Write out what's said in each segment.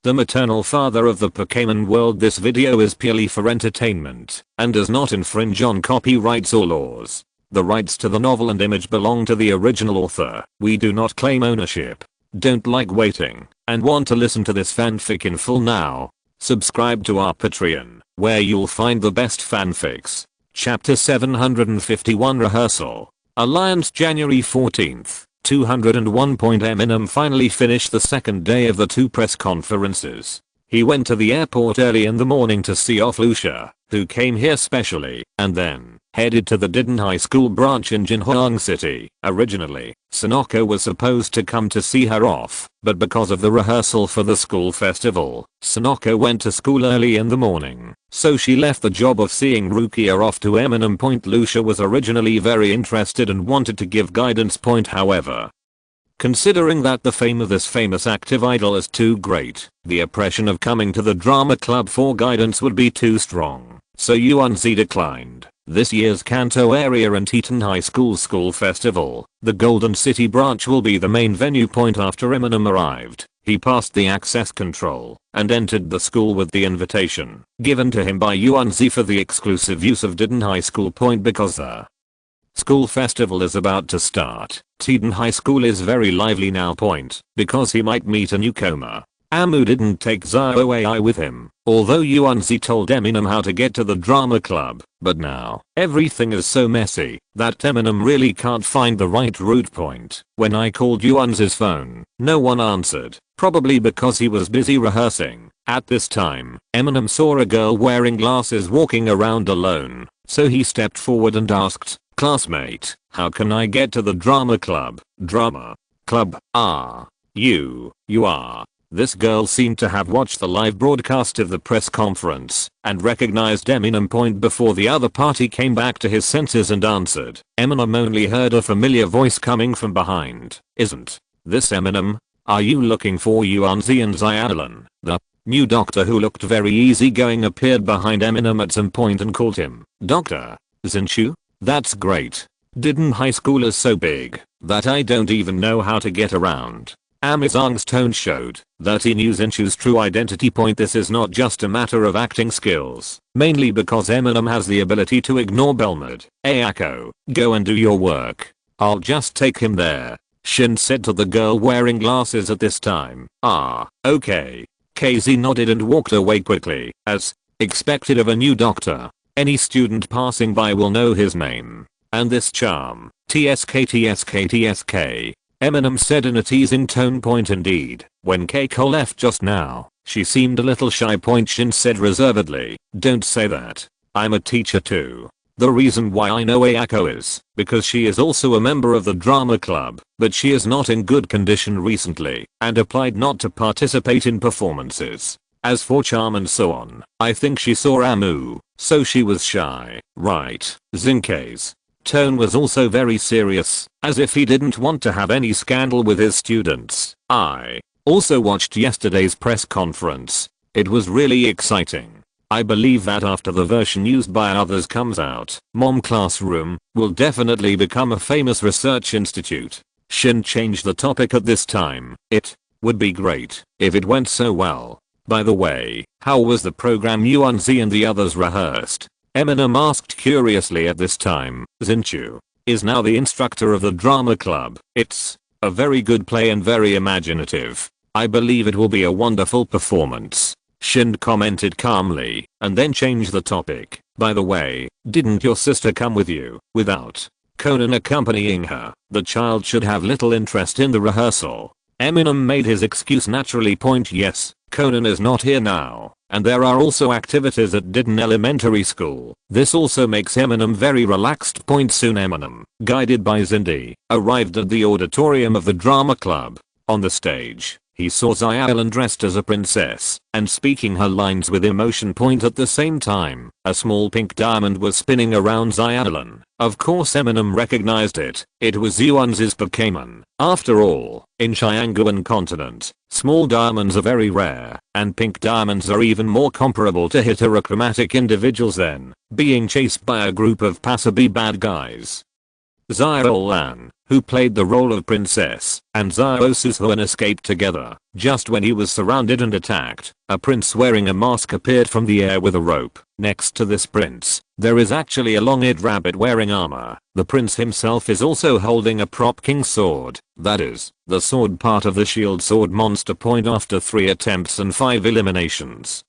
the maternal father of the Pokémon world. This video is purely for entertainment and does not infringe on copyrights or laws. The rights to the novel and image belong to the original author. We do not claim ownership. Don't like waiting and want to listen to this fanfic in full now? Subscribe to our Patreon, where you'll find the best fanfics. Chapter 751 Rehearsal. Alliance January 14th, 201. Eminem finally finished the second day of the 2 press conferences. He went to the airport early in the morning to see off Lucia, who came here specially, and then headed to the Didon High School branch in Jinhuang City. Originally, Sonoko was supposed to come to see her off, but because of the rehearsal for the school festival, Sonoko went to school early in the morning, so she left the job of seeing Rukia off to Eminem. Lucia was originally very interested and wanted to give guidance. However, considering that the fame of this famous active idol is too great, the oppression of coming to the drama club for guidance would be too strong, so Yuanzi declined. This year's Kanto area and Teton High School Festival, the Golden City branch, will be the main venue. After Eminem arrived, he passed the access control and entered the school with the invitation given to him by Yuanzi for the exclusive use of Didon High School. Because the school festival is about to start, Teton High School is very lively now. Because he might meet a newcomer. Amu didn't take Zhao with him, although Yuanzi told Eminem how to get to the drama club, but now everything is so messy that Eminem really can't find the right route. When I called Yuanzi's phone, no one answered, probably because he was busy rehearsing. At this time, Eminem saw a girl wearing glasses walking around alone, so he stepped forward and asked, "Classmate, how can I get to the drama club?" "Drama club? You are." This girl seemed to have watched the live broadcast of the press conference and recognized Eminem. Before the other party came back to his senses and answered, Eminem only heard a familiar voice coming from behind. "Isn't this Eminem? Are you looking for Yuanzi and Xiaolan?" The new doctor, who looked very easygoing, appeared behind Eminem at some point and called him, "Dr. Zinshu? That's great. Didon High School is so big that I don't even know how to get around." Amazong's tone showed that he knew Zinshu's true identity. This is not just a matter of acting skills, mainly because Eminem has the ability to ignore Belmod. "Ayako, go and do your work. I'll just take him there," Shin said to the girl wearing glasses at this time. Okay. KZ nodded and walked away quickly, as expected of a new doctor. Any student passing by will know his name and this charm. TSK. Eminem said in a teasing tone. Indeed, when Keiko left just now, she seemed a little shy. Shin said reservedly, "Don't say that. I'm a teacher too. The reason why I know Ayako is because she is also a member of the drama club, but she is not in good condition recently and applied not to participate in performances. As for charm and so on, I think she saw Amu, so she was shy, right?" Zinke's tone was also very serious, as if he didn't want to have any scandal with his students. "I also watched yesterday's press conference. It was really exciting. I believe that after the version used by others comes out, Mom Classroom will definitely become a famous research institute." Shin changed the topic at this time. "It would be great if it went so well. By the way, how was the program Yuanzi and the others rehearsed?" Eminem asked curiously at this time. "Zinshu is now the instructor of the drama club. It's a very good play and very imaginative. I believe it will be a wonderful performance," Shin commented calmly, and then changed the topic. "By the way, didn't your sister come with you?" Without Conan accompanying her, the child should have little interest in the rehearsal. Eminem made his excuse naturally. Yes, Conan is not here now, and there are also activities at Didon Elementary School. This also makes Eminem very relaxed. Soon Eminem, guided by Zindi, arrived at the auditorium of the drama club. On the stage, he saw Xiaolan dressed as a princess and speaking her lines with emotion. At the same time, a small pink diamond was spinning around Xiaolan. Of course Eminem recognized it. It was Yuanzi's Pokémon. After all, in Xianguan continent, small diamonds are very rare, and pink diamonds are even more comparable to heterochromatic individuals than being chased by a group of passably bad guys. Xiolan, who played the role of princess, and Xiosusuan escaped together. Just when he was surrounded and attacked, a prince wearing a mask appeared from the air with a rope. Next to this prince, there is actually a long-eared rabbit wearing armor. The prince himself is also holding a prop king sword, that is, the sword part of the shield sword monster point after 3 attempts and 5 eliminations.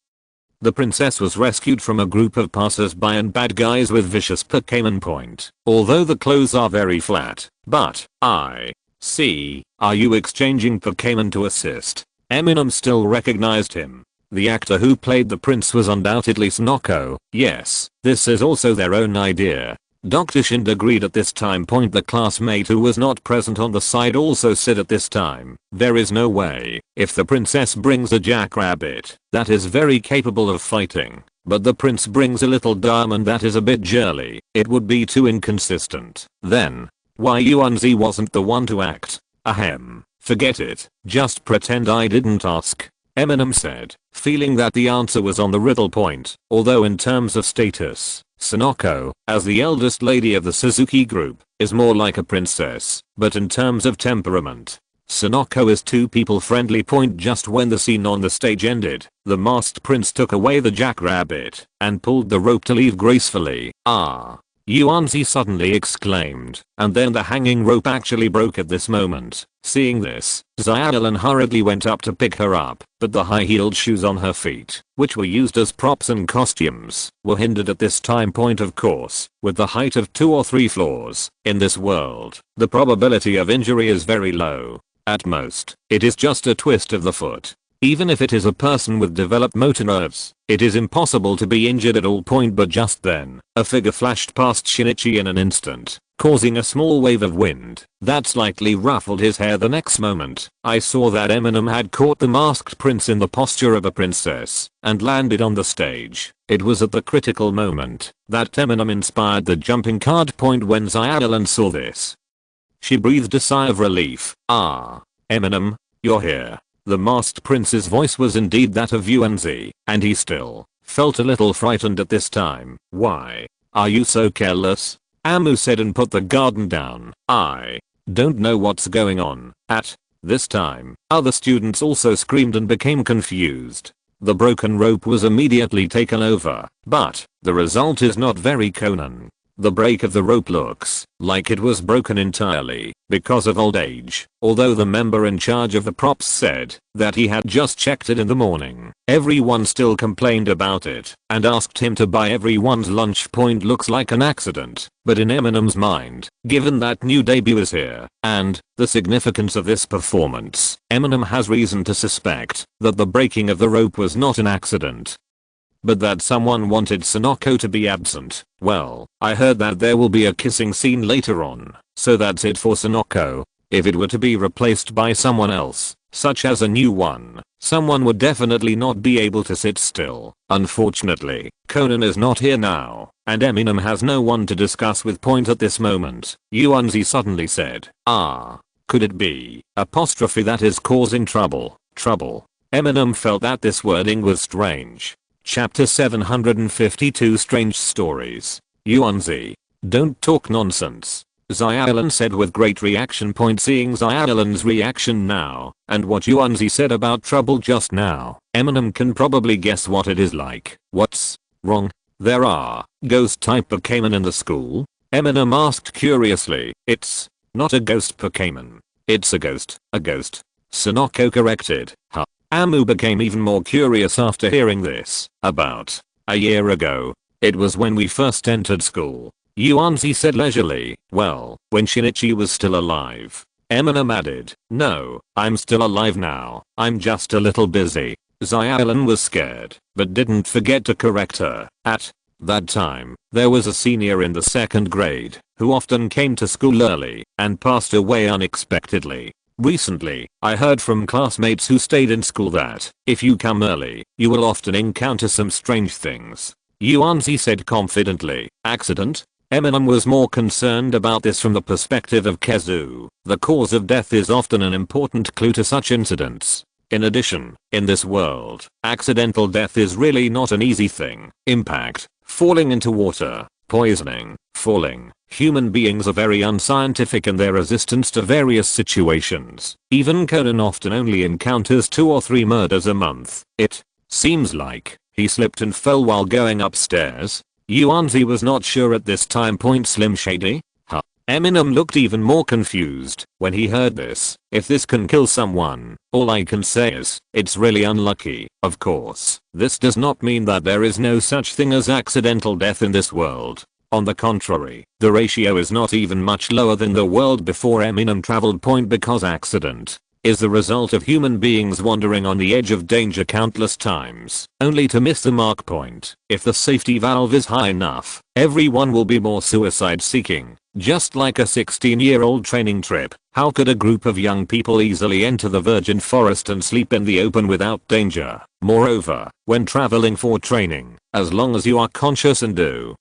The princess was rescued from a group of passers-by and bad guys with vicious Pokémon point. Although the clothes are very flat, but, I see, are you exchanging Pokémon to assist? Eminem still recognized him. The actor who played the prince was undoubtedly Sonoko. Yes, this is also their own idea. Dr. Shind agreed at this time point. The classmate who was not present on the side also said at this time, there is no way, if the princess brings a jackrabbit, that is very capable of fighting, but the prince brings a little diamond that is a bit girly, it would be too inconsistent. Then, why Yuanzi wasn't the one to act? Ahem, forget it, just pretend I didn't ask. Eminem said, feeling that the answer was on the riddle point, although in terms of status, Sonoko, as the eldest lady of the Suzuki group, is more like a princess, but in terms of temperament, Sonoko is too people friendly. Just when the scene on the stage ended, the masked prince took away the jackrabbit and pulled the rope to leave gracefully. Ah! Yuanzi suddenly exclaimed, and then the hanging rope actually broke at this moment. Seeing this, Xiolan hurriedly went up to pick her up, but the high-heeled shoes on her feet, which were used as props and costumes, were hindered at this time point. Of course, with the height of 2 or 3 floors, in this world, the probability of injury is very low. At most, it is just a twist of the foot. Even if it is a person with developed motor nerves, it is impossible to be injured at all. But just then, a figure flashed past Shinichi in an instant, causing a small wave of wind that slightly ruffled his hair. The next moment, I saw that Eminem had caught the masked prince in the posture of a princess and landed on the stage. It was at the critical moment that Eminem inspired the jumping card. When Xiolan saw this, she breathed a sigh of relief. Ah, Eminem, you're here. The masked prince's voice was indeed that of Yuanzi, and he still felt a little frightened at this time. Why are you so careless? Amu said and put the garden down. I don't know what's going on. At this time, other students also screamed and became confused. The broken rope was immediately taken over, but the result is not very Conan. The break of the rope looks like it was broken entirely because of old age, although the member in charge of the props said that he had just checked it in the morning. Everyone still complained about it and asked him to buy everyone's lunch. Looks like an accident, but in Eminem's mind, given that new debut is here and the significance of this performance, Eminem has reason to suspect that the breaking of the rope was not an accident, but that someone wanted Sonoko to be absent. Well, I heard that there will be a kissing scene later on, so that's it for Sonoko. If it were to be replaced by someone else, such as a new one, someone would definitely not be able to sit still. Unfortunately, Conan is not here now, and Eminem has no one to discuss with. At this moment, Yuanzi suddenly said, ah, could it be apostrophe that is causing trouble? Trouble. Eminem felt that this wording was strange. Chapter 752 Strange Stories. Yuanzi, don't talk nonsense, Xiolan said with great reaction. Seeing Xiolan's reaction now, and what Yuanzi said about trouble just now, Eminem can probably guess what it is like. What's wrong? There are ghost type Pokémon in the school? Eminem asked curiously. It's not a ghost Pokémon. It's a ghost. A ghost. Sonoko corrected. Huh. Amu became even more curious after hearing this. About a year ago. It was when we first entered school. Yuanzi said leisurely. Well, when Shinichi was still alive. Eminem added. No, I'm still alive now. I'm just a little busy. Xiolan was scared, but didn't forget to correct her. At that time, there was a senior in the 2nd grade who often came to school early and passed away unexpectedly. Recently, I heard from classmates who stayed in school that, if you come early, you will often encounter some strange things. Yuanzi said confidently. Accident? Eminem was more concerned about this from the perspective of Kezu. The cause of death is often an important clue to such incidents. In addition, in this world, accidental death is really not an easy thing. Impact, falling into water, poisoning, falling, Human beings are very unscientific in their resistance to various situations. Even Conan often only encounters 2 or 3 murders a month. It seems like he slipped and fell while going upstairs. Yuanzi was not sure at this time. Slim Shady? Huh. Eminem looked even more confused when he heard this. If this can kill someone, all I can say is, it's really unlucky. Of course, this does not mean that there is no such thing as accidental death in this world. On the contrary, the ratio is not even much lower than the world before Eminem traveled. Because accident is the result of human beings wandering on the edge of danger countless times, only to miss the mark point. If the safety valve is high enough, everyone will be more suicide seeking. Just like a 16-year-old training trip, how could a group of young people easily enter the virgin forest and sleep in the open without danger? Moreover, when traveling for training, as long as you are conscious and do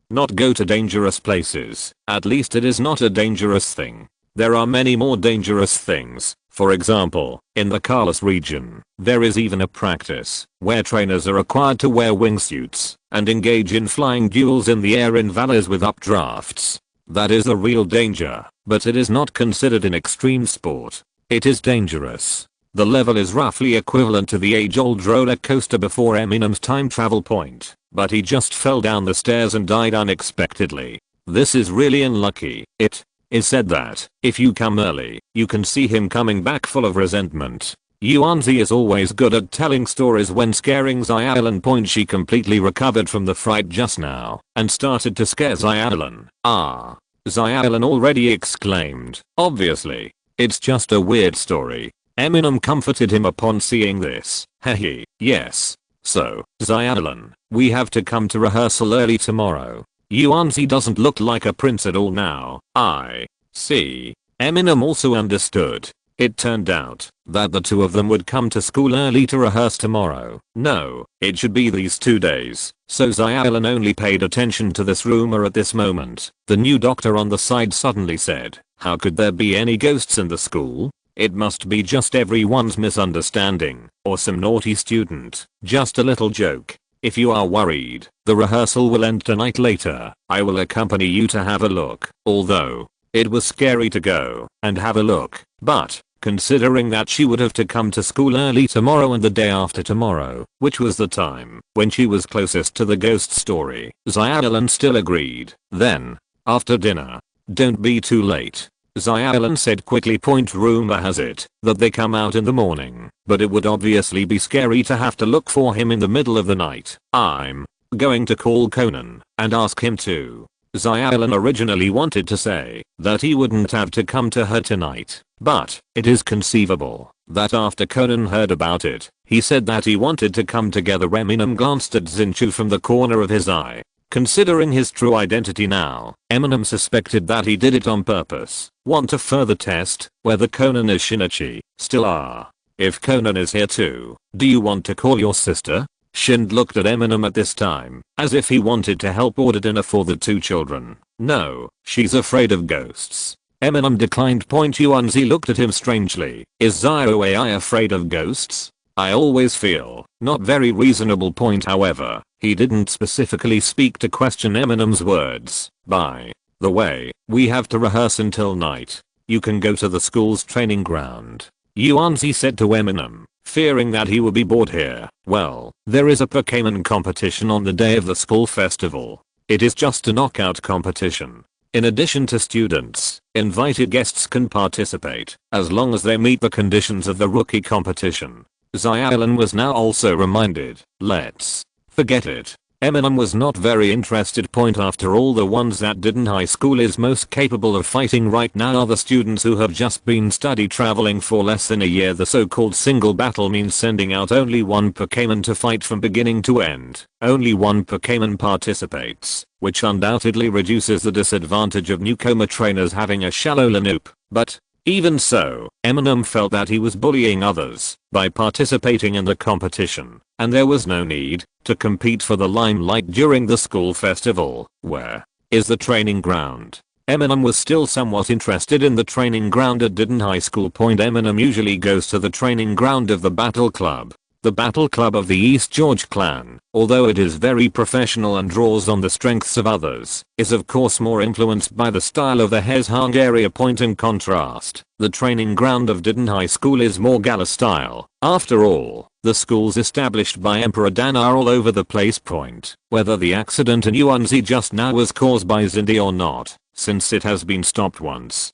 not go to dangerous places, at least it is not a dangerous thing. There are many more dangerous things. For example, in the Carlos region, there is even a practice where trainers are required to wear wingsuits and engage in flying duels in the air in valleys with updrafts. That is a real danger, but it is not considered an extreme sport. It is dangerous. The level is roughly equivalent to the age-old roller coaster before Eminem's time travel point, but he just fell down the stairs and died unexpectedly. This is really unlucky. It is said that if you come early, you can see him coming back full of resentment. Yuanzi is always good at telling stories when scaring Xiaolan. She completely recovered from the fright just now and started to scare Xiaolan. Ah. Xiaolan already exclaimed. Obviously, it's just a weird story. Eminem comforted him upon seeing this. Hehe, yes. So, Xiaolan, we have to come to rehearsal early tomorrow. Yuanzi doesn't look like a prince at all now. I see. Eminem also understood. It turned out that the two of them would come to school early to rehearse tomorrow. No, it should be these 2 days. So Xiaolan only paid attention to this rumor at this moment. The new doctor on the side suddenly said, how could there be any ghosts in the school? It must be just everyone's misunderstanding, or some naughty student. Just a little joke. If you are worried, the rehearsal will end tonight. Later, I will accompany you to have a look. Although, it was scary to go and have a look, but considering that she would have to come to school early tomorrow and the day after tomorrow, which was the time when she was closest to the ghost story, Xiaolan still agreed. Then, after dinner, don't be too late, Xiaolan said quickly. Rumor has it that they come out in the morning, but it would obviously be scary to have to look for him in the middle of the night. I'm going to call Conan and ask him to. Xiaolan originally wanted to say that he wouldn't have to come to her tonight, but it is conceivable that after Conan heard about it, he said that he wanted to come together. Eminem glanced at Xinchu from the corner of his eye. Considering his true identity now, Eminem suspected that he did it on purpose. Want to further test whether Conan is Shinichi? Still are. If Conan is here too, do you want to call your sister? Shind looked at Eminem at this time, as if he wanted to help order dinner for the 2 children. No, she's afraid of ghosts. Eminem declined. Yuanzi looked at him strangely. Is Xiaoai afraid of ghosts? I always feel not very reasonable. However, he didn't specifically speak to question Eminem's words. By the way, we have to rehearse until night. You can go to the school's training ground, Yuanzi said to Eminem, fearing that he would be bored here. Well, there is a Pokémon competition on the day of the school festival. It is just a knockout competition. In addition to students, invited guests can participate as long as they meet the conditions of the rookie competition. Xiaolan was now also reminded. Let's forget it. Eminem was not very interested. After all, the ones that did in high school is most capable of fighting right now are the students who have just been study traveling for less than a year. The so-called single battle means sending out only one Pokémon to fight from beginning to end. Only one Pokémon participates, which undoubtedly reduces the disadvantage of newcomer trainers having a shallow lineup. But even so, Eminem felt that he was bullying others by participating in the competition, and there was no need to compete for the limelight during the school festival. Where is the training ground? Eminem was still somewhat interested in the training ground at Didon High School. Eminem usually goes to the training ground of the Battle Club. The Battle Club of the East George clan, although it is very professional and draws on the strengths of others, is of course more influenced by the style of the Hezhang area. Point in contrast, the training ground of Didin High School is more gala style. After all, the schools established by Emperor Dan are all over the place. Point. Whether the accident in Yuanzi just now was caused by Xindi or not, since it has been stopped once,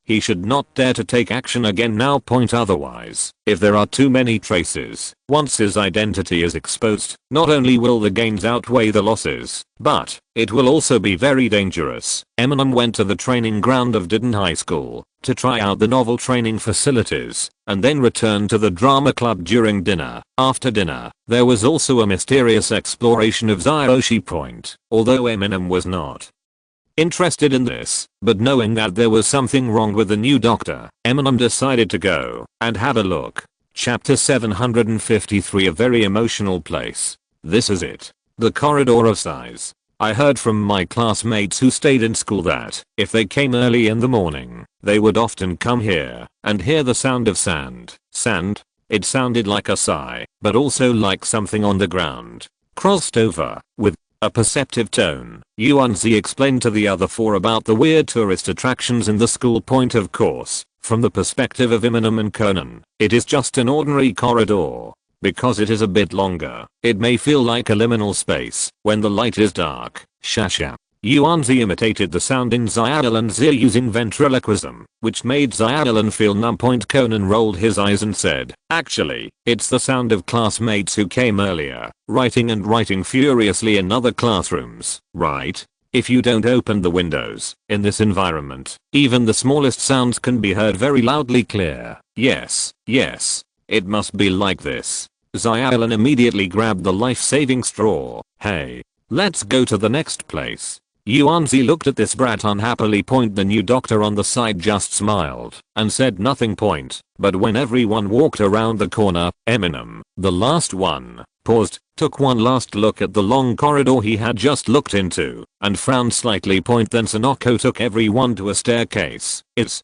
he should not dare to take action again now. Point. Otherwise, if there are too many traces, once his identity is exposed, not only will the gains outweigh the losses, but it will also be very dangerous. Eminem went to the training ground of Didin High School to try out the novel training facilities, and then returned to the drama club during dinner. After dinner, there was also a mysterious exploration of Leixi. Point. Although Eminem was not interested in this, but knowing that there was something wrong with the new doctor, Eminem decided to go and have a look. Chapter 753. A very emotional place. This is it. The corridor of sighs. I heard from my classmates who stayed in school that, if they came early in the morning, they would often come here and hear the sound of sand. Sand? It sounded like a sigh, but also like something on the ground crossed over with a perceptive tone. Yuanzi explained to the other four about the weird tourist attractions in the school. Point. Of course, from the perspective of Eminem and Conan, it is just an ordinary corridor. Because it is a bit longer, it may feel like a liminal space when the light is dark. Shasha. Yuanzi imitated the sound in Xiaolan's ear using ventriloquism, which made Xiaolan feel numb. Conan rolled his eyes and said, actually, it's the sound of classmates who came earlier, writing furiously in other classrooms, right? If you don't open the windows, in this environment, even the smallest sounds can be heard very loudly. Clear. Yes, it must be like this. Xiaolan immediately grabbed the life-saving straw. Hey, let's go to the next place. Yuanzi looked at this brat unhappily. The new doctor on the side just smiled and said nothing. But when everyone walked around the corner, Eminem, the last one, paused, took one last look at the long corridor he had just looked into, and frowned slightly. Then Sonoko took everyone to a staircase. It's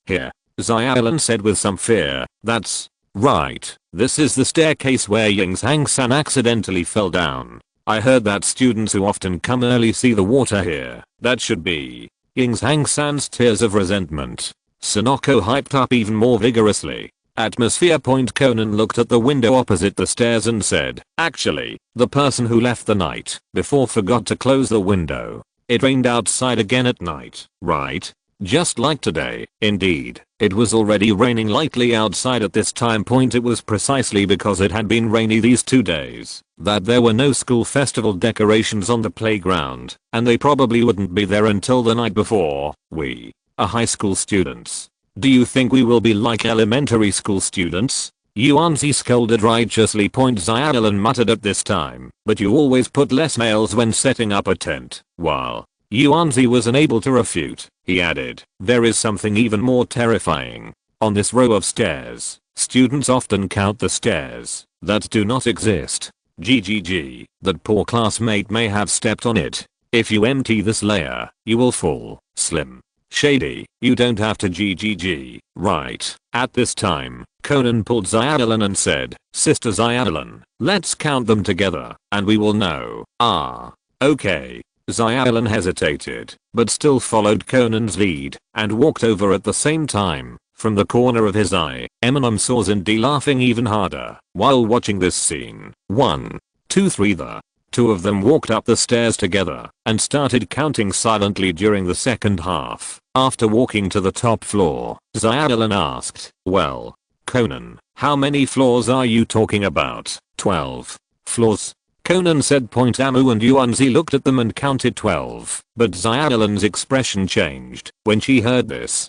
here, Xiaolan said with some fear. That's right, this is the staircase where Yingzhang-san accidentally fell down. I heard that students who often come early see the water here. That should be Yingzhang-san's tears of resentment. Sonoko hyped up even more vigorously. Atmosphere. Conan looked at the window opposite the stairs and said, actually, the person who left the night before forgot to close the window. It rained outside again at night, right? Just like today. Indeed, it was already raining lightly outside at this time. It was precisely because it had been rainy these 2 days that there were no school festival decorations on the playground, and they probably wouldn't be there until the night before. We are high school students. Do you think we will be like elementary school students? Yuanzi scolded righteously. Xiaolan muttered at this time, but you always put less males when setting up a tent. While Yuanzi was unable to refute, he added, there is something even more terrifying. On this row of stairs, students often count the stairs that do not exist. GGG, that poor classmate may have stepped on it. If you empty this layer, you will fall. Slim Shady, you don't have to. GGG, right? At this time, Conan pulled Xiaolan and said, Sister Xiaolan, let's count them together, and we will know. Ah, okay. Xiaolan hesitated, but still followed Conan's lead, and walked over at the same time. From the corner of his eye, Eminem saw Xindi laughing even harder while watching this scene. 1, 2, 3. The two of them walked up the stairs together and started counting silently during the second half. After walking to the top floor, Xiaolan asked, well, Conan, how many floors are you talking about? 12 floors. Conan said. Amu and Yuanzi looked at them and counted 12, but Xiaolan's expression changed when she heard this.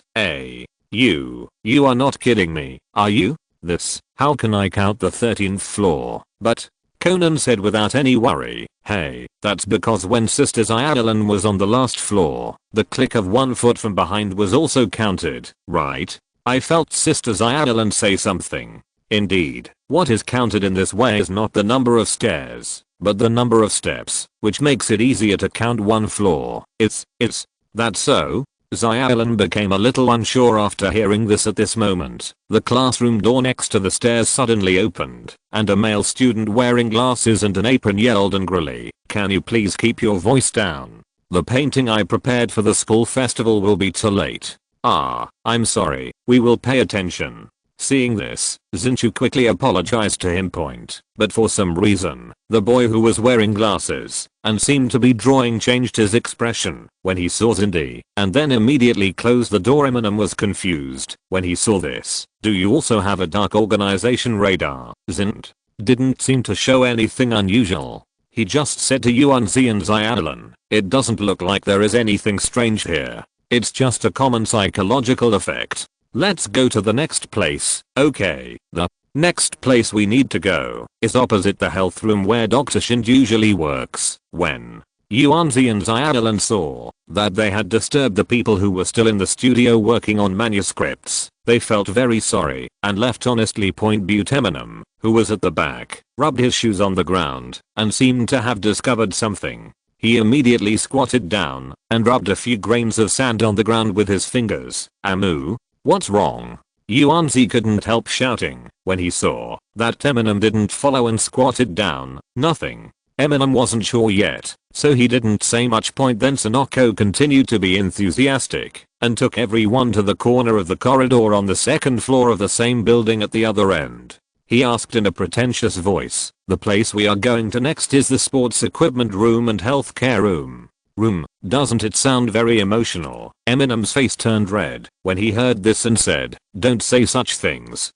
You are not kidding me, are you? How can I count the 13th floor? But, Conan said without any worry, hey, that's because when Sister Xiaolan was on the last floor, the click of one foot from behind was also counted, right? I felt Sister Xiaolan say something. Indeed, what is counted in this way is not the number of stairs, but the number of steps, which makes it easier to count one floor. It's that so? Zyallen became a little unsure after hearing this. At this moment, the classroom door next to the stairs suddenly opened, and a male student wearing glasses and an apron yelled angrily, "Can you please keep your voice down? The painting I prepared for the school festival will be too late." I'm sorry, we will pay attention." Seeing this, Zinchu quickly apologized to him. But for some reason, the boy who was wearing glasses and seemed to be drawing changed his expression when he saw Zindy, and then immediately closed the door. Eminem was confused when he saw this. "Do you also have a dark organization radar?" Zint didn't seem to show anything unusual. He just said to Yuanzi and Zyallen, "It doesn't look like there is anything strange here. It's just a common psychological effect. Let's go to the next place." Okay, the next place we need to go is opposite the health room where Dr. Shind usually works. When Yuanzi and Zyallen saw that they had disturbed the people who were still in the studio working on manuscripts, they felt very sorry and left. Honestly, Eminem, who was at the back, rubbed his shoes on the ground and seemed to have discovered something. He immediately squatted down and rubbed a few grains of sand on the ground with his fingers. "Amu? What's wrong?" Yuanzi couldn't help shouting when he saw that Eminem didn't follow and squatted down. "Nothing." Eminem wasn't sure yet, so he didn't say much. Then Sonoko continued to be enthusiastic and took everyone to the corner of the corridor on the second floor of the same building at the other end. He asked in a pretentious voice, "The place we are going to next is the sports equipment room and healthcare room." Doesn't it sound very emotional? Eminem's face turned red when he heard this and said, "Don't say such things."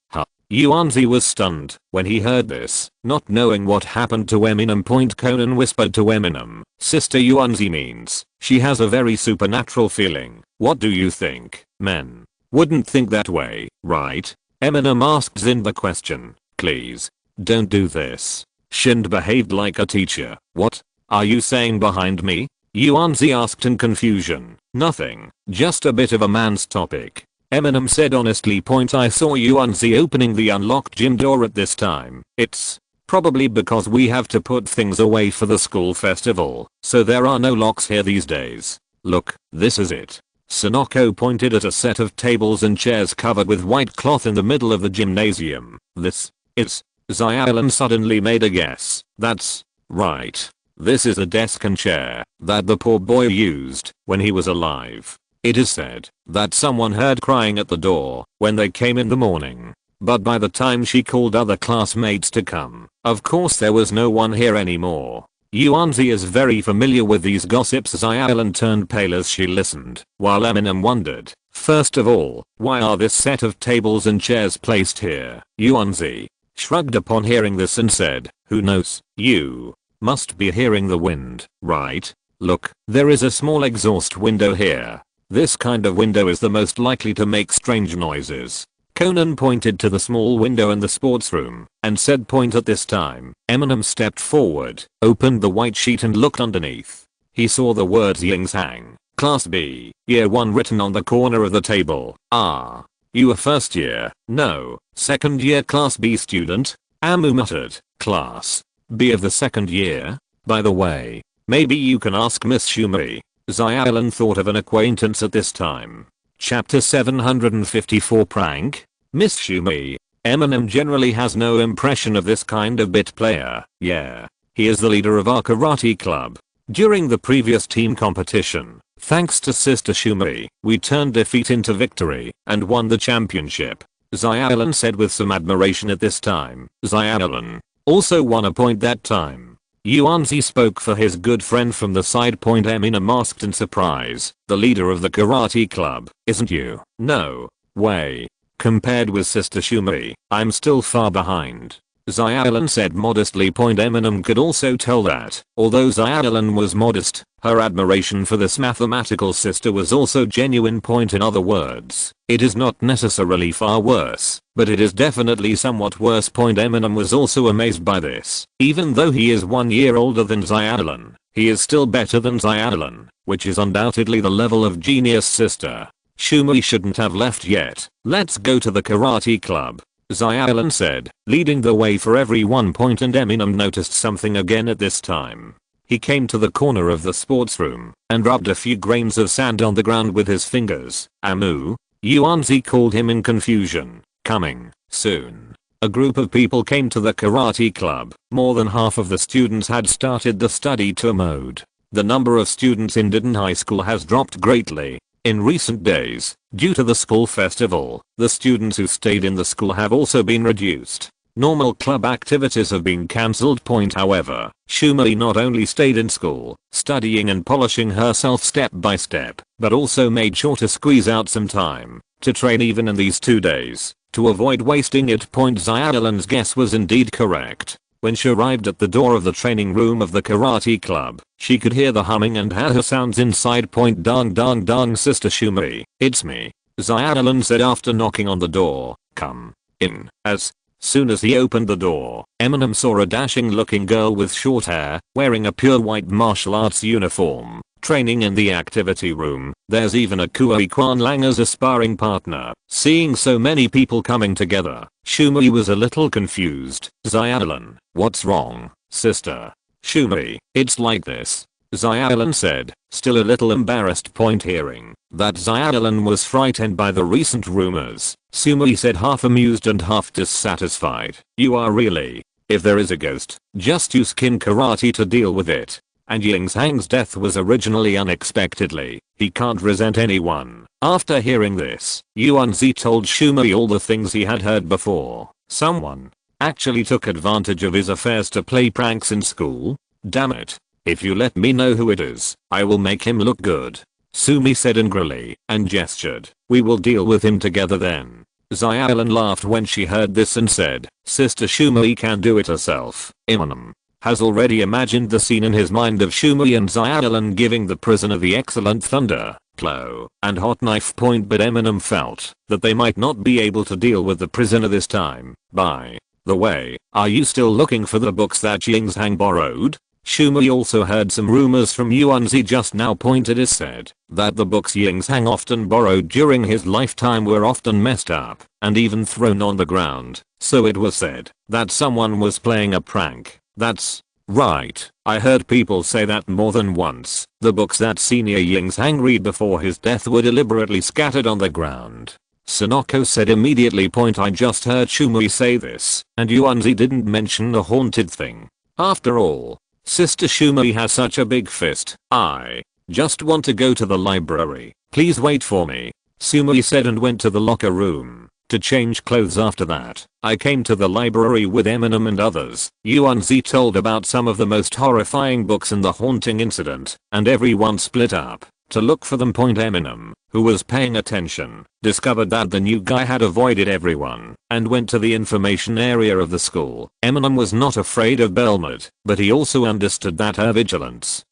Yuanzi was stunned when he heard this, not knowing what happened to Eminem. Conan whispered to Eminem, "Sister Yuanzi means she has a very supernatural feeling. What do you think? Men wouldn't think that way, right?" Eminem asked Zin the question. "Please, don't do this." Shind behaved like a teacher. "What are you saying behind me?" Yuanzi asked in confusion. "Nothing, just a bit of a man's topic." Eminem said honestly. "I saw Yuanzi opening the unlocked gym door at this time. It's probably because we have to put things away for the school festival, so there are no locks here these days. Look, this is it." Sonoko pointed at a set of tables and chairs covered with white cloth in the middle of the gymnasium. "This is..." Zyallen suddenly made a guess. "That's right. This is a desk and chair that the poor boy used when he was alive. It is said that someone heard crying at the door when they came in the morning, but by the time she called other classmates to come, of course there was no one here anymore." Yuanzi is very familiar with these gossips. Zyallen turned pale as she listened, while Eminem wondered, first of all, why are this set of tables and chairs placed here? Yuanzi shrugged upon hearing this and said, "Who knows? You must be hearing the wind, right? Look, there is a small exhaust window here. This kind of window is the most likely to make strange noises." Conan pointed to the small window in the sports room and said, "At this time, Eminem stepped forward, opened the white sheet and looked underneath. He saw the words Yingzhang, Class B, Year 1 written on the corner of the table. "Ah. You a first year? No, second year Class B student?" Amu muttered. "Class B of the second year? By the way, maybe you can ask Miss Shumei." Zyallen thought of an acquaintance at this time. Chapter 754 Prank? Miss Shumei. Eminem generally has no impression of this kind of bit player. Yeah. He is the leader of our karate club. During the previous team competition, thanks to Sister Shumei, we turned defeat into victory and won the championship. Zyallen said with some admiration at this time. Zyallen also won a point that time. Yuanzi spoke for his good friend from the side. Eminem asked in surprise, "The leader of the karate club, isn't you?" "No way. Compared with Sister Shumei, I'm still far behind." Zyallen said modestly. Eminem could also tell that, although Zyallen was modest, her admiration for this mathematical sister was also genuine. In other words, it is not necessarily far worse, but it is definitely somewhat worse. Eminem was also amazed by this. Even though he is 1 year older than Zyallen, he is still better than Zyallen, which is undoubtedly the level of genius. Sister Shumei shouldn't have left yet. "Let's go to the karate club," Zyallen said, leading the way for everyone. And Eminem noticed something again at this time. He came to the corner of the sports room and rubbed a few grains of sand on the ground with his fingers. Amu? Yuanzi called him in confusion. Coming soon. A group of people came to the karate club. More than half of the students had started the study tour mode. The number of students in Diden High School has dropped greatly in recent days. Due to the school festival, the students who stayed in the school have also been reduced. Normal club activities have been cancelled. However, Shumei not only stayed in school, studying and polishing herself step by step, but also made sure to squeeze out some time to train even in these 2 days, to avoid wasting it. Xiaolan's guess was indeed correct. When she arrived at the door of the training room of the karate club, she could hear the humming and ha-ha sounds inside. Dong dong dong, Sister Shumei, it's me, Xiaolan said after knocking on the door. Come in. As soon as he opened the door, Eminem saw a dashing looking girl with short hair, wearing a pure white martial arts uniform, training in the activity room. There's even a Kui Kwan Lang as a sparring partner. Seeing so many people coming together, Shumei was a little confused. Xiaolan, what's wrong, sister? Shumei, it's like this, Xiaolan said, still a little embarrassed. Hearing that Xiaolan was frightened by the recent rumors, Shumei said, half amused and half dissatisfied. You are really? If there is a ghost, just use kin karate to deal with it. And Yingzhang's death was originally unexpectedly. He can't resent anyone. After hearing this, Yuanzi told Shumei all the things he had heard before. Someone actually took advantage of his affairs to play pranks in school? Damn it. If you let me know who it is, I will make him look good. Sumi said angrily and gestured. We will deal with him together then. Xiaolan laughed when she heard this and said, Sister Shumei can do it herself. Eminem has already imagined the scene in his mind of Shumei and Xiaolan giving the prisoner the excellent thunder, plow, and hot knife. But Eminem felt that they might not be able to deal with the prisoner this time. By the way, are you still looking for the books that Yingzhang borrowed? Shumei also heard some rumors from Yuanzi just now. It is said that the books Yingzhang often borrowed during his lifetime were often messed up and even thrown on the ground, so it was said that someone was playing a prank. That's right, I heard people say that more than once. The books that senior Yingzhang read before his death were deliberately scattered on the ground. Sonoko said immediately. I just heard Shumei say this, and Yuanzi didn't mention the haunted thing. After all, Sister Shumei has such a big fist. I just want to go to the library. Please wait for me, Shumei said and went to the locker room to change clothes. After that, I came to the library with Eminem and others. Yuanzi told about some of the most horrifying books in the haunting incident, and everyone split up to look for them. Eminem, who was paying attention, discovered that the new guy had avoided everyone and went to the information area of the school. Eminem was not afraid of Belmont, but he also understood that her vigilance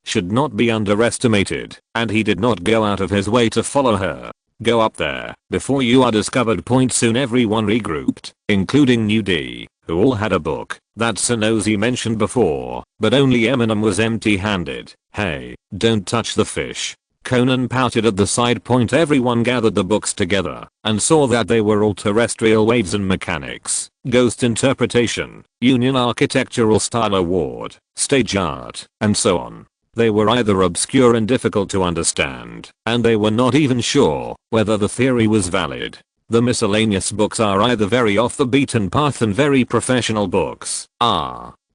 should not be underestimated, and he did not go out of his way to follow her. Go up there before you are discovered. Soon everyone regrouped, including New D, who all had a book that Sonozi mentioned before, but only Eminem was empty-handed. Hey, don't touch the fish. Conan pouted at the side. Everyone gathered the books together and saw that they were all terrestrial waves and mechanics, ghost interpretation, union architectural style award, stage art, and so on. They were either obscure and difficult to understand, and they were not even sure whether the theory was valid. The miscellaneous books are either very off the beaten path and very professional books.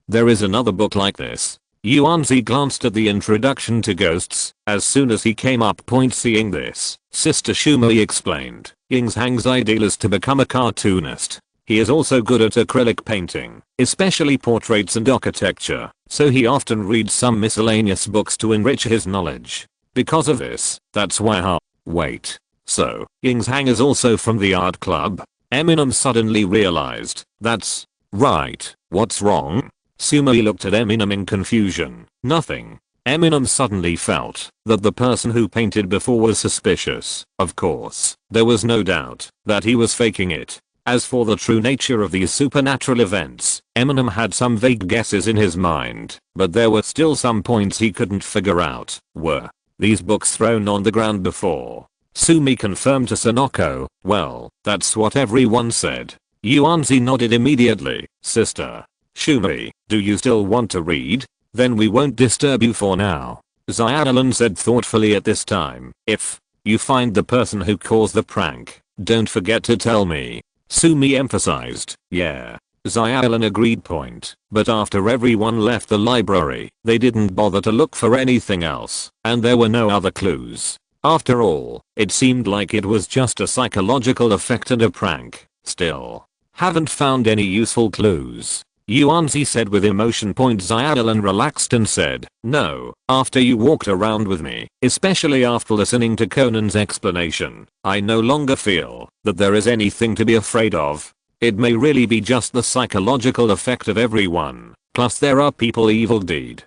There is another book like this. Yuanzi glanced at the introduction to ghosts as soon as he came up. Seeing this, Sister Shumei explained, Yingzhang's ideal is to become a cartoonist. He is also good at acrylic painting, especially portraits and architecture, so he often reads some miscellaneous books to enrich his knowledge. Because of this, that's why wait. So, Yingzhang is also from the art club? Eminem suddenly realized. That's right. What's wrong? Sumai looked at Eminem in confusion. Nothing. Eminem suddenly felt that the person who painted before was suspicious. Of course, there was no doubt that he was faking it. As for the true nature of these supernatural events, Eminem had some vague guesses in his mind, but there were still some points he couldn't figure out. Were these books thrown on the ground before? Sumi confirmed to Sonoko. Well, that's what everyone said. Yuanzi nodded immediately. Sister Shumei, do you still want to read? Then we won't disturb you for now. Xiaolan said thoughtfully at this time. If you find the person who caused the prank, don't forget to tell me. Sumi emphasized. Yeah. Xiaolan agreed point. But after everyone left the library, they didn't bother to look for anything else, and there were no other clues. After all, it seemed like it was just a psychological effect and a prank. Still, haven't found any useful clues. Yuanzi said with emotion. Xiaolan relaxed and said, no, after you walked around with me, especially after listening to Conan's explanation, I no longer feel that there is anything to be afraid of. It may really be just the psychological effect of everyone, plus there are people evil deed.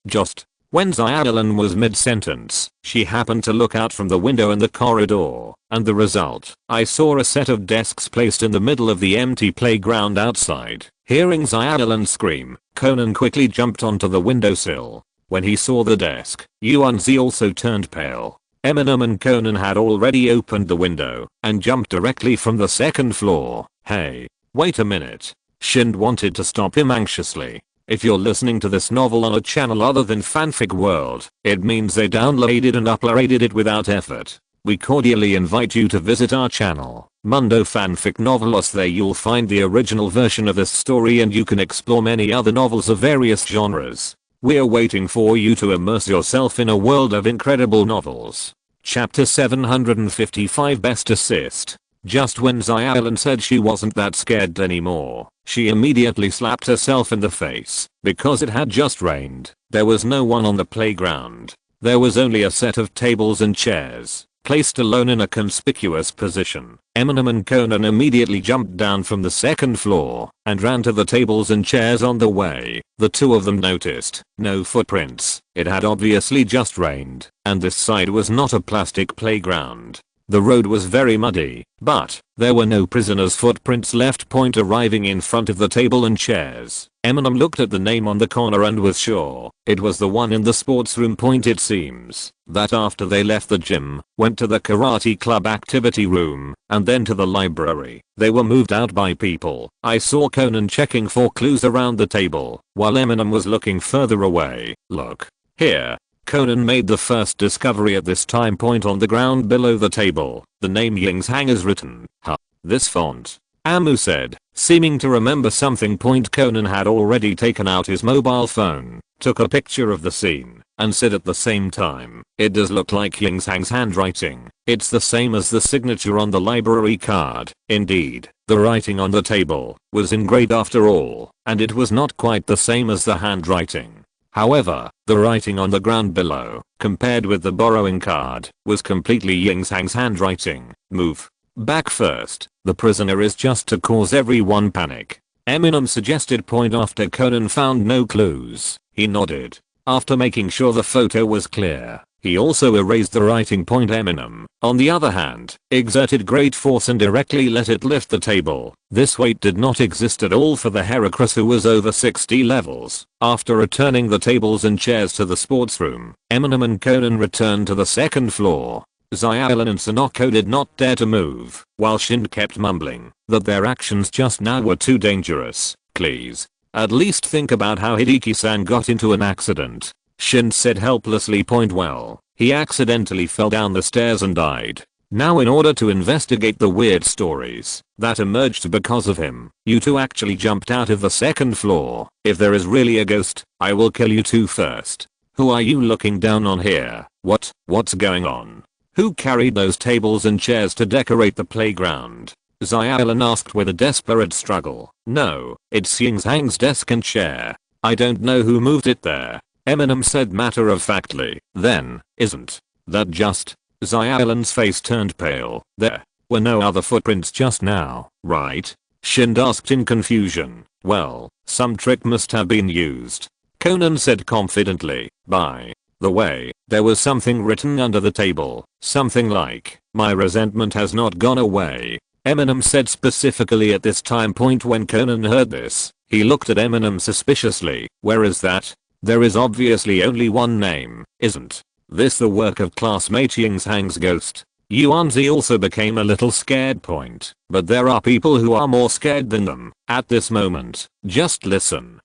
Just. When Xiaolan was mid-sentence, she happened to look out from the window in the corridor, and the result, I saw a set of desks placed in the middle of the empty playground outside. Hearing Xiaolan scream, Conan quickly jumped onto the windowsill. When he saw the desk, Yuanzi also turned pale. Eminem and Conan had already opened the window and jumped directly from the second floor. Hey, wait a minute. Shind wanted to stop him anxiously. If you're listening to this novel on a channel other than Fanfic World, it means they downloaded and uploaded it without effort. We cordially invite you to visit our channel, Mundo Fanfic Novelos. There you'll find the original version of this story and you can explore many other novels of various genres. We're waiting for you to immerse yourself in a world of incredible novels. Chapter 755 Best Assist. Just when Xiaolan said she wasn't that scared anymore, she immediately slapped herself in the face, because it had just rained. There was no one on the playground. There was only a set of tables and chairs, placed alone in a conspicuous position. Eminem and Conan immediately jumped down from the second floor and ran to the tables and chairs. On the way, the two of them noticed no footprints. It had obviously just rained, and this side was not a plastic playground. The road was very muddy, but there were no prisoners' footprints left. Arriving in front of the table and chairs, Eminem looked at the name on the corner and was sure it was the one in the sports room. It seems that after they left the gym, went to the karate club activity room, and then to the library, they were moved out by people. I saw Conan checking for clues around the table, while Eminem was looking further away. Look. Here. Conan made the first discovery at this time. On the ground below the table, the name Ying's Hang is written. This font. Amu said, seeming to remember something. Conan had already taken out his mobile phone, took a picture of the scene, and said at the same time, it does look like Ying's Hang's handwriting. It's the same as the signature on the library card. Indeed, the writing on the table was engraved after all, and it was not quite the same as the handwriting. However, the writing on the ground below, compared with the borrowing card, was completely Ying's Hang's handwriting. Move back first. The prisoner is just to cause everyone panic. Eminem suggested. After Conan found no clues, he nodded. After making sure the photo was clear, he also erased the writing. Eminem, on the other hand, exerted great force and directly let it lift the table. This weight did not exist at all for the Heracross, who was over 60 levels. After returning the tables and chairs to the sports room, Eminem and Conan returned to the second floor. Xiaolan and Sonoko did not dare to move, while Shind kept mumbling that their actions just now were too dangerous. Please, at least think about how Hideki-san got into an accident. Shind said helplessly. Well, he accidentally fell down the stairs and died. Now in order to investigate the weird stories that emerged because of him, you two actually jumped out of the second floor. If there is really a ghost, I will kill you two first. Who are you looking down on here? What's going on? Who carried those tables and chairs to decorate the playground? Xiaolan asked with a desperate struggle. No, it's Ying's Hang's desk and chair. I don't know who moved it there. Eminem said matter-of-factly. Then, isn't that just? Xiaolan's face turned pale. There were no other footprints just now, right? Shind asked in confusion. Well, some trick must have been used. Conan said confidently. By the way, there was something written under the table. Something like, my resentment has not gone away. Eminem said specifically at this time. When Conan heard this, he looked at Eminem suspiciously. Where is that? There is obviously only one name. Isn't this the work of classmate Ying's Hang's ghost? Yuanzi also became a little scared. But there are people who are more scared than them at this moment. Just listen.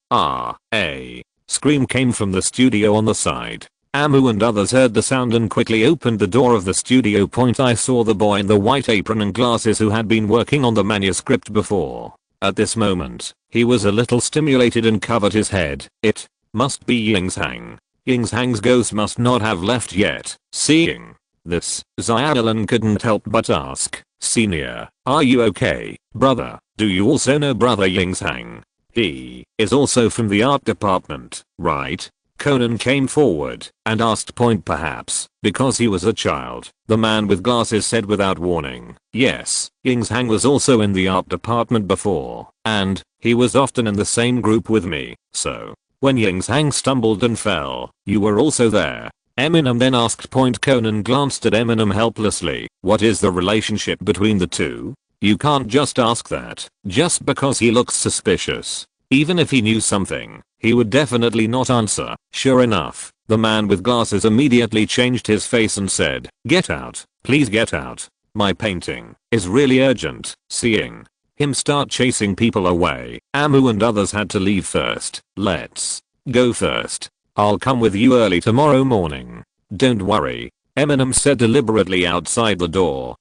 scream came from the studio on the side. Amu and others heard the sound and quickly opened the door of the studio. I saw the boy in the white apron and glasses who had been working on the manuscript before. At this moment, he was a little stimulated and covered his head. It must be Yingzhang. Yingzhang's ghost must not have left yet. Seeing this, Xiaolan couldn't help but ask, "Senior, are you okay, brother? Do you also know brother Yingzhang? He is also from the art department, right?" Conan came forward and asked perhaps because he was a child. The man with glasses said without warning, "Yes, Yingzhang was also in the art department before, and he was often in the same group with me, so when Yingzhang stumbled and fell, you were also there." Eminem then asked. Conan glanced at Eminem helplessly. What is the relationship between the two? You can't just ask that, just because he looks suspicious. Even if he knew something, he would definitely not answer. Sure enough, the man with glasses immediately changed his face and said, "Get out, please get out. My painting is really urgent." Seeing him start chasing people away, Amu and others had to leave first. "Let's go first. I'll come with you early tomorrow morning." "Don't worry," Eminem said deliberately outside the door.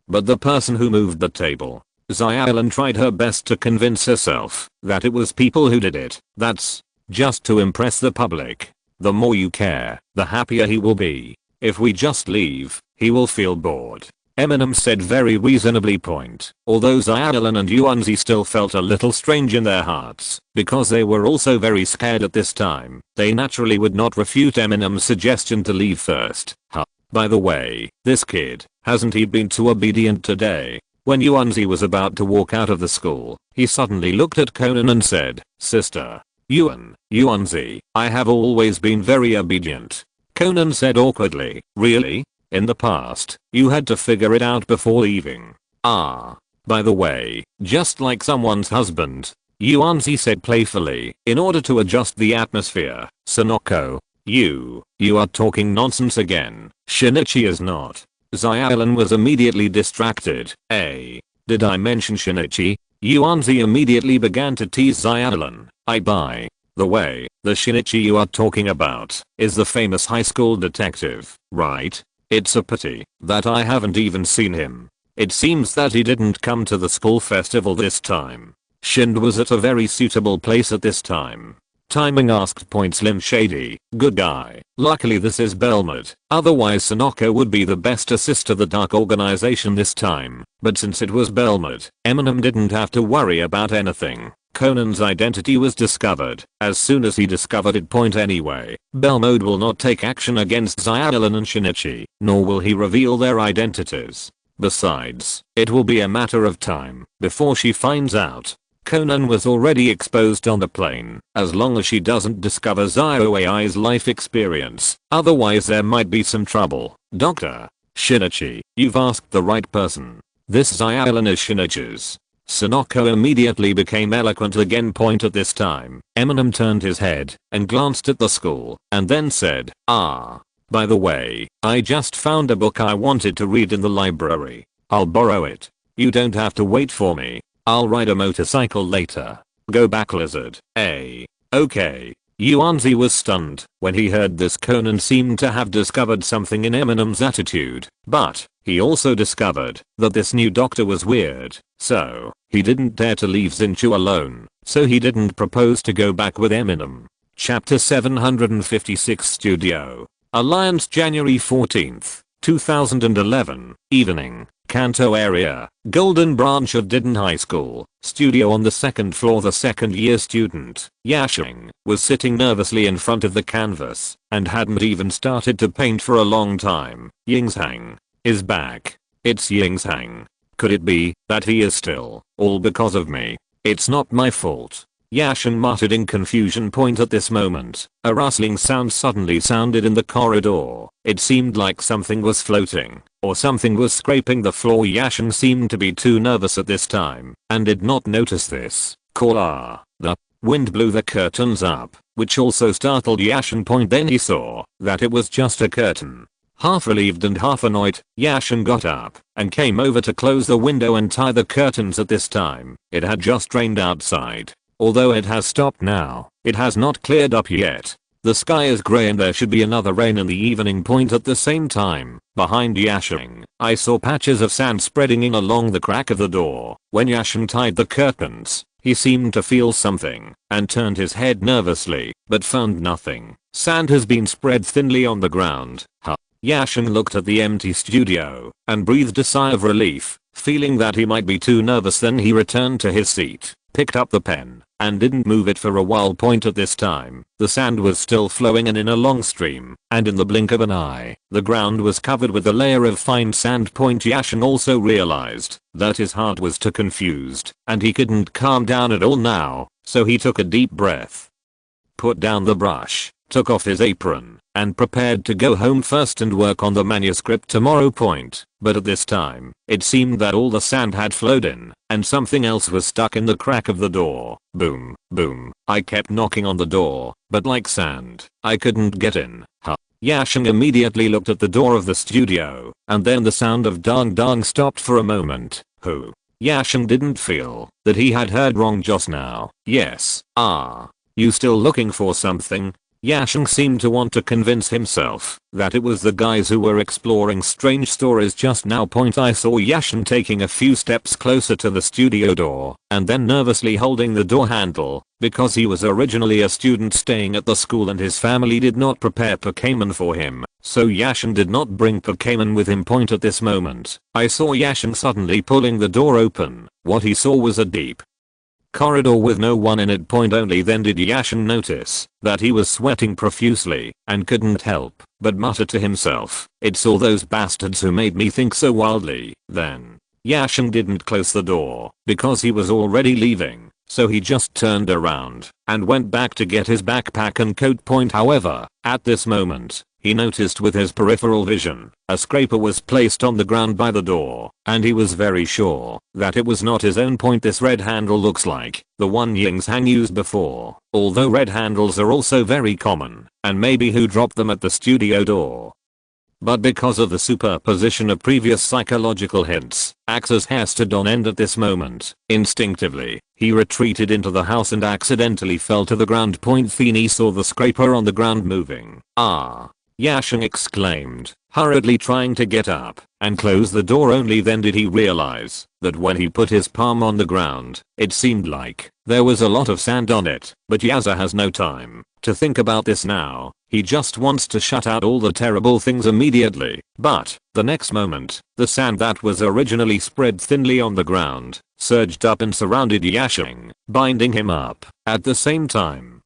But the person who moved the table. Xiaolan tried her best to convince herself that it was people who did it. That's just to impress the public. The more you care, the happier he will be. If we just leave, he will feel bored. Eminem said very reasonably. Although Xiaolan and Yuanzi still felt a little strange in their hearts, because they were also very scared at this time, they naturally would not refute Eminem's suggestion to leave first. By the way, this kid, hasn't he been too obedient today? When Yuanzi was about to walk out of the school, he suddenly looked at Conan and said, "Sister. Yuanzi, I have always been very obedient." Conan said awkwardly, "Really? In the past, you had to figure it out before leaving." By the way, just like someone's husband," Yuanzi said playfully, in order to adjust the atmosphere. "Sonoko, you are talking nonsense again." "Shinichi is not." Xiaolan was immediately distracted. Did I mention Shinichi?" Yuanzi immediately began to tease Xiaolan. By the way, the Shinichi you are talking about is the famous high school detective, right? It's a pity that I haven't even seen him. It seems that he didn't come to the school festival this time." Shind was at a very suitable place at this time. Timing asked. Slim Shady, "Good guy. Luckily this is Belmont, otherwise Sonoko would be the best assist to the dark organization this time." But since it was Belmont, Eminem didn't have to worry about anything. Conan's identity was discovered as soon as he discovered it. Anyway, Belmode will not take action against Xiaolan and Shinichi, nor will he reveal their identities. Besides, it will be a matter of time before she finds out. Conan was already exposed on the plane, as long as she doesn't discover Zioai's life experience, otherwise there might be some trouble. "Dr. Shinichi, you've asked the right person. This Xiaolan is Shinichi's." Sonoko immediately became eloquent again. At this time, Eminem turned his head and glanced at the school, and then said, "By the way, I just found a book I wanted to read in the library. I'll borrow it. You don't have to wait for me. I'll ride a motorcycle later. Go back, lizard." Okay. Yuanzi was stunned when he heard this. Conan seemed to have discovered something in Eminem's attitude, but he also discovered that this new doctor was weird, so he didn't dare to leave Xinchu alone, so he didn't propose to go back with Eminem. Chapter 756 Studio Alliance January 14th, 2011, evening. Kanto area, Golden Branch of Didon High School, studio on the second floor. The second year student, Yashing, was sitting nervously in front of the canvas and hadn't even started to paint for a long time. Yingzhang is back. It's Yingzhang. Could it be that he is still all because of me? It's not my fault. Yashin muttered in confusion. At this moment, a rustling sound suddenly sounded in the corridor. It seemed like something was floating, or something was scraping the floor. Yashin seemed to be too nervous at this time, and did not notice this. The wind blew the curtains up, which also startled Yashin. Then he saw that it was just a curtain. Half relieved and half annoyed, Yashin got up and came over to close the window and tie the curtains. At this time, it had just rained outside. Although it has stopped now, it has not cleared up yet. The sky is grey and there should be another rain in the evening point at the same time. Behind Yashing, I saw patches of sand spreading in along the crack of the door. When Yashing tied the curtains, he seemed to feel something and turned his head nervously, but found nothing. Sand has been spread thinly on the ground. Yashing looked at the empty studio and breathed a sigh of relief, feeling that he might be too nervous. Then he returned to his seat, picked up the pen, and didn't move it for a while. At this time, the sand was still flowing in a long stream, and in the blink of an eye, the ground was covered with a layer of fine sand. Yashing also realized that his heart was too confused, and he couldn't calm down at all now, so he took a deep breath, put down the brush, took off his apron, and prepared to go home first and work on the manuscript tomorrow. But at this time, it seemed that all the sand had flowed in, and something else was stuck in the crack of the door. Boom, boom. I kept knocking on the door, but like sand, I couldn't get in. Yashing immediately looked at the door of the studio, and then the sound of dong dong stopped for a moment. Yashing didn't feel that he had heard wrong just now. Yes. You still looking for something? Yashing seemed to want to convince himself that it was the guys who were exploring strange stories just now. I saw Yashing taking a few steps closer to the studio door and then nervously holding the door handle, because he was originally a student staying at the school and his family did not prepare Pokémon for him, so Yashing did not bring Pokémon with him. At this moment, I saw Yashing suddenly pulling the door open. What he saw was a deep corridor with no one in it. Only then did Yashing notice that he was sweating profusely and couldn't help but mutter to himself, "It's all those bastards who made me think so wildly." Then Yashing didn't close the door because he was already leaving, so he just turned around and went back to get his backpack and coat. However, at this moment, he noticed with his peripheral vision, a scraper was placed on the ground by the door, and he was very sure that it was not his own. This red handle looks like the one Ying's Hang used before, although red handles are also very common, and maybe who dropped them at the studio door. But because of the superposition of previous psychological hints, Axe's hair stood on end at this moment. Instinctively, he retreated into the house and accidentally fell to the ground. Then he saw the scraper on the ground moving. Yashing exclaimed, hurriedly trying to get up and close the door. Only then did he realize that when he put his palm on the ground, it seemed like there was a lot of sand on it. But Yaza has no time to think about this now. He just wants to shut out all the terrible things immediately. But the next moment, the sand that was originally spread thinly on the ground surged up and surrounded Yashing, binding him up. At the same time,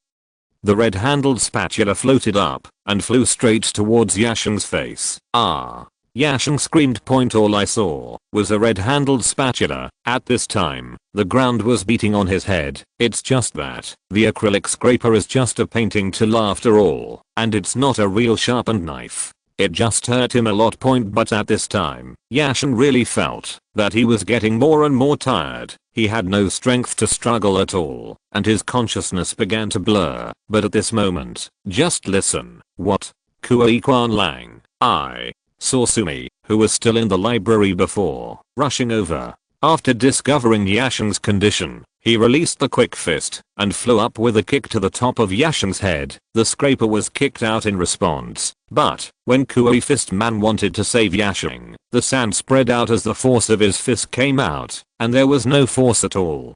the red-handled spatula floated up and flew straight towards Yashing's face. Yashing screamed. All I saw was a red-handled spatula. At this time, the ground was beating on his head. It's just that the acrylic scraper is just a painting tool after all, and it's not a real sharpened knife. It just hurt him a lot. But at this time, Yashing really felt that he was getting more and more tired. He had no strength to struggle at all, and his consciousness began to blur. But at this moment, just listen. What? Kui Kwan Lang. I saw Sumi, who was still in the library before, rushing over. After discovering Yashing's condition, he released the quick fist and flew up with a kick to the top of Yashing's head. The scraper was kicked out in response, but when Kui Fist Man wanted to save Yashing, the sand spread out as the force of his fist came out, and there was no force at all.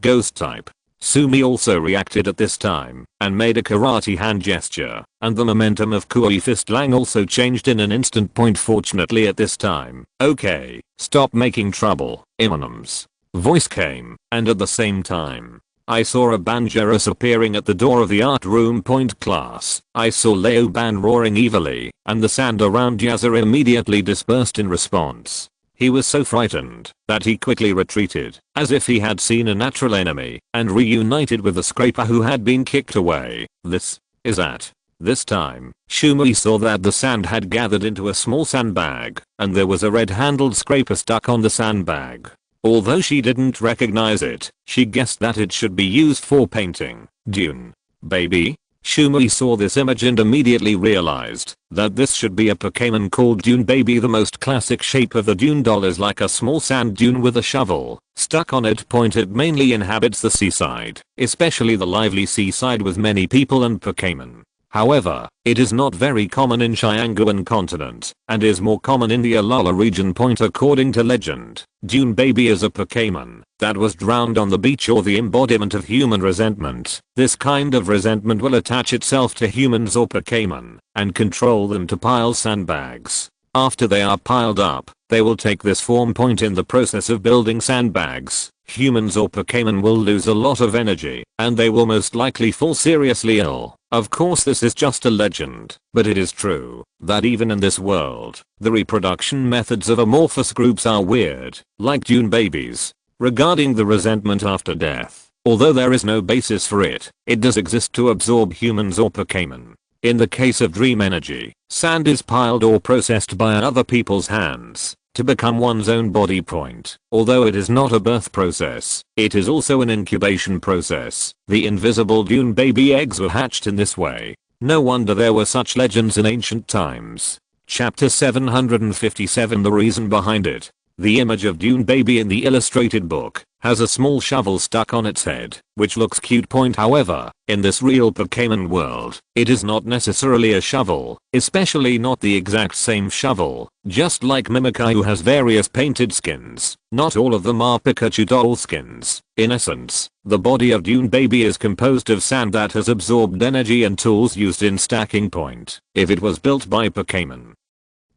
Ghost type. Sumi also reacted at this time and made a karate hand gesture, and the momentum of Kui Fist Lang also changed in an instant. Fortunately at this time, okay, stop making trouble, Eminem's voice came, and at the same time, I saw a Banjerus appearing at the door of the art room. Class, I saw Leo Ban roaring evilly, and the sand around Yaza immediately dispersed in response. He was so frightened that he quickly retreated, as if he had seen a natural enemy, and reunited with the scraper who had been kicked away. This time, Shumui saw that the sand had gathered into a small sandbag, and there was a red-handled scraper stuck on the sandbag. Although she didn't recognize it, she guessed that it should be used for painting. Dune. Baby? Shumui saw this image and immediately realized that this should be a Pokémon called Dune Baby. The most classic shape of the Dune doll is like a small sand dune with a shovel stuck on it. It mainly inhabits the seaside, especially the lively seaside with many people and Pokémon. However, it is not very common in Chang'an continent and is more common in the Alala region. According to legend, Dune Baby is a Pokémon that was drowned on the beach or the embodiment of human resentment. This kind of resentment will attach itself to humans or Pokémon and control them to pile sandbags. After they are piled up, they will take this form. In the process of building sandbags, humans or Pokémon will lose a lot of energy and they will most likely fall seriously ill. Of course this is just a legend, but it is true that even in this world, the reproduction methods of amorphous groups are weird, like Dune babies. Regarding the resentment after death, although there is no basis for it, it does exist to absorb humans or Pokémon. In the case of dream energy, sand is piled or processed by other people's hands to become one's own body. Although it is not a birth process, it is also an incubation process. The invisible Dune baby eggs were hatched in this way. No wonder there were such legends in ancient times. Chapter 757. The reason behind it. The image of Dune baby in the illustrated book has a small shovel stuck on its head, which looks cute. However, in this real Pokémon world, it is not necessarily a shovel, especially not the exact same shovel. Just like Mimikyu has various painted skins, not all of them are Pikachu doll skins. In essence, the body of Dune baby is composed of sand that has absorbed energy and tools used in stacking. If it was built by Pokémon,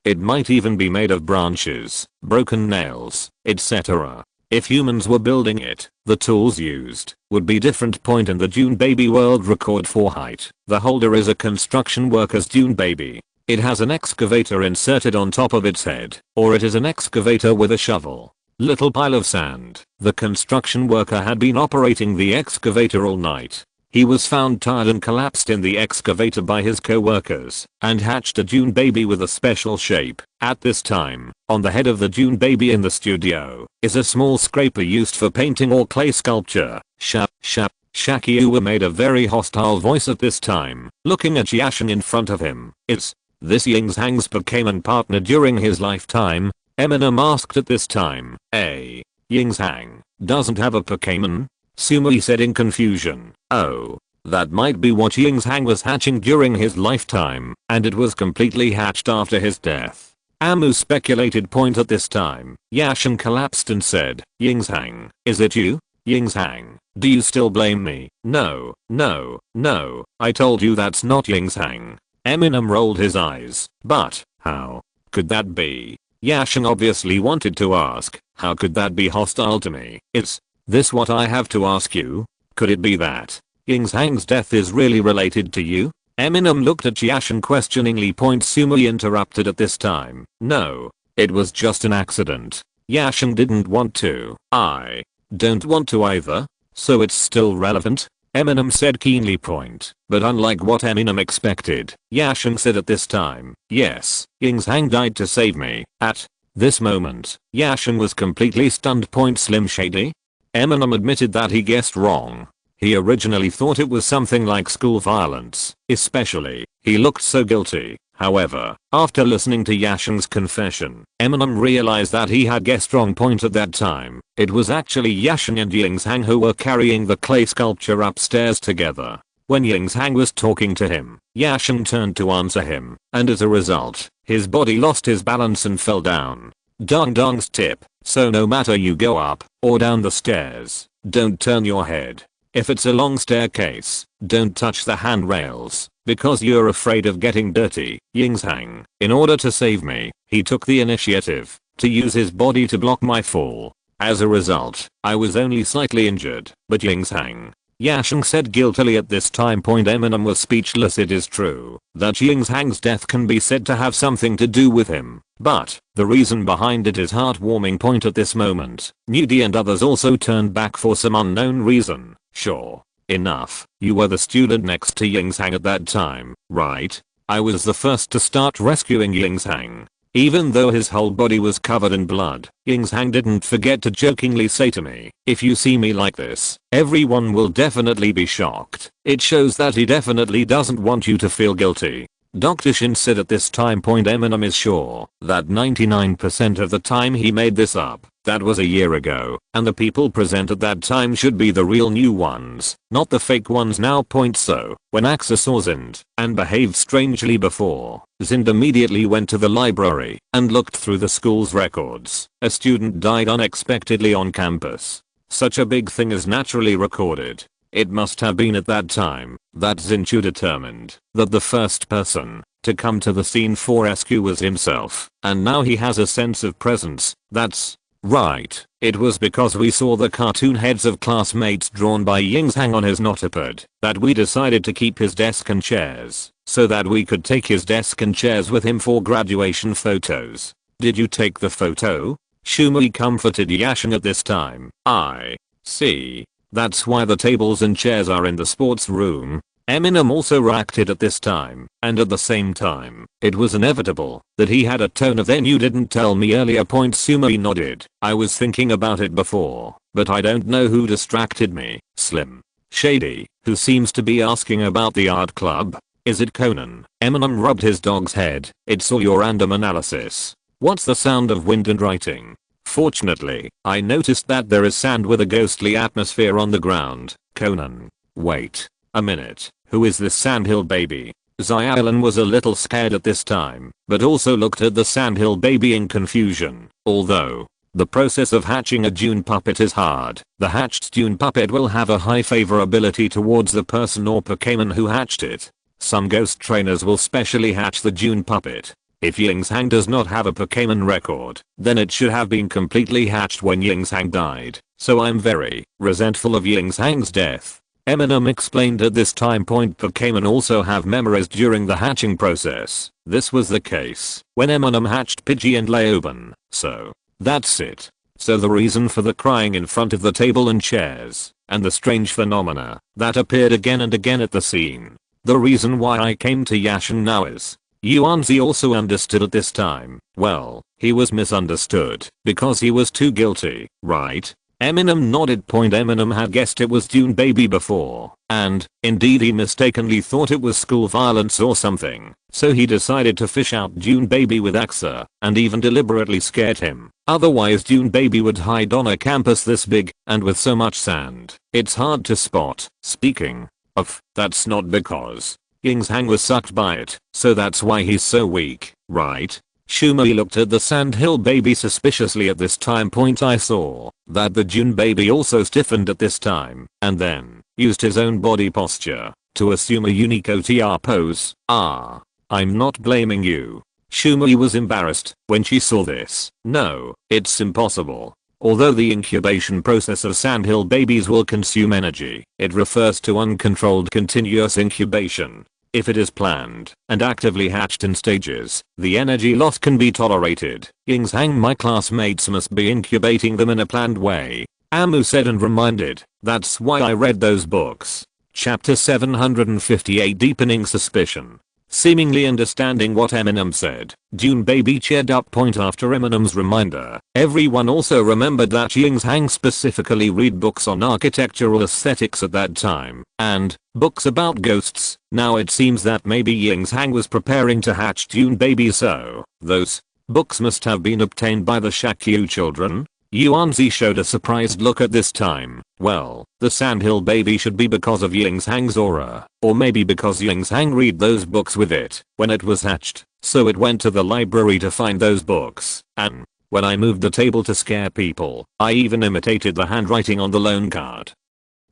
it might even be made of branches, broken nails, etc. If humans were building it, the tools used would be different. In the Dune baby world record for height, the holder is a construction worker's Dune baby. It has an excavator inserted on top of its head, or it is an excavator with a shovel. Little pile of sand. The construction worker had been operating the excavator all night. He was found tired and collapsed in the excavator by his co-workers and hatched a Dune baby with a special shape. At this time, on the head of the Dune baby in the studio is a small scraper used for painting or clay sculpture. Shakyu made a very hostile voice at this time, looking at Yashin in front of him. Is this Yingzhang's Pokémon partner during his lifetime? Eminem asked at this time. Yingzhang doesn't have a Pokémon? Sumui said in confusion. Oh, that might be what Yingzhang was hatching during his lifetime, and it was completely hatched after his death. Amu speculated. At this time, Yashin collapsed and said, Yingzhang, is it you? Yingzhang, do you still blame me? No, I told you that's not Yingzhang. Eminem rolled his eyes. But, how could that be? Yashin obviously wanted to ask, how could that be hostile to me? Is this what I have to ask you? Could it be that Yingzhang's death is really related to you? Eminem looked at Yashin questioningly. Sumui interrupted at this time. No, it was just an accident. Yashin didn't want to. I don't want to either. So it's still relevant? Eminem said keenly. But unlike what Eminem expected, Yashin said at this time, yes, Yingzhang died to save me. At this moment, Yashin was completely stunned. Slim Shady? Eminem admitted that he guessed wrong. He originally thought it was something like school violence, especially, he looked so guilty. However, after listening to Yashin's confession, Eminem realized that he had guessed wrong. At that time, it was actually Yashin and Yingzhang who were carrying the clay sculpture upstairs together. When Yingzhang was talking to him, Yashin turned to answer him, and as a result, his body lost his balance and fell down. Dong Dong's tip. So no matter you go up or down the stairs, don't turn your head. If it's a long staircase, don't touch the handrails, because you're afraid of getting dirty. Yingzhang, in order to save me, he took the initiative to use his body to block my fall. As a result, I was only slightly injured. But Yingzhang, Yashin said guiltily at this time. Eminem was speechless. It is true that Yingzhang's death can be said to have something to do with him, but the reason behind it is heartwarming. At this moment, Nudie and others also turned back for some unknown reason. Sure enough, you were the student next to Yingzhang at that time, right? I was the first to start rescuing Yingzhang. Even though his whole body was covered in blood, Yingzhang didn't forget to jokingly say to me, "If you see me like this, everyone will definitely be shocked. It shows that he definitely doesn't want you to feel guilty." Dr. Shin said at this time point Eminem is sure that 99% of the time he made this up. That was a year ago, and the people present at that time should be the real new ones, not the fake ones now. So, when Axa saw Zind and behaved strangely before, Zind immediately went to the library and looked through the school's records. A student died unexpectedly on campus. Such a big thing is naturally recorded. It must have been at that time that Zinchu determined that the first person to come to the scene for rescue was himself, and now he has a sense of presence. That's right. It was because we saw the cartoon heads of classmates drawn by Yingzhang on his notepad that we decided to keep his desk and chairs so that we could take his desk and chairs with him for graduation photos. Did you take the photo? Shumui comforted Yashin at this time. I see. That's why the tables and chairs are in the sports room. Eminem also reacted at this time, and at the same time, it was inevitable that he had a tone of "then you didn't tell me earlier." Sumai nodded. I was thinking about it before, but I don't know who distracted me. Slim Shady, who seems to be asking about the art club. Is it Conan? Eminem rubbed his dog's head. It's all your random analysis. What's the sound of wind and writing? Fortunately, I noticed that there is sand with a ghostly atmosphere on the ground. Conan. Wait a minute. Who is this Sandhill baby? Xiaolin was a little scared at this time, but also looked at the Sandhill baby in confusion. Although the process of hatching a Dune puppet is hard, the hatched Dune puppet will have a high favorability towards the person or Pokémon who hatched it. Some ghost trainers will specially hatch the Dune puppet. If Yingzhang does not have a Pokémon record, then it should have been completely hatched when Yingzhang died, so I'm very resentful of Yingzhang's death. Eminem explained at this time point Pokémon also have memories during the hatching process. This was the case when Eminem hatched Pidgey and Leoban, so that's it. So the reason for the crying in front of the table and chairs, and the strange phenomena that appeared again and again at the scene. The reason why I came to Yashin now is Yuanzi also understood at this time. Well, he was misunderstood because he was too guilty, right? Eminem nodded. Eminem had guessed it was Dune baby before, and indeed he mistakenly thought it was school violence or something, so he decided to fish out Dune baby with Axa, and even deliberately scared him. Otherwise Dune baby would hide on a campus this big, and with so much sand, it's hard to spot. Speaking of, that's not because Yingzhang was sucked by it, so that's why he's so weak, right? Shumai looked at the Sandhill baby suspiciously at this time point. I saw that the Dune baby also stiffened at this time, and then used his own body posture to assume a unique OTR pose. I'm not blaming you. Shumai was embarrassed when she saw this. No, it's impossible. Although the incubation process of Sandhill babies will consume energy, it refers to uncontrolled continuous incubation. If it is planned and actively hatched in stages, the energy loss can be tolerated. Yingzhang, my classmates must be incubating them in a planned way. Amu said and reminded, that's why I read those books. Chapter 758 Deepening Suspicion. Seemingly understanding what Eminem said, Dune baby cheered up. After Eminem's reminder, everyone also remembered that Yingzhang specifically read books on architectural aesthetics at that time, and books about ghosts. Now it seems that maybe Yingzhang was preparing to hatch Dune baby, so those books must have been obtained by the Shakyu children. Yuanzi showed a surprised look at this time. Well, the Sandhill baby should be because of Yingzhang's aura, or maybe because Yingzhang read those books with it when it was hatched, so it went to the library to find those books, and when I moved the table to scare people, I even imitated the handwriting on the loan card.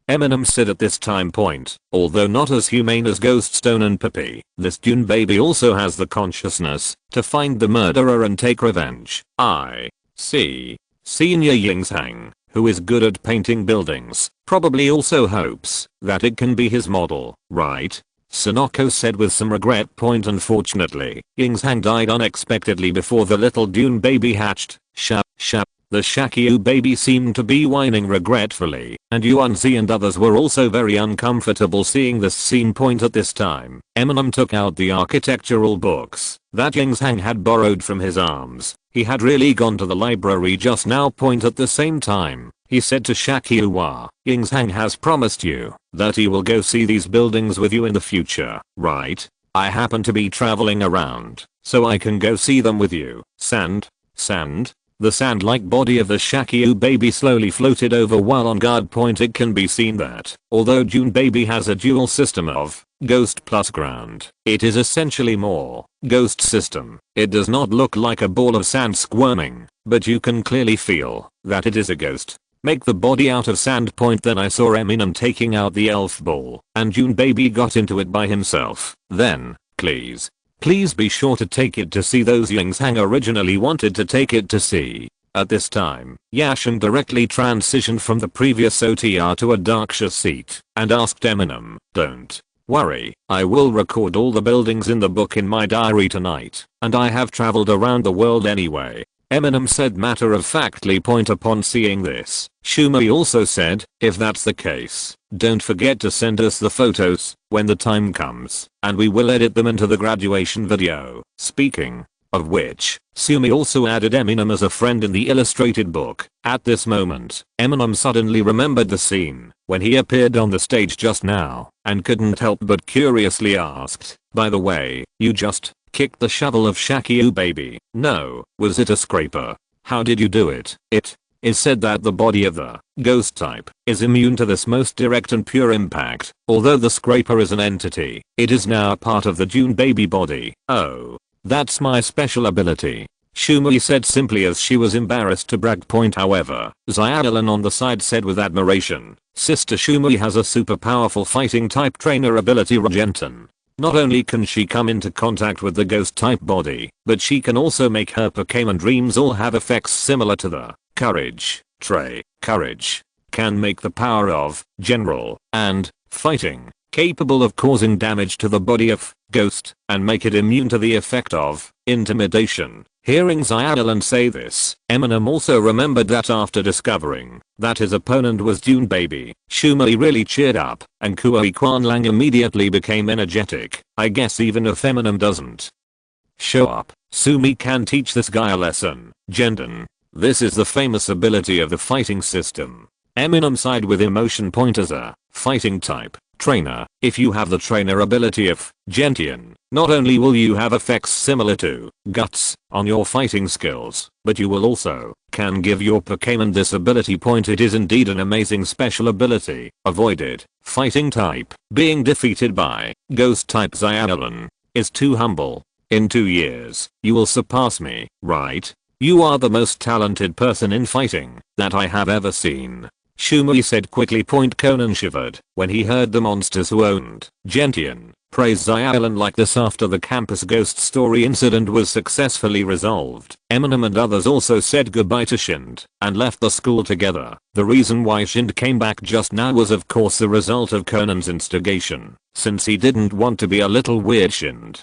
Eminem said at this time point, although not as humane as Ghoststone and Pippi, this Dune baby also has the consciousness to find the murderer and take revenge. I see. Senior Yingzhang, who is good at painting buildings, probably also hopes that it can be his model, right? Sonoko said with some regret. Unfortunately, Yingzhang died unexpectedly before the little Dune baby hatched. The Shakyu baby seemed to be whining regretfully, and Yuanzi and others were also very uncomfortable seeing this scene. At this time, Eminem took out the architectural books that Yingzhang had borrowed from his arms. He had really gone to the library just now. At the same time, he said to Shakyu, Yingzhang has promised you that he will go see these buildings with you in the future, right? I happen to be traveling around, so I can go see them with you. Sand? The sand-like body of the Shakyu baby slowly floated over while on guard. It can be seen that, although June baby has a dual system of ghost plus ground, it is essentially more ghost system. It does not look like a ball of sand squirming, but you can clearly feel that it is a ghost. Make the body out of sand. Then I saw Eminem taking out the elf ball, and June baby got into it by himself. Then, please be sure to take it to see those Yingzhang originally wanted to take it to see. At this time, Yashin directly transitioned from the previous OTR to a Darksha seat and asked Eminem, don't worry, I will record all the buildings in the book in my diary tonight, and I have traveled around the world anyway. Eminem said matter-of-factly. Upon seeing this, Shumei also said, if that's the case, don't forget to send us the photos when the time comes, and we will edit them into the graduation video. Speaking of which, Sumi also added Eminem as a friend in the illustrated book. At this moment, Eminem suddenly remembered the scene when he appeared on the stage just now and couldn't help but curiously asked, by the way, you just kicked the shovel of Shakyu baby? No, was it a scraper? How did you do it? It is said that the body of the ghost type is immune to this most direct and pure impact. Although the scraper is an entity, it is now part of the June baby body. Oh, that's my special ability, Shumei said simply as she was embarrassed to brag. However, Xiaolin on the side said with admiration, Sister Shumei has a super powerful fighting type trainer ability Regenton. Not only can she come into contact with the ghost type body, but she can also make her Pokémon dreams all have effects similar to the courage trait. Courage can make the power of general and fighting capable of causing damage to the body of ghost and make it immune to the effect of intimidation. Hearing Xiaolin say this, Eminem also remembered that after discovering that his opponent was June baby, Shumei really cheered up, and Kuei Kwanlang immediately became energetic. I guess even if Eminem doesn't show up, Sumi can teach this guy a lesson. Jenden. This is the famous ability of the fighting system. Eminem sighed with emotion. As a fighting type trainer, if you have the trainer ability of Gentian, not only will you have effects similar to guts on your fighting skills, but you will also can give your Pokémon this ability. It is indeed an amazing special ability. Avoided. Fighting type being defeated by ghost type Xiaolin is too humble. In 2 years, you will surpass me, right? You are the most talented person in fighting that I have ever seen, Shumei said quickly. Conan shivered when he heard the monsters who owned Gentian praise Xiaolin like this after the campus ghost story incident was successfully resolved. Eminem and others also said goodbye to Shind and left the school together. The reason why Shind came back just now was of course the result of Conan's instigation, since he didn't want to be a little weird. Shind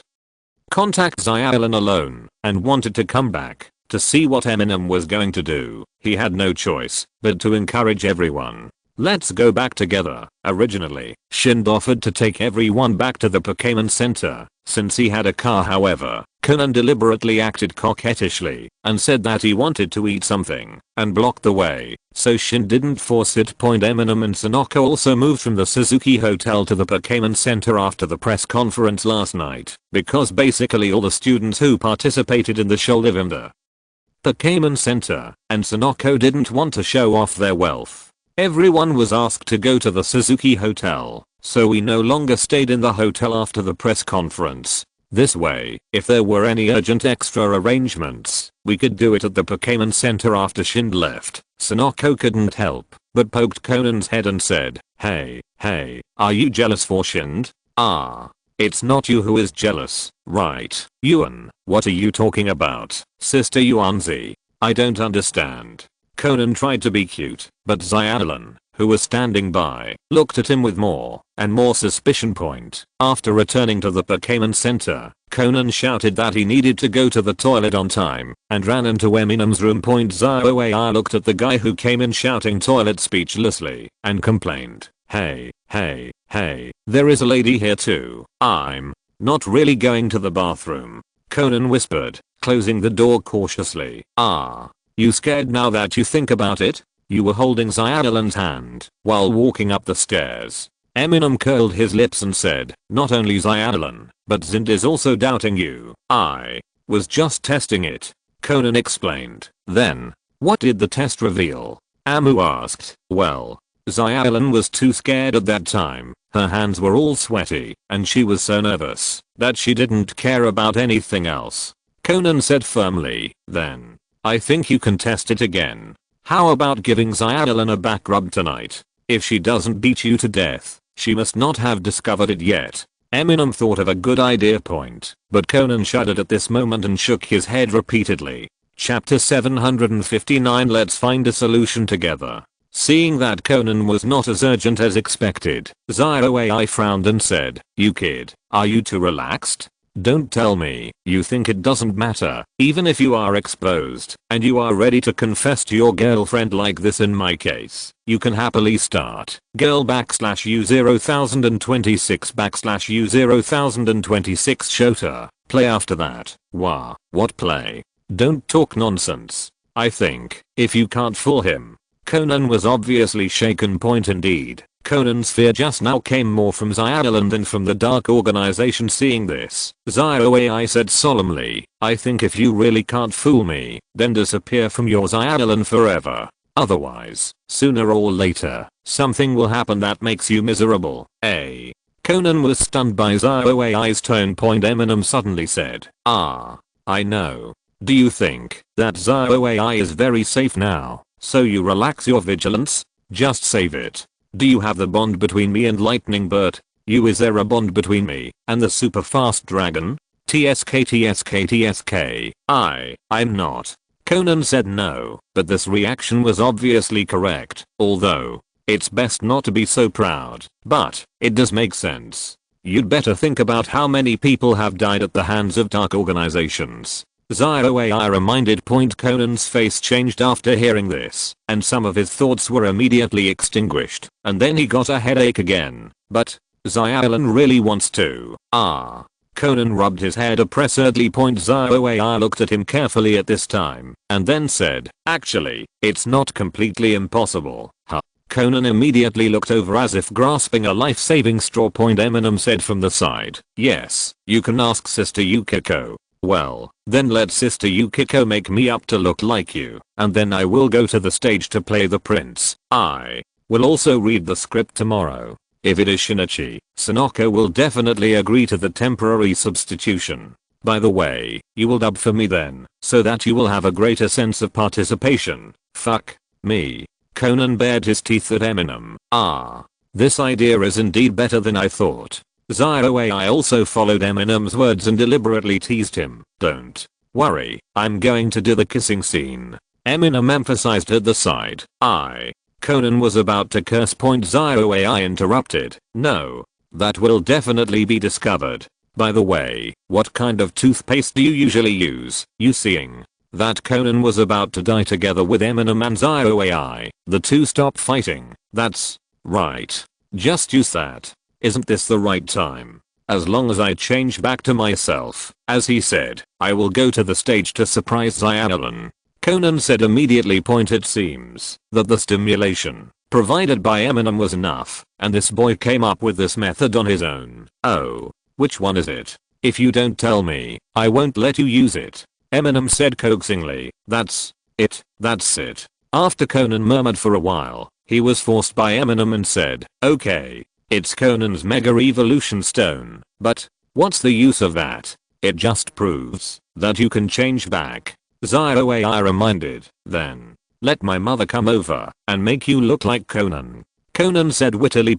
contacted Xiaolin alone and wanted to come back to see what Eminem was going to do. He had no choice but to encourage everyone. Let's go back together. Originally, Shind offered to take everyone back to the Pokémon Center since he had a car. However, Conan deliberately acted coquettishly and said that he wanted to eat something and blocked the way, so Shind didn't force it. Eminem and Sonoko also moved from the Suzuki Hotel to the Pokémon Center after the press conference last night, because basically all the students who participated in the show live in the Pokémon Center, and Sonoko didn't want to show off their wealth. Everyone was asked to go to the Suzuki Hotel, so we no longer stayed in the hotel after the press conference. This way, if there were any urgent extra arrangements, we could do it at the Pokémon Center. After Shind left, Sonoko couldn't help but poked Conan's head and said, hey, are you jealous for Shind? It's not you who is jealous, right? Yuan, what are you talking about, Sister Yuanzi? I don't understand. Conan tried to be cute, but Xiaolin, who was standing by, looked at him with more and more suspicion. After returning to the Pokémon Center, Conan shouted that he needed to go to the toilet on time and ran into Eminem's room. Zio looked at the guy who came in shouting toilet speechlessly and complained, hey, there is a lady here too. I'm not really going to the bathroom, Conan whispered, closing the door cautiously. You scared now that you think about it? You were holding Zyalan's hand while walking up the stairs. Eminem curled his lips and said, not only Zyalan, but Zind is also doubting you. I was just testing it, Conan explained. Then, what did the test reveal? Amu asked. Well, Zyalan was too scared at that time. Her hands were all sweaty, and she was so nervous that she didn't care about anything else. Conan said firmly, then, I think you can test it again. How about giving Zyalan a back rub tonight? If she doesn't beat you to death, she must not have discovered it yet. Eminem thought of a good idea point, but Conan shuddered at this moment and shook his head repeatedly. Chapter 759. Let's find a solution together. Seeing that Conan was not as urgent as expected, Zio frowned and said, you kid, are you too relaxed? Don't tell me you think it doesn't matter, even if you are exposed and you are ready to confess to your girlfriend like this. In my case, you can happily start girl /u 2026 Shota. Play after that. Wah, what play? Don't talk nonsense. I think if you can't fool him. Conan was obviously shaken. Indeed. Conan's fear just now came more from Zyalan than from the Dark Organization. Seeing this, Zio said solemnly, I think if you really can't fool me, then disappear from your Zyalan forever. Otherwise, sooner or later, something will happen that makes you miserable. Conan was stunned by Zio's tone. Eminem suddenly said, I know. Do you think that Zio is very safe now, so you relax your vigilance? Just save it. Do you have the bond between me and Lightning Bird? Is there a bond between me and the super fast dragon? TSK. I'm not. Conan said no, but this reaction was obviously correct, although it's best not to be so proud, but it does make sense. You'd better think about how many people have died at the hands of dark organizations. Zio reminded. Conan's face changed after hearing this, and some of his thoughts were immediately extinguished, and then he got a headache again. But Zyalan really wants to. Conan rubbed his head oppressedly. Zio looked at him carefully at this time, and then said, actually, it's not completely impossible. Conan immediately looked over as if grasping a life-saving straw. Eminem said from the side, yes, you can ask Sister Yukiko. Well, then let Sister Yukiko make me up to look like you, and then I will go to the stage to play the prince. I will also read the script tomorrow. If it is Shinichi, Sonoko will definitely agree to the temporary substitution. By the way, you will dub for me then, so that you will have a greater sense of participation. Fuck me. Conan bared his teeth at Eminem. This idea is indeed better than I thought. Zio also followed Eminem's words and deliberately teased him. Don't worry, I'm going to do the kissing scene. Eminem emphasized at the side. Conan was about to curse. Zio interrupted. No, that will definitely be discovered. By the way, what kind of toothpaste do you usually use? You seeing that Conan was about to die together with Eminem and Zio the two stopped fighting. That's right. Just use that. Isn't this the right time? As long as I change back to myself, as he said, I will go to the stage to surprise Zyalan. Conan said immediately. It seems that the stimulation provided by Eminem was enough, and this boy came up with this method on his own. Oh, which one is it? If you don't tell me, I won't let you use it. Eminem said coaxingly. That's it. After Conan murmured for a while, he was forced by Eminem and said, okay. It's Conan's Mega Evolution Stone, but what's the use of that? It just proves that you can change back. Zio reminded. Then, let my mother come over and make you look like Conan. Conan said wittily.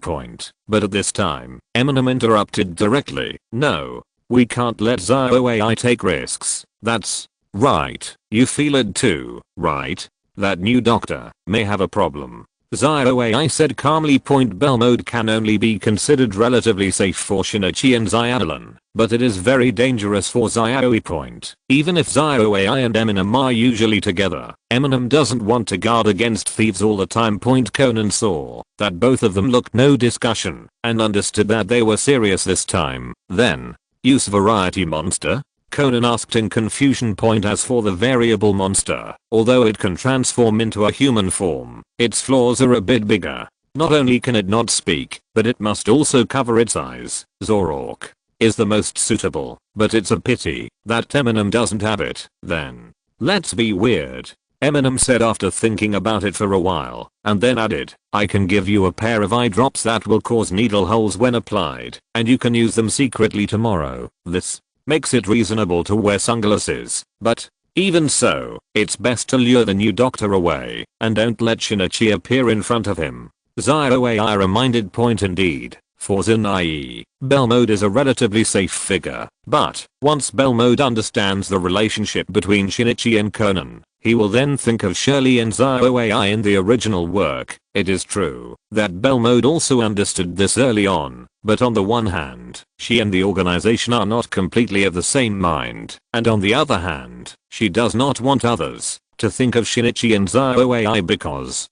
But at this time, Eminem interrupted directly. No, we can't let Zio take risks. That's right. You feel it too, right? That new doctor may have a problem. ZioAI said calmly. Bell mode can only be considered relatively safe for Shinichi and Zialan, but it is very dangerous for ZioAI. Even if ZioAI and Eminem are usually together, Eminem doesn't want to guard against thieves all the time. Conan saw that both of them looked no discussion and understood that they were serious this time. Then, use variety monster? Conan asked in confusion. As for the variable monster, although it can transform into a human form, its flaws are a bit bigger. Not only can it not speak, but it must also cover its eyes. Zorok is the most suitable, but it's a pity that Eminem doesn't have it. Then, let's be weird, Eminem said after thinking about it for a while, and then added, I can give you a pair of eye drops that will cause needle holes when applied, and you can use them secretly tomorrow. This makes it reasonable to wear sunglasses, but even so, it's best to lure the new doctor away and don't let Shinichi appear in front of him. ZioAI reminded. Indeed, for Zinai, Bell mode is a relatively safe figure, but once Bell mode understands the relationship between Shinichi and Conan, he will then think of Shirley and ZioAI in the original work. It is true that Bell mode also understood this early on, but on the one hand, she and the organization are not completely of the same mind, and on the other hand, she does not want others to think of Shinichi and ZioAI because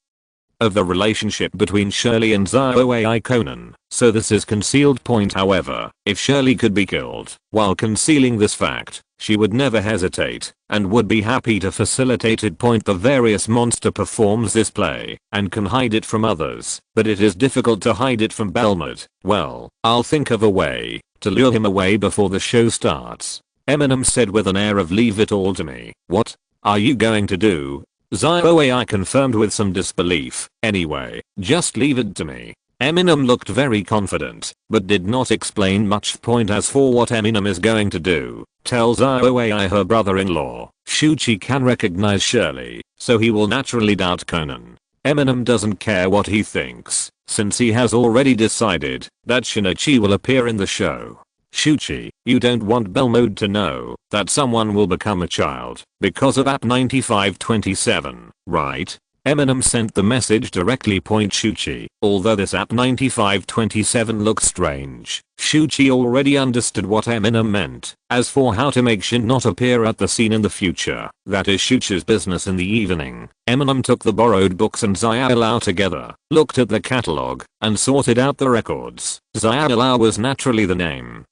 of the relationship between Shirley and ZioAI. Conan, so this is concealed. However, if Shirley could be killed while concealing this fact, she would never hesitate and would be happy to facilitate it. The various monster performs this play and can hide it from others, but it is difficult to hide it from Belmont. Well, I'll think of a way to lure him away before the show starts, Eminem said with an air of leave it all to me. What are you going to do? ZioAI confirmed with some disbelief. Anyway, just leave it to me. Eminem looked very confident, but did not explain much. As for what Eminem is going to do, tell ZioAI her brother-in-law, Shuchi, can recognize Shirley, so he will naturally doubt Conan. Eminem doesn't care what he thinks, since he has already decided that Shinichi will appear in the show. Shuchi, you don't want Bell mode to know that someone will become a child because of App 9527, right? Eminem sent the message directly. Shuchi, although this App 9527 looks strange, Shuchi already understood what Eminem meant. As for how to make Shin not appear at the scene in the future, that is Shuchi's business. In the evening, Eminem took the borrowed books and Zialau together, looked at the catalog, and sorted out the records. Zialau was naturally the name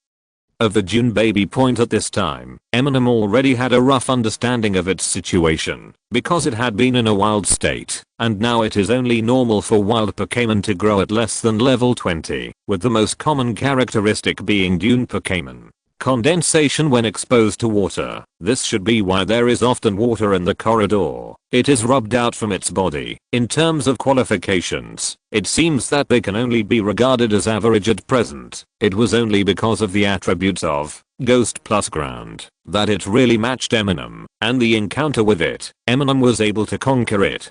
of the June baby. At this time, Eminem already had a rough understanding of its situation, because it had been in a wild state, and now it is only normal for wild Pokémon to grow at less than level 20, with the most common characteristic being Dune Pokémon condensation when exposed to water. This should be why there is often water in the corridor. It is rubbed out from its body. In terms of qualifications, it seems that they can only be regarded as average at present. It was only because of the attributes of Ghost plus Ground that it really matched Eminem, and the encounter with it, Eminem was able to conquer it.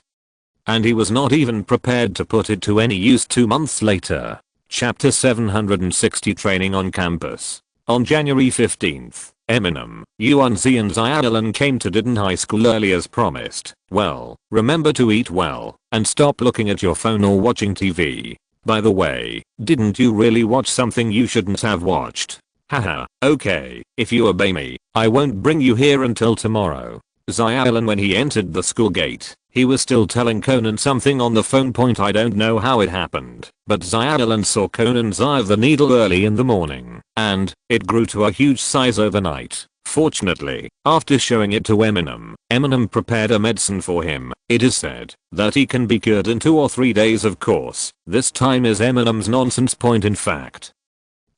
And he was not even prepared to put it to any use 2 months later. Chapter 760 Training on Campus. On January 15th, Eminem, Yuanzi and Zialan came to Didon High School early as promised. Well, remember to eat well, and stop looking at your phone or watching TV. By the way, didn't you really watch something you shouldn't have watched? Haha, okay, if you obey me, I won't bring you here until tomorrow. Zialan, when he entered the school gate, he was still telling Conan something on the phone. I don't know how it happened, but Zialan saw Conan's eye of the needle early in the morning, and it grew to a huge size overnight. Fortunately, after showing it to Eminem, Eminem prepared a medicine for him. It is said that he can be cured in 2 or 3 days. Of course, this time is Eminem's nonsense. In fact,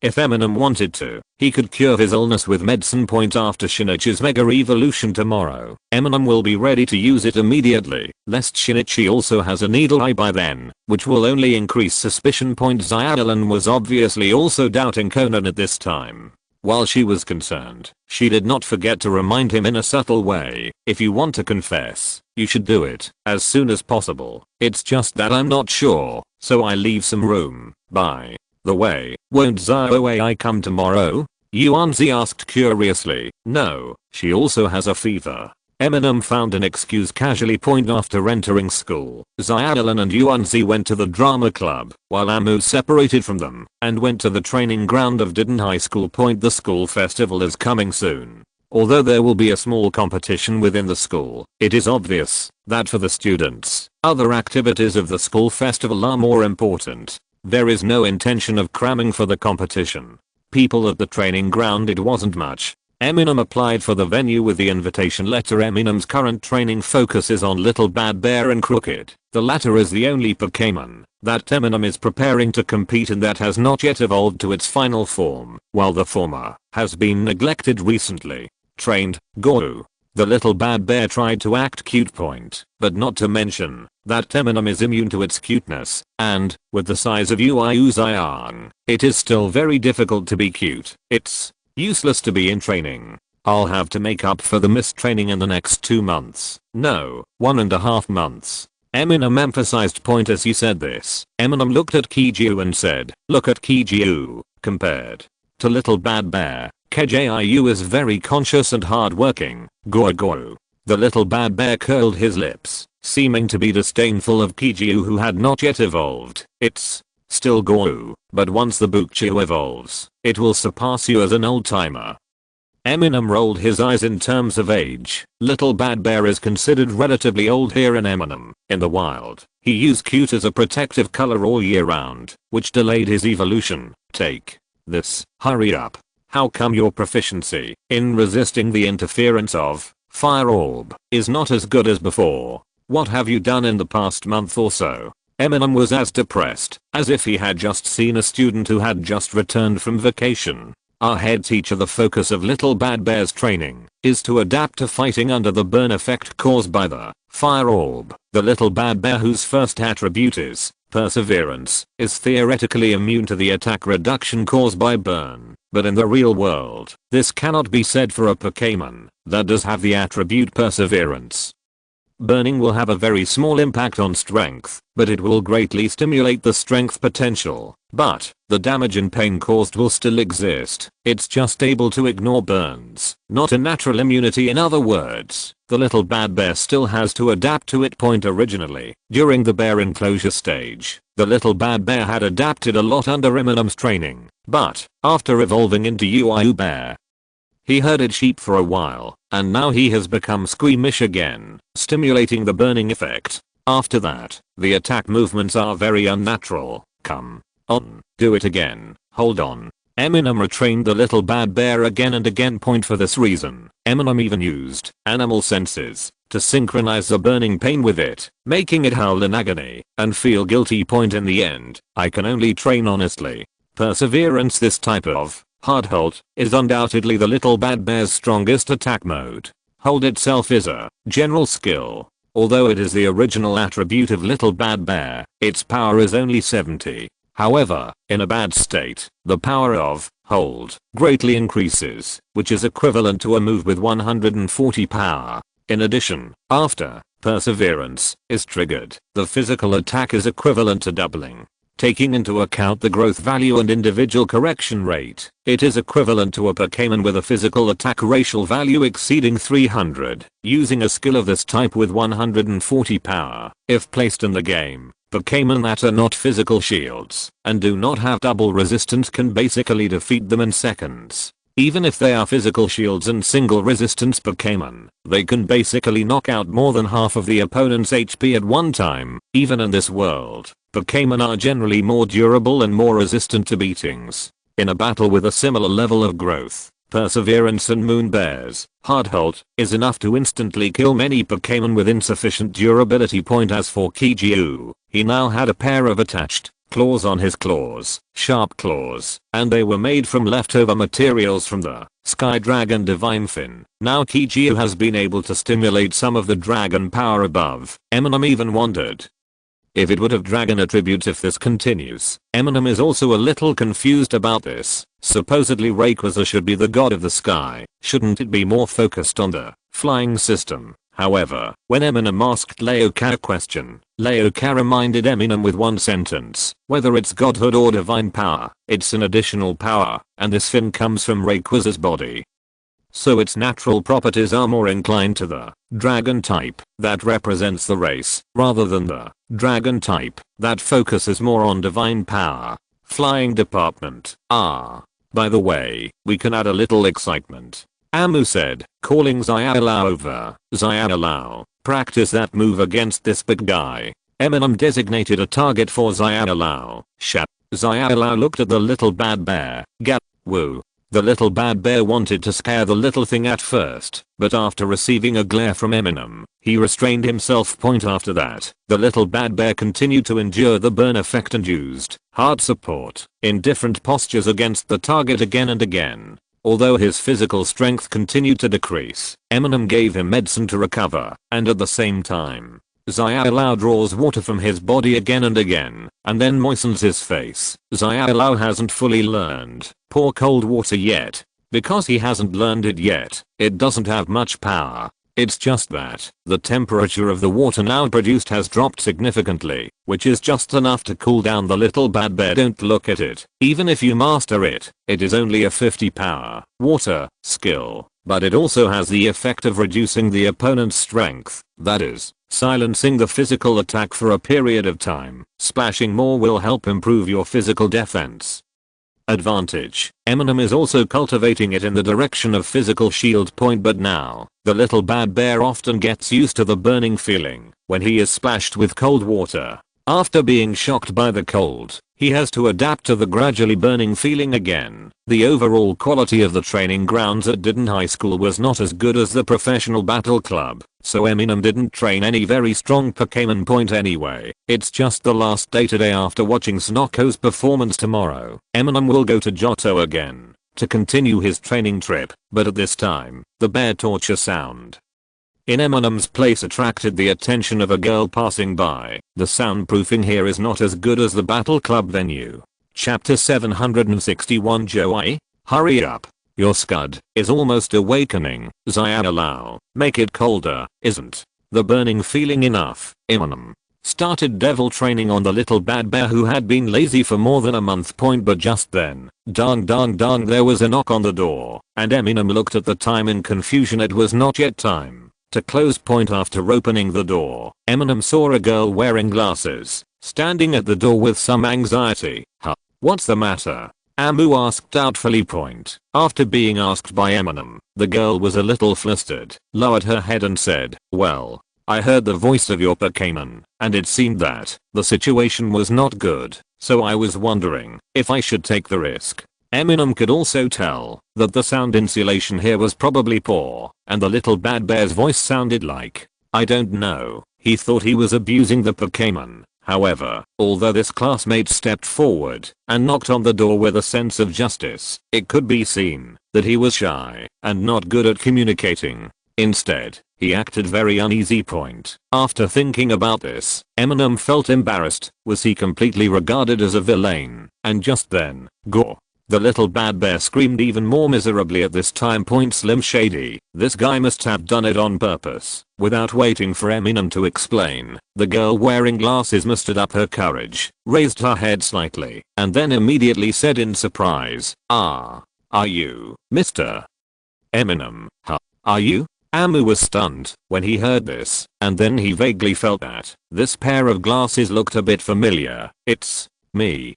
if Eminem wanted to, he could cure his illness with medicine. After Shinichi's Mega Evolution tomorrow, Eminem will be ready to use it immediately, lest Shinichi also has a needle eye by then, which will only increase suspicion. Zialan was obviously also doubting Conan at this time. While she was concerned, she did not forget to remind him in a subtle way, if you want to confess, you should do it as soon as possible. It's just that I'm not sure, so I leave some room. Bye. The way, won't ZioAI come tomorrow? Yuanzi asked curiously. No, she also has a fever. Eminem found an excuse casually point after entering school. Xiaolan and Yuanzi went to the drama club, while Amu separated from them and went to the training ground of Didon High School. The school festival is coming soon. Although there will be a small competition within the school, it is obvious that for the students, other activities of the school festival are more important. There is no intention of cramming for the competition. People at the training ground, it wasn't much. Eminem applied for the venue with the invitation letter. Eminem's current training focuses on Little Bad Bear and Crooked. The latter is the only Pokémon that Eminem is preparing to compete in that has not yet evolved to its final form, while the former has been neglected recently. Trained, Goro. The Little Bad Bear tried to act cute, but not to mention that Eminem is immune to its cuteness, and, with the size of Xiang, it is still very difficult to be cute. It's useless to be in training. I'll have to make up for the missed training in the next 2 months. No, 1.5 months. Eminem emphasized as he said this. Eminem looked at Kijiu and said, look at Kijiu, compared to Little Bad Bear. Kijiu is very conscious and hardworking. Go. The Little Bad Bear curled his lips, seeming to be disdainful of Kijiu, who had not yet evolved. It's still Go, but once the Bukchu evolves, it will surpass you as an old timer. Eminem rolled his eyes. In terms of age, Little Bad Bear is considered relatively old here in Eminem. In the wild, he used cute as a protective color all year round, which delayed his evolution. Take this, hurry up. How come your proficiency in resisting the interference of Fire Orb is not as good as before? What have you done in the past month or so? Eminem was as depressed as if he had just seen a student who had just returned from vacation. Our head teacher, the focus of Little Bad Bear's training is to adapt to fighting under the burn effect caused by the Fire Orb. The Little Bad Bear, whose first attribute is perseverance, is theoretically immune to the attack reduction caused by burn. But in the real world, this cannot be said for a Pokémon that does have the attribute perseverance. Burning will have a very small impact on strength, but it will greatly stimulate the strength potential. But the damage and pain caused will still exist. It's just able to ignore burns, not a natural immunity. In other words, the Little Bad Bear still has to adapt to it. Originally, during the bear enclosure stage, the Little Bad Bear had adapted a lot under Eminem's training, but after evolving into Yu Bear, he herded sheep for a while, and now he has become squeamish again, stimulating the burning effect. After that, the attack movements are very unnatural. Come on, do it again, hold on. Eminem retrained the Little Bad Bear again and again. For this reason, Eminem even used animal senses to synchronize the burning pain with it, making it howl in agony and feel guilty. In the end, I can only train honestly. Perseverance, this type of hard hold, is undoubtedly the Little Bad Bear's strongest attack mode. Hold itself is a general skill. Although it is the original attribute of Little Bad Bear, its power is only 70. However, in a bad state, the power of hold greatly increases, which is equivalent to a move with 140 power. In addition, after perseverance is triggered, the physical attack is equivalent to doubling. Taking into account the growth value and individual correction rate, it is equivalent to a Pokémon with a physical attack racial value exceeding 300, using a skill of this type with 140 power. If placed in the game, Pokémon that are not physical shields and do not have double resistance can basically defeat them in seconds. Even if they are physical shields and single resistance Pokémon, they can basically knock out more than half of the opponent's HP at one time. Even in this world, Pokémon are generally more durable and more resistant to beatings. In a battle with a similar level of growth, perseverance and moon bears, hard hold is enough to instantly kill many Pokémon with insufficient durability. As for Kijiu, he now had a pair of attached claws on his claws, sharp claws, and they were made from leftover materials from the Sky Dragon Divine Fin. Now Kijiu has been able to stimulate some of the dragon power above. Eminem even wondered if it would have dragon attributes if this continues. Eminem is also a little confused about this. Supposedly Rayquaza should be the god of the sky. Shouldn't it be more focused on the flying system? However, when Eminem asked Leoka a question, Leoka reminded Eminem with one sentence, whether it's godhood or divine power, it's an additional power, and this fin comes from Rayquaza's body. so its natural properties are more inclined to the dragon type that represents the race rather than the dragon type that focuses more on divine power. Flying department. By the way, we can add a little excitement. Amu said, calling Xiaolao over. Xiaolao, practice that move against this big guy. Eminem designated a target for Xiaolao. Xiaolao looked at the little bad bear. Woo. The little bad bear wanted to scare the little thing at first, but after receiving a glare from Eminem, he restrained himself. After that, the little bad bear continued to endure the burn effect and used hard support in different postures against the target again and again. Although his physical strength continued to decrease, Eminem gave him medicine to recover, and at the same time, Xiaolao draws water from his body again and again, and then moistens his face. Xiaolao hasn't fully learned pour cold water yet. Because he hasn't learned it yet, it doesn't have much power. It's just that the temperature of the water now produced has dropped significantly, which is just enough to cool down the little bad bear. Don't look at it. Even if you master it, it is only a 50 power water skill, but it also has the effect of reducing the opponent's strength, that is, silencing the physical attack for a period of time. Splashing more will help improve your physical defense. Advantage. Eminem is also cultivating it in the direction of physical shield point, but now, the little bad bear often gets used to the burning feeling when he is splashed with cold water. After being shocked by the cold, he has to adapt to the gradually burning feeling again. The overall quality of the training grounds at Didon High School was not as good as the professional battle club, so Eminem didn't train any very strong Pokémon point anyway. It's just the last day today. After watching Snoko's performance tomorrow, Eminem will go to Johto again to continue his training trip, but at this time, the bear torture sound in Eminem's place attracted the attention of a girl passing by. The soundproofing here is not as good as the battle club venue. Chapter 761 Joey, hurry up. Your scud is almost awakening. Xiaolao, make it colder. Isn't the burning feeling enough? Eminem started devil training on the little bad bear who had been lazy for more than a month. But just then, dong dong dong, there was a knock on the door, and Eminem looked at the time in confusion. It was not yet time to close. After opening the door, Eminem saw a girl wearing glasses, standing at the door with some anxiety. What's the matter? Amu asked doubtfully. After being asked by Eminem, the girl was a little flustered, lowered her head and said, well, I heard the voice of your Pokémon, and it seemed that the situation was not good, so I was wondering if I should take the risk. Eminem could also tell that the sound insulation here was probably poor, and the little bad bear's voice sounded like, I don't know. He thought he was abusing the Pokémon. However, although this classmate stepped forward and knocked on the door with a sense of justice, it could be seen that he was shy and not good at communicating. Instead, he acted very uneasy. After thinking about this, Eminem felt embarrassed. Was he completely regarded as a villain? And just then, gore. The little bad bear screamed even more miserably at this time. Slim Shady, this guy must have done it on purpose. Without waiting for Eminem to explain, the girl wearing glasses mustered up her courage, raised her head slightly, and then immediately said in surprise, are you, Mr. Eminem? Are you? Amu was stunned when he heard this, and then he vaguely felt that this pair of glasses looked a bit familiar. It's me.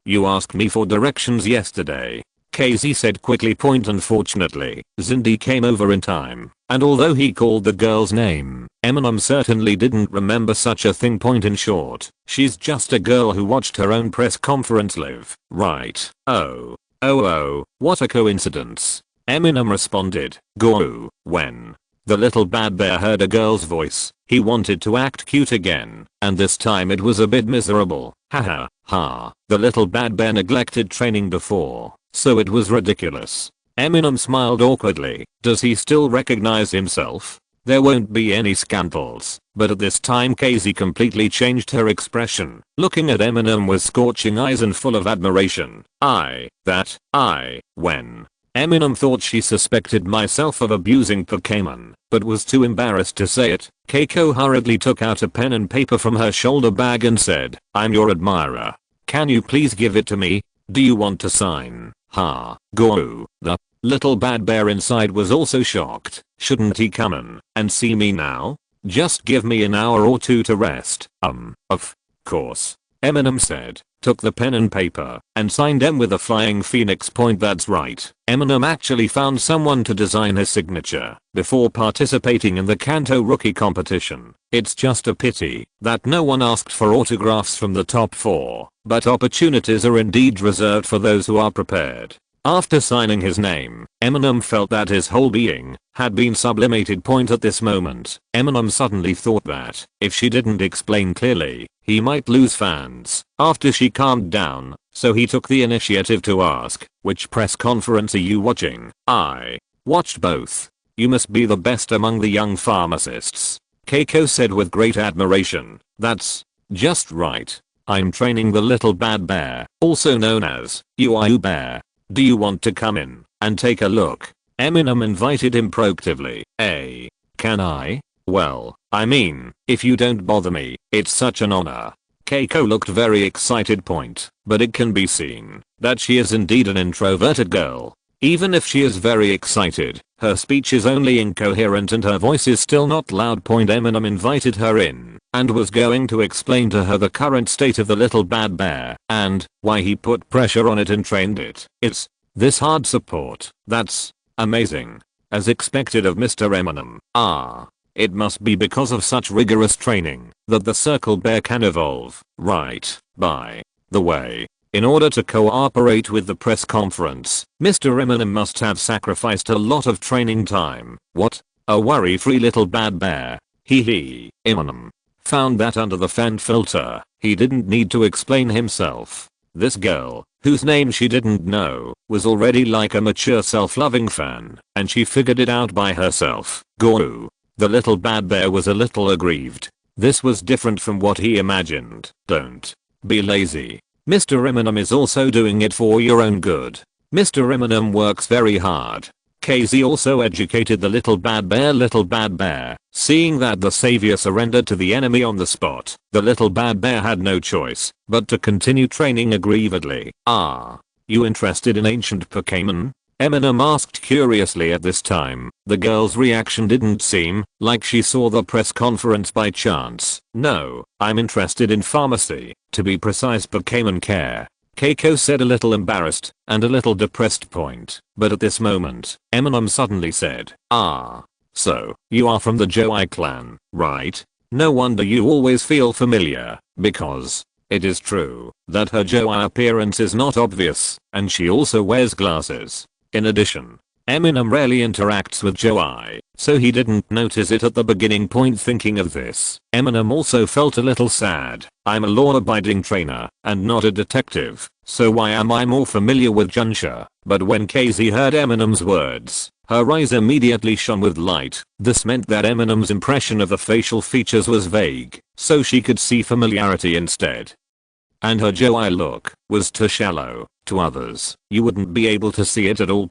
You asked me for directions yesterday, Casey said quickly. Unfortunately, Zindy came over in time, and although he called the girl's name, Eminem certainly didn't remember such a thing. In short, she's just a girl who watched her own press conference live, right? Oh, what a coincidence. Eminem responded, Goo. When the little bad bear heard a girl's voice, he wanted to act cute again, and this time it was a bit miserable. Haha. The little bad bear neglected training before, so it was ridiculous. Eminem smiled awkwardly. Does he still recognize himself? There won't be any scandals. But at this time Casey completely changed her expression, looking at Eminem with scorching eyes and full of admiration. When Eminem thought she suspected myself of abusing Pokémon, but was too embarrassed to say it. Keiko hurriedly took out a pen and paper from her shoulder bag and said, I'm your admirer. Can you please give it to me? Do you want to sign? Go. The Little bad bear inside was also shocked. Shouldn't he come in and see me now? Just give me an hour or two to rest. Of course. Eminem said, took the pen and paper, and signed M with a flying phoenix point. That's right. Eminem actually found someone to design his signature before participating in the Kanto rookie competition. It's just a pity that no one asked for autographs from the top 4, but opportunities are indeed reserved for those who are prepared. After signing his name, Eminem felt that his whole being had been sublimated. At this moment, Eminem suddenly thought that if she didn't explain clearly, he might lose fans. After she calmed down, so he took the initiative to ask, which press conference are you watching? I watched both. You must be the best among the young pharmacists. Keiko said with great admiration. That's just right. I'm training the little bad bear, also known as UIU bear. Do you want to come in and take a look? Eminem invited him proactively. Can I? Well, I mean, if you don't bother me, it's such an honor. Keiko looked very excited. But it can be seen that she is indeed an introverted girl. Even if she is very excited, her speech is only incoherent and her voice is still not loud. Eminem invited her in and was going to explain to her the current state of the little bad bear and why he put pressure on it and trained it. It's this hard support. That's amazing. As expected of Mr. Eminem. It must be because of such rigorous training that the circle bear can evolve. Right. By the way, in order to cooperate with the press conference, Mr. Eminem must have sacrificed a lot of training time. What? A worry-free little bad bear. Eminem found that under the fan filter, he didn't need to explain himself. This girl, whose name she didn't know, was already like a mature self-loving fan, and she figured it out by herself. Guru. The little bad bear was a little aggrieved. This was different from what he imagined. Don't be lazy. Mr. Eminem is also doing it for your own good. Mr. Eminem works very hard. KZ also educated the little bad bear. Seeing that the savior surrendered to the enemy on the spot, the little bad bear had no choice but to continue training aggrievedly. You interested in ancient Pokémon? Eminem asked curiously. At this time, the girl's reaction didn't seem like she saw the press conference by chance. No, I'm interested in pharmacy, to be precise Pokémon care. Keiko said, a little embarrassed and a little depressed. But at this moment, Eminem suddenly said, so you are from the Joai clan, right? No wonder you always feel familiar, because it is true that her Joai appearance is not obvious, and she also wears glasses. In addition, Eminem rarely interacts with Joai, so he didn't notice it at the beginning. Thinking of this, Eminem also felt a little sad. I'm a law-abiding trainer and not a detective, so why am I more familiar with Junsha? But when KZ heard Eminem's words, her eyes immediately shone with light. This meant that Eminem's impression of the facial features was vague, so she could see familiarity instead. And her Joai look was too shallow. To others, you wouldn't be able to see it at all.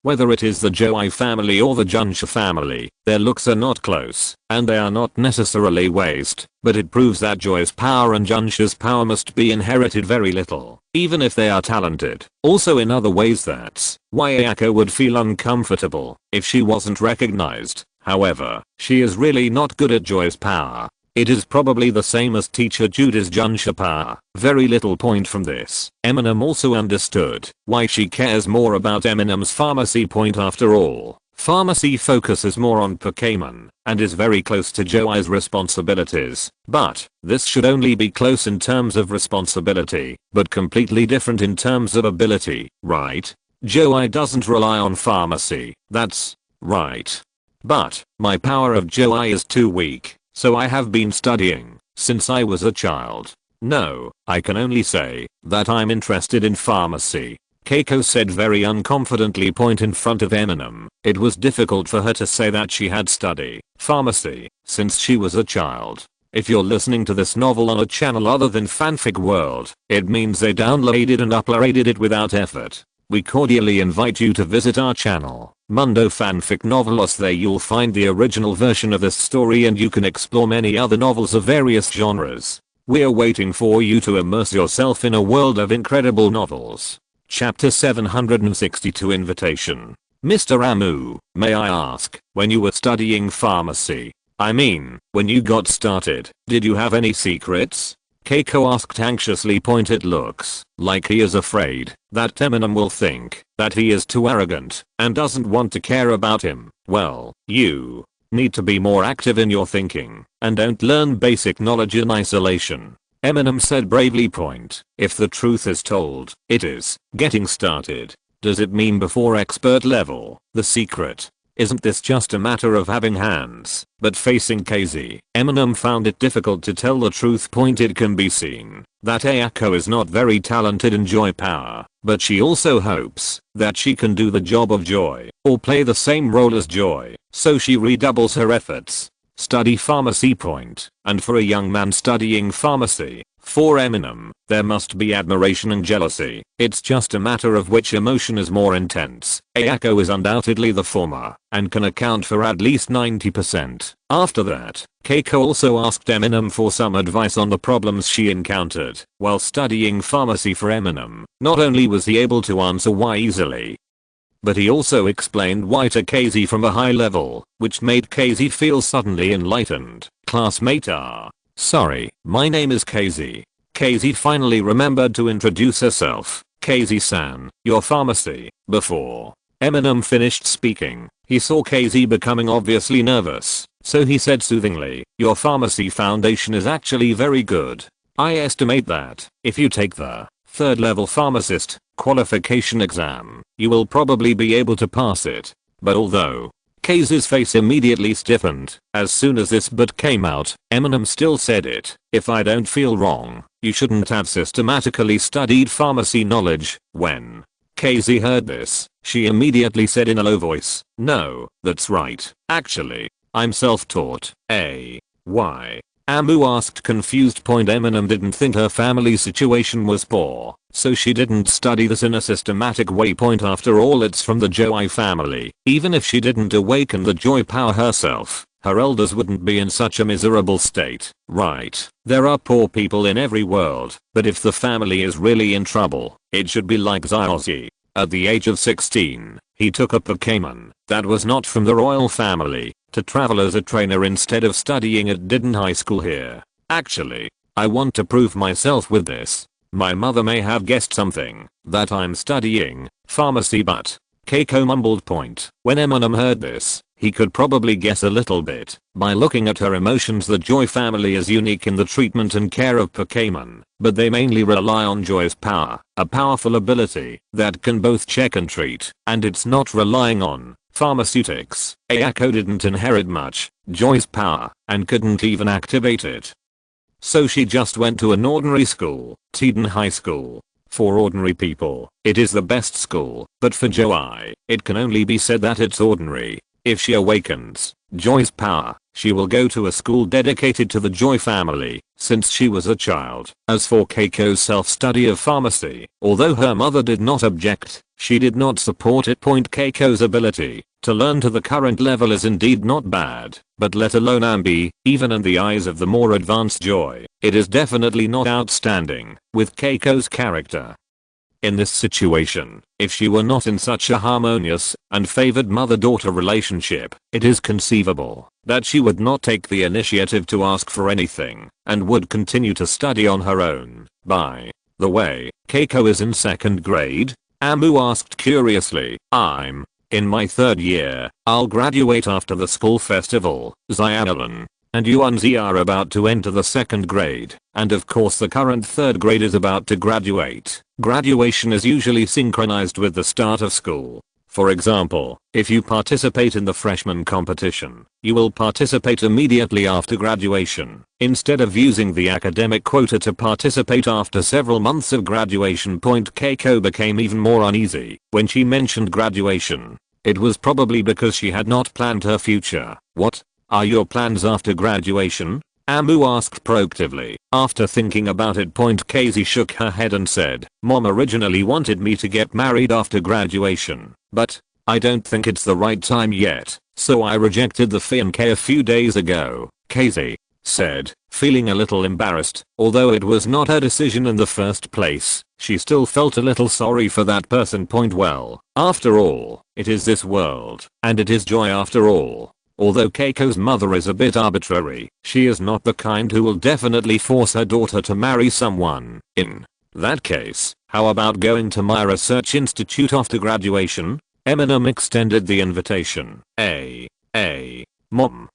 Whether it is the Joai family or the Junsha family, their looks are not close, and they are not necessarily waste, but it proves that Joi's power and Junsha's power must be inherited very little, even if they are talented. Also in other ways, that's why Ayako would feel uncomfortable if she wasn't recognized. However, she is really not good at Joi's power. It is probably the same as teacher Judy's Junsha power. Very little point from this. Eminem also understood why she cares more about Eminem's pharmacy. After all, pharmacy focuses more on Pokémon and is very close to Joai's responsibilities. But this should only be close in terms of responsibility, but completely different in terms of ability, right? Joai doesn't rely on pharmacy. That's right. But my power of Joai is too weak. So I have been studying since I was a child. No, I can only say that I'm interested in pharmacy. Keiko said very unconfidently. In front of Eminem, it was difficult for her to say that she had studied pharmacy since she was a child. If you're listening to this novel on a channel other than Fanfic World, it means they downloaded and uploaded it without effort. We cordially invite you to visit our channel, Mundo Fanfic Novelos. There you'll find the original version of this story and you can explore many other novels of various genres. We're waiting for you to immerse yourself in a world of incredible novels. Chapter 762 Invitation. Mr. Amu, may I ask, when you were studying pharmacy, I mean, when you got started, did you have any secrets? Keiko asked anxiously. It looks like he is afraid that Eminem will think that he is too arrogant and doesn't want to care about him. Well, you need to be more active in your thinking and don't learn basic knowledge in isolation. Eminem said bravely. If the truth is told, it is getting started. Does it mean before expert level? The secret. Isn't this just a matter of having hands, but facing KZ? Eminem found it difficult to tell the truth. It can be seen that Ayako is not very talented in Joy Power, but she also hopes that she can do the job of Joy, or play the same role as Joy, so she redoubles her efforts. Study pharmacy. And for a young man studying pharmacy, for Eminem, there must be admiration and jealousy. It's just a matter of which emotion is more intense. Ayako is undoubtedly the former, and can account for at least 90%. After that, Keiko also asked Eminem for some advice on the problems she encountered while studying pharmacy. For Eminem, not only was he able to answer why easily, but he also explained why to KZ from a high level, which made KZ feel suddenly enlightened. Classmate sorry, my name is KZ. KZ finally remembered to introduce herself. KZ-san, your pharmacy. Before Eminem finished speaking, he saw KZ becoming obviously nervous, so he said soothingly, your pharmacy foundation is actually very good. I estimate that if you take the third level pharmacist qualification exam, you will probably be able to pass it. But although KZ's face immediately stiffened as soon as this but came out, Eminem still said it. If I don't feel wrong, you shouldn't have systematically studied pharmacy knowledge. When KZ heard this, she immediately said in a low voice, no, that's right. Actually, I'm self-taught. Why? Amu asked confused. Eminem didn't think her family situation was poor, so she didn't study this in a systematic way. After all, it's from the Joy family. Even if she didn't awaken the Joy Power herself, her elders wouldn't be in such a miserable state, right? There are poor people in every world, but if the family is really in trouble, it should be like Zyozzy. At the age of 16, he took a Pokémon that was not from the royal family to travel as a trainer instead of studying at Didden High School here. Actually, I want to prove myself with this. My mother may have guessed something, that I'm studying pharmacy, but Keiko mumbled. When Eminem heard this, he could probably guess a little bit by looking at her emotions. The Joy family is unique in the treatment and care of Pokémon, but they mainly rely on Joy's power, a powerful ability that can both check and treat, and it's not relying on pharmaceutics. Ayako didn't inherit much Joy's power and couldn't even activate it. So she just went to an ordinary school, Didden High School. For ordinary people, it is the best school, but for Joy, it can only be said that it's ordinary. If she awakens Joy's power, she will go to a school dedicated to the Joy family since she was a child. As for Keiko's self-study of pharmacy, although her mother did not object, she did not support it. Keiko's ability to learn to the current level is indeed not bad, but let alone Ambi, even in the eyes of the more advanced Joy, it is definitely not outstanding. With Keiko's character in this situation, if she were not in such a harmonious and favored mother-daughter relationship, it is conceivable that she would not take the initiative to ask for anything and would continue to study on her own. By the way, Keiko is in 2nd grade? Amu asked curiously. I'm in my 3rd year. I'll graduate after the school festival. Zyalan and Yuanzi are about to enter the 2nd grade, and of course the current 3rd grade is about to graduate. Graduation is usually synchronized with the start of school. For example, if you participate in the freshman competition, you will participate immediately after graduation, instead of using the academic quota to participate after several months of graduation. Keiko became even more uneasy when she mentioned graduation. It was probably because she had not planned her future. What are your plans after graduation? Amu asked proactively. After thinking about it, KZ shook her head and said, Mom originally wanted me to get married after graduation, but I don't think it's the right time yet, so I rejected the fiancé a few days ago. KZ, said, feeling a little embarrassed. Although it was not her decision in the first place, she still felt a little sorry for that person. Well, after all, it is this world, and it is joy after all. Although Keiko's mother is a bit arbitrary, she is not the kind who will definitely force her daughter to marry someone. In that case, how about going to my research institute after graduation? Eminem extended the invitation. Mom.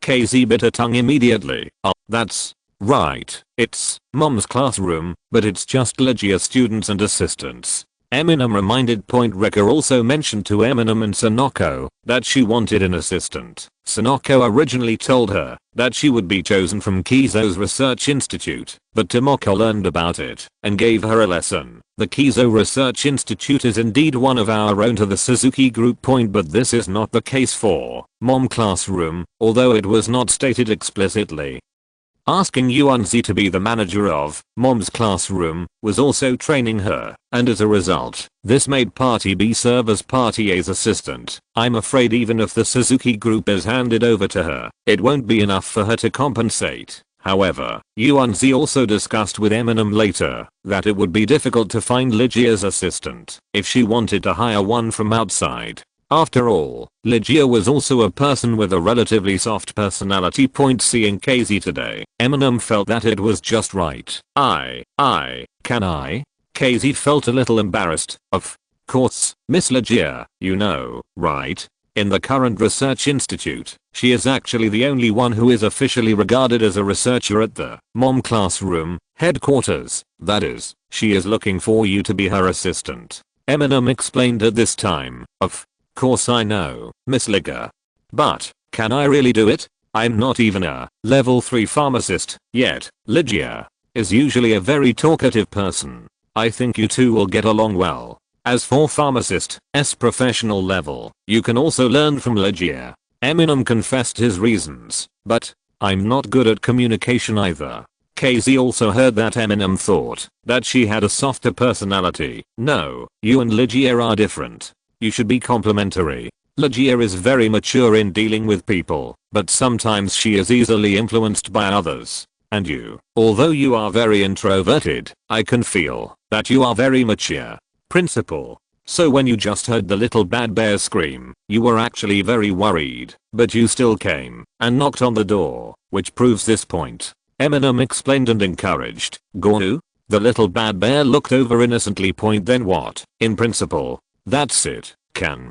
KZ bit her tongue immediately. Oh, that's right. It's mom's classroom, but it's just Leixi students and assistants. Eminem reminded. Wrecker also mentioned to Eminem and Sonoko that she wanted an assistant. Sonoko originally told her that she would be chosen from Kizo's research institute, but Tomoko learned about it and gave her a lesson. The Kizo Research Institute is indeed one of our own to the Suzuki group. But this is not the case for mom classroom, although it was not stated explicitly. Asking Yuanzi to be the manager of mom's classroom was also training her, and as a result, this made Party B serve as Party A's assistant. I'm afraid even if the Suzuki group is handed over to her, it won't be enough for her to compensate. However, Yuanzi also discussed with Eminem later that it would be difficult to find Legia's assistant if she wanted to hire one from outside. After all, Legia was also a person with a relatively soft personality. Seeing KZ today, Eminem felt that it was just right. Can I? KZ felt a little embarrassed. Of course, Miss Legia, you know, right? In the current research institute, she is actually the only one who is officially regarded as a researcher at the mom classroom headquarters. That is, she is looking for you to be her assistant. Eminem explained at this time. Of course I know, Miss Liga. But, can I really do it? I'm not even a level 3 pharmacist yet. Legia is usually a very talkative person. I think you two will get along well. As for pharmacist's professional level, you can also learn from Legia. Eminem confessed his reasons, but I'm not good at communication either. KZ also heard that Eminem thought that she had a softer personality. No, you and Legia are different. You should be complimentary. Legia is very mature in dealing with people, but sometimes she is easily influenced by others. And you, although you are very introverted, I can feel that you are very mature. Principal. So when you just heard the little bad bear scream, you were actually very worried, but you still came and knocked on the door, which proves this point. Eminem explained and encouraged. Gonu? The little bad bear looked over innocently. Then what? In principle. That's it. Can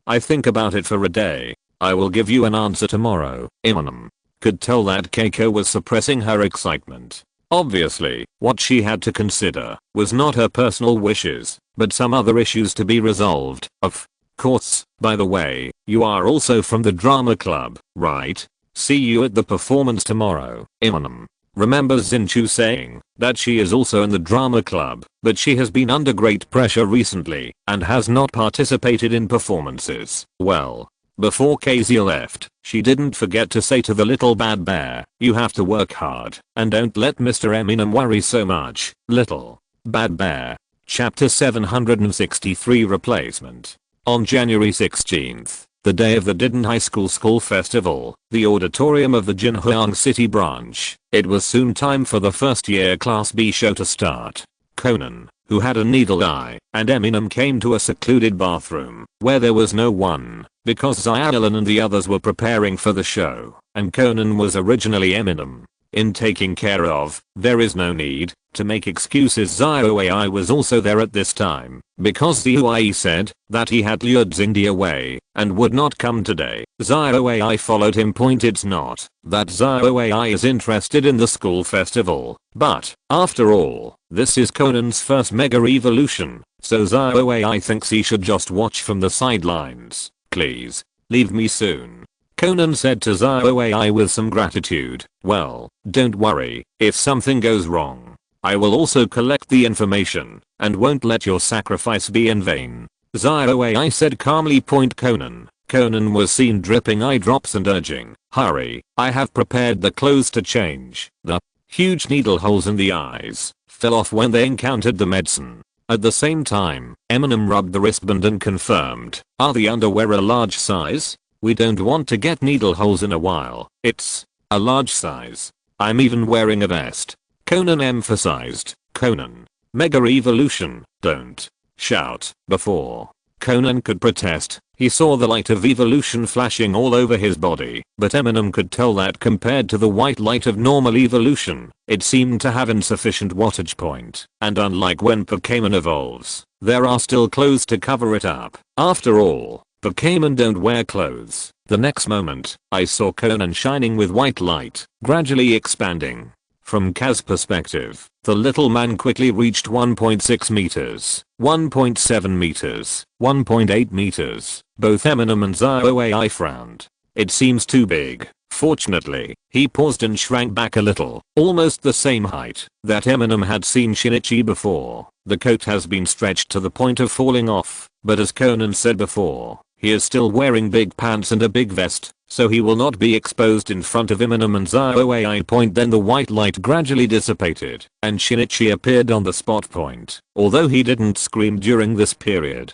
I think about it for a day? I will give you an answer tomorrow. Eminem could tell that Keiko was suppressing her excitement. Obviously, what she had to consider was not her personal wishes, but some other issues to be resolved. Of course, by the way, you are also from the drama club, right? See you at the performance tomorrow. Eminem remembers Zinchu saying that she is also in the drama club, but she has been under great pressure recently and has not participated in performances. Well, before KZ left, she didn't forget to say to the little bad bear, you have to work hard and don't let Mr. Eminem worry so much, little bad bear. Chapter 763 Replacement. On January 16th, the day of the Didon High School School Festival, the auditorium of the Jinhuang City branch, it was soon time for the first year Class B show to start. Conan, who had a needle eye, and Eminem came to a secluded bathroom, where there was no one, because Zyallen and the others were preparing for the show, and Conan was originally Eminem. In taking care of, there is no need to make excuses. ZioAI was also there at this time, because the UAE said that he had lured Zindi away and would not come today. ZioAI followed him. It's not that ZioAI is interested in the school festival, but, after all, this is Conan's first mega evolution, so ZioAI thinks he should just watch from the sidelines. Please, leave me soon. Conan said to ZioAI with some gratitude. Well, don't worry, if something goes wrong, I will also collect the information and won't let your sacrifice be in vain. ZioAI said calmly. Conan was seen dripping eye drops and urging, hurry, I have prepared the clothes to change. The huge needle holes in the eyes fell off when they encountered the medicine. At the same time, Eminem rubbed the wristband and confirmed, are the underwear a large size? We don't want to get needle holes in a while. It's a large size. I'm even wearing a vest. Conan emphasized. Conan. Mega evolution. Don't shout. Before Conan could protest, he saw the light of evolution flashing all over his body, but Eminem could tell that compared to the white light of normal evolution, it seemed to have insufficient wattage point, and unlike when Pokémon evolves, there are still clothes to cover it up. After all, Pokémon don't wear clothes. The next moment, I saw Conan shining with white light, gradually expanding. From Kaz's perspective, the little man quickly reached 1.6 meters, 1.7 meters, 1.8 meters. Both Eminem and ZOAI frowned. It seems too big. Fortunately, he paused and shrank back a little, almost the same height that Eminem had seen Shinichi before. The coat has been stretched to the point of falling off, but as Conan said before, he is still wearing big pants and a big vest, so he will not be exposed in front of Eminem and ZOAI. Then the white light gradually dissipated, and Shinichi appeared on the spot point, although he didn't scream during this period.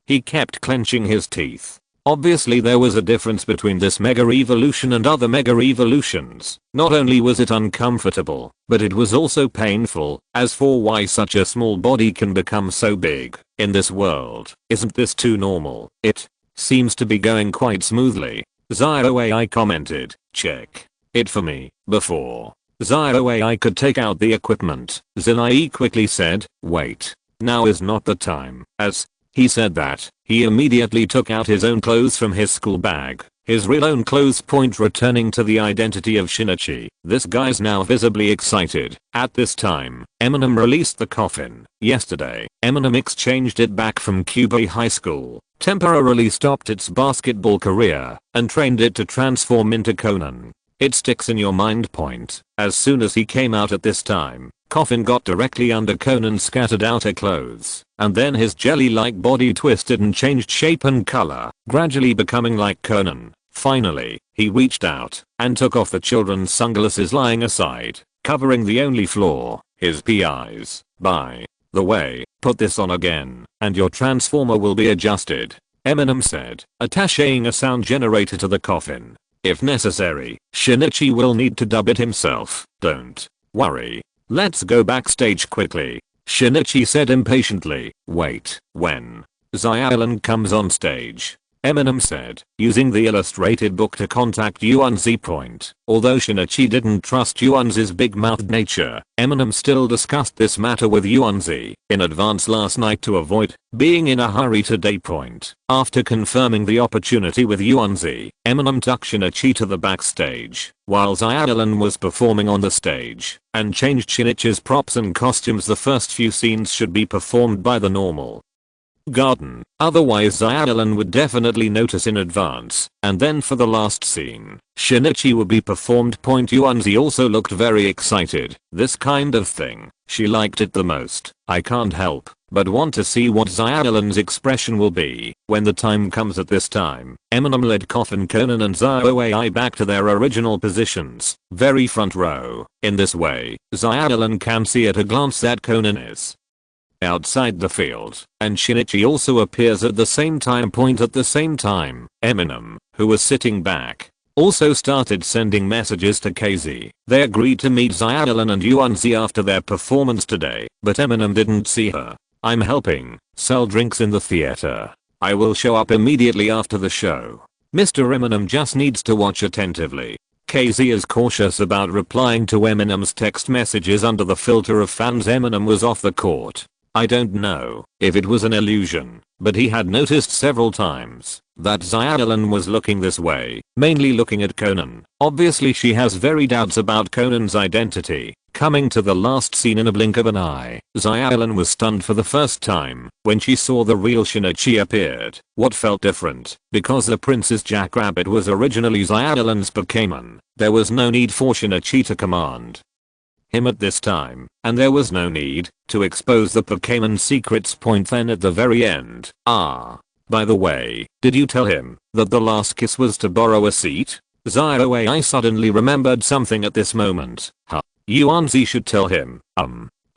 He kept clenching his teeth. Obviously there was a difference between this mega evolution and other mega evolutions. Not only was it uncomfortable, but it was also painful. As for why such a small body can become so big in this world, isn't this too normal? It seems to be going quite smoothly. ZOAI commented, check it for me. Before ZOAI could take out the equipment, Zinai quickly said, wait, now is not the time. As he said that, he immediately took out his own clothes from his school bag, his real own clothes point returning to the identity of Shinichi. This guy's now visibly excited. At this time, Eminem released the coffin. Yesterday, Eminem exchanged it back from Cuba High School, temporarily stopped its basketball career, and trained it to transform into Conan. It sticks in your mind point. As soon as he came out at this time, coffin got directly under Conan's scattered outer clothes, and then his jelly-like body twisted and changed shape and color, gradually becoming like Conan. Finally, he reached out and took off the children's sunglasses lying aside, covering the only flaw, his eyes. By the way, put this on again, and your transformer will be adjusted, Eminem said, attaching a sound generator to the coffin. If necessary, Shinichi will need to dub it himself. Don't worry. Let's go backstage quickly, Shinichi said impatiently. Wait, when Xiaolin comes on stage, Eminem said, using the illustrated book to contact Yuanzi point. Although Shinichi didn't trust Yuanzi's big-mouthed nature, Eminem still discussed this matter with Yuanzi in advance last night to avoid being in a hurry today point. After confirming the opportunity with Yuanzi, Eminem took Shinichi to the backstage, while Xiaolin was performing on the stage, and changed Shinichi's props and costumes. The first few scenes should be performed by the normal garden, otherwise Xiaolin would definitely notice in advance, and then for the last scene, Shinichi would be performed. Yuanzi also looked very excited. This kind of thing, she liked it the most. I can't help but want to see what Xiaolin's expression will be when the time comes. At this time, Eminem led Coffin, Conan and ZOAI back to their original positions, very front row. In this way, Xiaolin can see at a glance that Conan is outside the field, and Shinichi also appears at the same time. At the same time, Eminem, who was sitting back, also started sending messages to KZ. They agreed to meet Xiaolin and Yuanzi after their performance today, but Eminem didn't see her. I'm helping sell drinks in the theater. I will show up immediately after the show. Mr. Eminem just needs to watch attentively. KZ is cautious about replying to Eminem's text messages under the filter of fans. Eminem was off the court. I don't know if it was an illusion, but he had noticed several times that Xiaolin was looking this way, mainly looking at Conan. Obviously she has very doubts about Conan's identity. Coming to the last scene in a blink of an eye, Xiaolin was stunned for the first time when she saw the real Shinichi appeared. What felt different? Because the Princess Jackrabbit was originally Xiaolin's Pokémon, there was no need for Shinichi to command him at this time, and there was no need to expose the Pokémon secrets. Then at the very end, by the way, did you tell him that the last kiss was to borrow a seat? ZOAI suddenly remembered something at this moment. Yuanzi should tell him.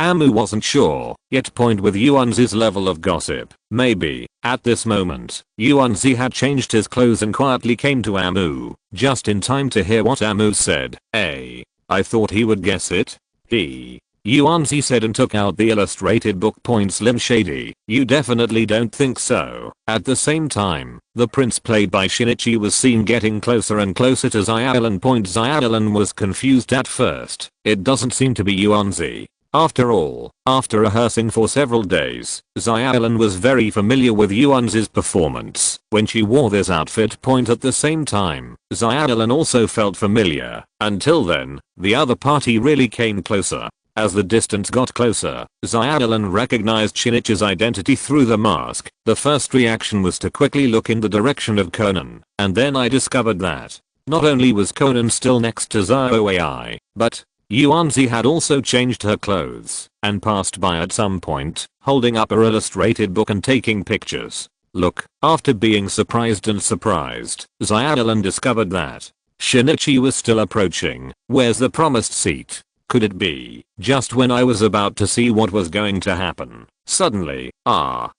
Amu wasn't sure, yet point with Yuanzi's level of gossip. Maybe, at this moment, Yuanzi had changed his clothes and quietly came to Amu, just in time to hear what Amu said. I thought he would guess it. Yuanzi said and took out the illustrated book. Slim Shady, you definitely don't think so. At the same time, the prince played by Shinichi was seen getting closer and closer to Xiaolan. Xiaolan was confused at first. It doesn't seem to be Yuanzi. After all, after rehearsing for several days, Xiaolan was very familiar with Yuanzi's performance when she wore this outfit. At the same time, Xiaolan also felt familiar. Until then, the other party really came closer. As the distance got closer, Xiaolan recognized Shinichi's identity through the mask. The first reaction was to quickly look in the direction of Conan, and then I discovered that not only was Conan still next to Xiaoai, but Yuanzi had also changed her clothes and passed by at some point, holding up her illustrated book and taking pictures. Look, after being surprised, Xiaolan discovered that Shinichi was still approaching. Where's the promised seat? Could it be? Just when I was about to see what was going to happen, suddenly,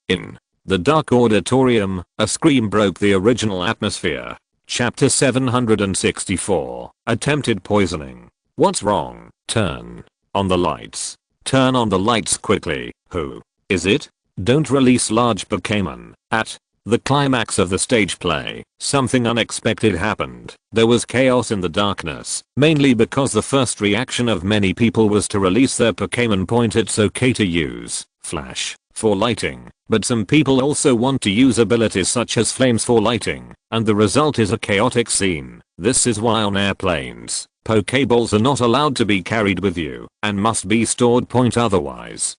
in the dark auditorium, a scream broke the original atmosphere. Chapter 764, Attempted Poisoning. What's wrong? Turn on the lights. Turn on the lights quickly. Who is it? Don't release large Pokémon. At the climax of the stage play, something unexpected happened. There was chaos in the darkness, mainly because the first reaction of many people was to release their Pokémon. It's okay to use flash for lighting, but some people also want to use abilities such as flames for lighting, and the result is a chaotic scene. This is why on airplanes, Pokeballs are not allowed to be carried with you and must be stored. Otherwise,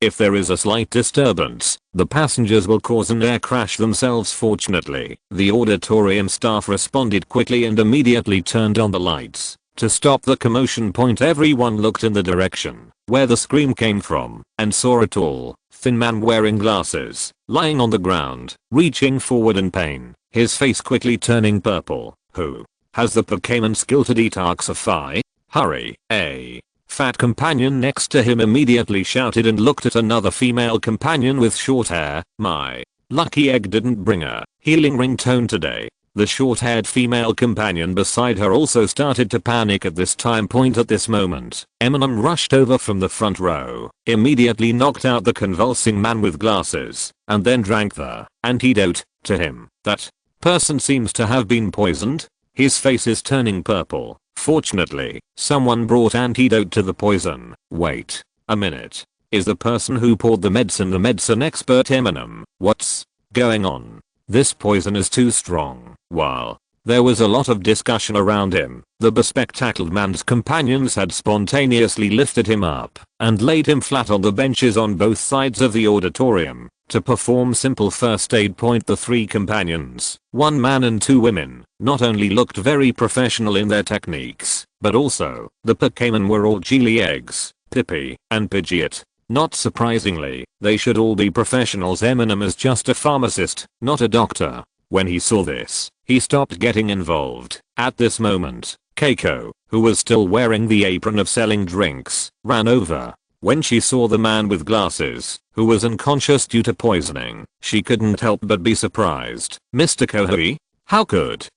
if there is a slight disturbance, the passengers will cause an air crash themselves. Fortunately, the auditorium staff responded quickly and immediately turned on the lights to stop the commotion. Everyone looked in the direction where the scream came from and saw a tall, thin man wearing glasses, lying on the ground, reaching forward in pain, his face quickly turning purple. Who has the Pokémon skill to detoxify? Hurry! A fat companion next to him immediately shouted and looked at another female companion with short hair. My lucky egg didn't bring a healing ringtone today. The short-haired female companion beside her also started to panic at this time. At this moment, Eminem rushed over from the front row, immediately knocked out the convulsing man with glasses, and then drank the antidote. To him, that person seems to have been poisoned. His face is turning purple. Fortunately, someone brought antidote to the poison. Wait a minute. Is the person who poured the medicine expert Eminem? What's going on? This poison is too strong. While there was a lot of discussion around him, the bespectacled man's companions had spontaneously lifted him up and laid him flat on the benches on both sides of the auditorium to perform simple first aid. The three companions, one man and two women, not only looked very professional in their techniques, but also, the Pokémon were all Geely eggs, Pippi, and Pidgeot. Not surprisingly, they should all be professionals. Eminem is just a pharmacist, not a doctor. When he saw this, he stopped getting involved. At this moment, Keiko, who was still wearing the apron of selling drinks, ran over. When she saw the man with glasses, who was unconscious due to poisoning, she couldn't help but be surprised. Mr. Kohei? How could?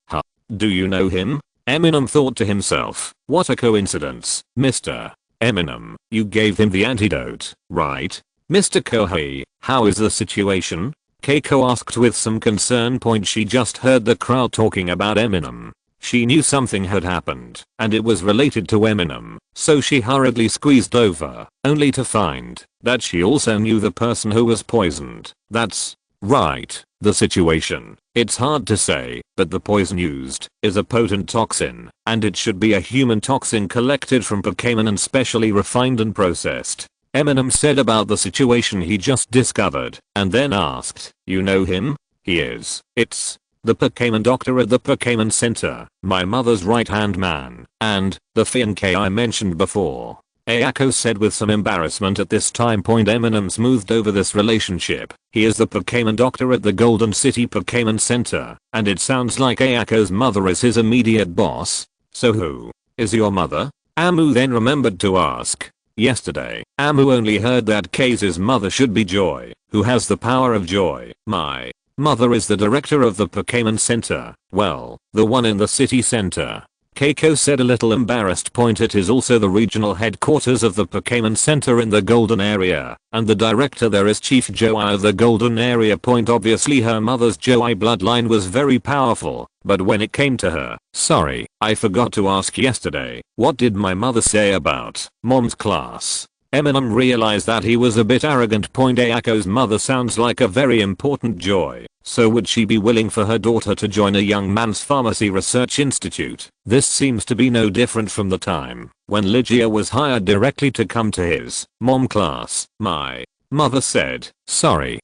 Do you know him? Eminem thought to himself. What a coincidence. Mr. Eminem, you gave him the antidote, right? Mr. Kohei, how is the situation? Keiko asked with some concern. She just heard the crowd talking about Eminem. She knew something had happened, and it was related to Eminem, so she hurriedly squeezed over, only to find that she also knew the person who was poisoned. That's right, the situation. It's hard to say, but the poison used is a potent toxin, and it should be a human toxin collected from Pokémon and specially refined and processed. Eminem said about the situation he just discovered, and then asked, you know him? He is. It's the Pokémon doctor at the Pokémon Center, my mother's right-hand man, and the fiancé I mentioned before. Ayako said with some embarrassment. At this time Eminem smoothed over this relationship. He is the Pokémon doctor at the Golden City Pokémon Center, and it sounds like Ayako's mother is his immediate boss. So who is your mother? Amu then remembered to ask. Yesterday, Amu only heard that Kei's mother should be Joy, who has the power of joy. My mother is the director of the Pokémon Center, well, the one in the city center. Keiko said, a little embarrassed. It is also the regional headquarters of the Pokémon Center in the Golden Area, and the director there is Chief Joey of the Golden Area. Obviously her mother's Joey bloodline was very powerful, but when it came to her, sorry, I forgot to ask yesterday, what did my mother say about mom's class? Eminem realized that he was a bit arrogant. Ayako's mother sounds like a very important Joy, so would she be willing for her daughter to join a young man's pharmacy research institute? This seems to be no different from the time when Leixi was hired directly to come to his mom class. My mother said, sorry,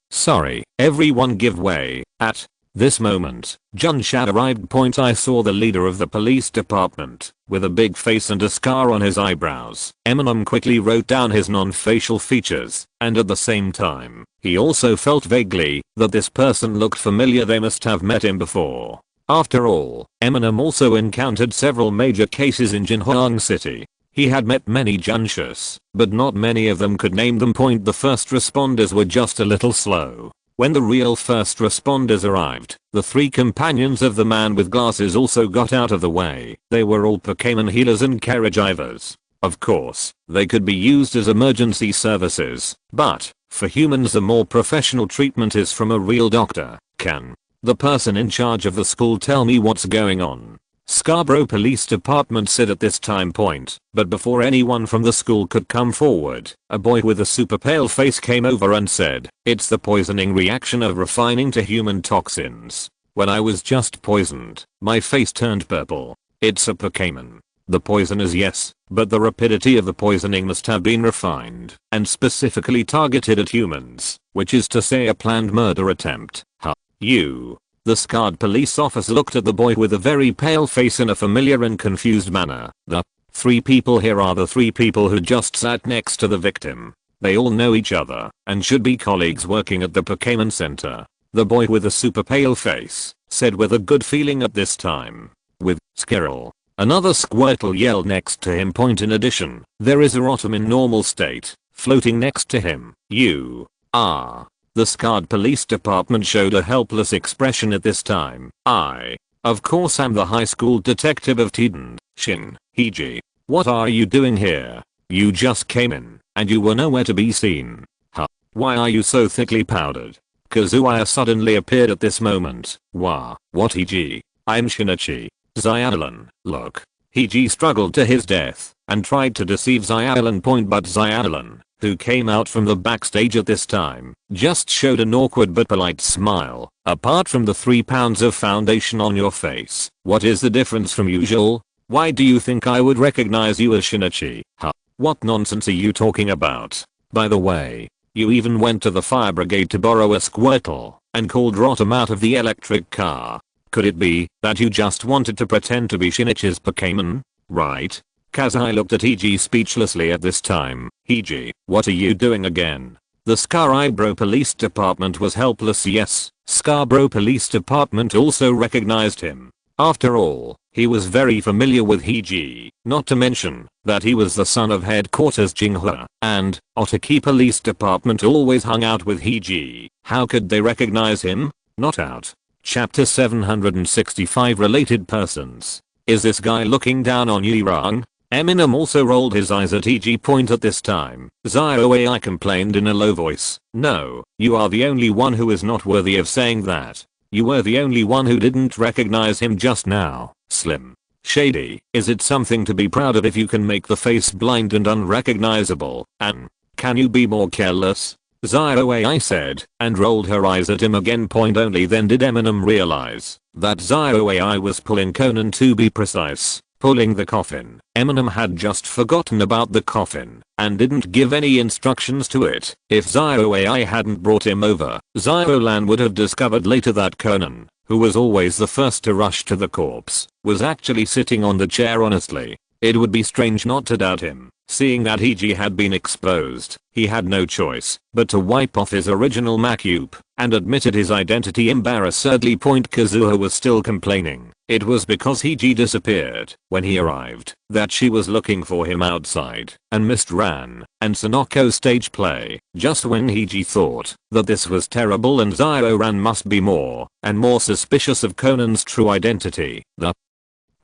everyone give way. At this moment, Junsha arrived. I saw the leader of the police department, with a big face and a scar on his eyebrows. Eminem quickly wrote down his non-facial features, and at the same time, he also felt vaguely that this person looked familiar. They must have met him before. After all, Eminem also encountered several major cases in Jinhuang City. He had met many Junshas, but not many of them could name them. The first responders were just a little slow. When the real first responders arrived, the three companions of the man with glasses also got out of the way. They were all Pokémon healers and carriagivers. Of course, they could be used as emergency services, but for humans the more professional treatment is from a real doctor. Can the person in charge of the school tell me what's going on? Scarborough Police Department said at this time point, but before anyone from the school could come forward, a boy with a super pale face came over and said, it's the poisoning reaction of refining to human toxins. When I was just poisoned, my face turned purple. It's a Pokémon. The poison is yes, but the rapidity of the poisoning must have been refined and specifically targeted at humans, which is to say a planned murder attempt. Huh. You. The scarred police officer looked at the boy with a very pale face in a familiar and confused manner. The three people here are the three people who just sat next to the victim. They all know each other and should be colleagues working at the Pokémon Center. The boy with a super pale face said with a good feeling at this time. With Skirrel. Another Squirtle yelled next to him. In addition, there is a Rotom in normal state floating next to him. You are. The scarred police department showed a helpless expression at this time. I, of course, am the high school detective of Tiden, Shin, Heiji. What are you doing here? You just came in, and you were nowhere to be seen. Huh. Why are you so thickly powdered? Kazuya suddenly appeared at this moment. Wah, what Heiji? I'm Shinichi. Xiaolan, look. Heiji struggled to his death, and tried to deceive Xiaolan. But Xiaolan, who came out from the backstage at this time, just showed an awkward but polite smile. Apart from the 3 pounds of foundation on your face, what is the difference from usual? Why do you think I would recognize you as Shinichi? Huh? What nonsense are you talking about? By the way, you even went to the fire brigade to borrow a Squirtle, and called Rotom out of the electric car. Could it be that you just wanted to pretend to be Shinichi's Pokémon? Right? Kazai looked at Heiji speechlessly at this time. Heiji, what are you doing again? The Scarborough Police Department was helpless. Yes, Scarborough Police Department also recognized him. After all, he was very familiar with Heiji, not to mention that he was the son of headquarters Jinghua, and Otaki Police Department always hung out with Heiji. How could they recognize him? Not out. Chapter 765 Related Persons. Is this guy looking down on you, Rang? Eminem also rolled his eyes at Heiji. At this time, Xiaoai complained in a low voice. No, you are the only one who is not worthy of saying that. You were the only one who didn't recognize him just now. Slim. Shady. Is it something to be proud of if you can make the face blind and unrecognizable? And can you be more careless? Xiaoai said, and rolled her eyes at him again. Only then did Eminem realize that Xiaoai was pulling Conan, to be precise. Pulling the coffin. Eminem had just forgotten about the coffin and didn't give any instructions to it. If Xiaoai hadn't brought him over, Xiaolan would have discovered later that Conan, who was always the first to rush to the corpse, was actually sitting on the chair. Honestly, it would be strange not to doubt him. Seeing that Heiji had been exposed, he had no choice but to wipe off his original Macup and admitted his identity embarrassedly. Kazuha was still complaining. It was because Hiji disappeared when he arrived that she was looking for him outside and missed Ran and Sonoko stage play just when Hiji thought that this was terrible and Zio-Ran must be more and more suspicious of Conan's true identity. The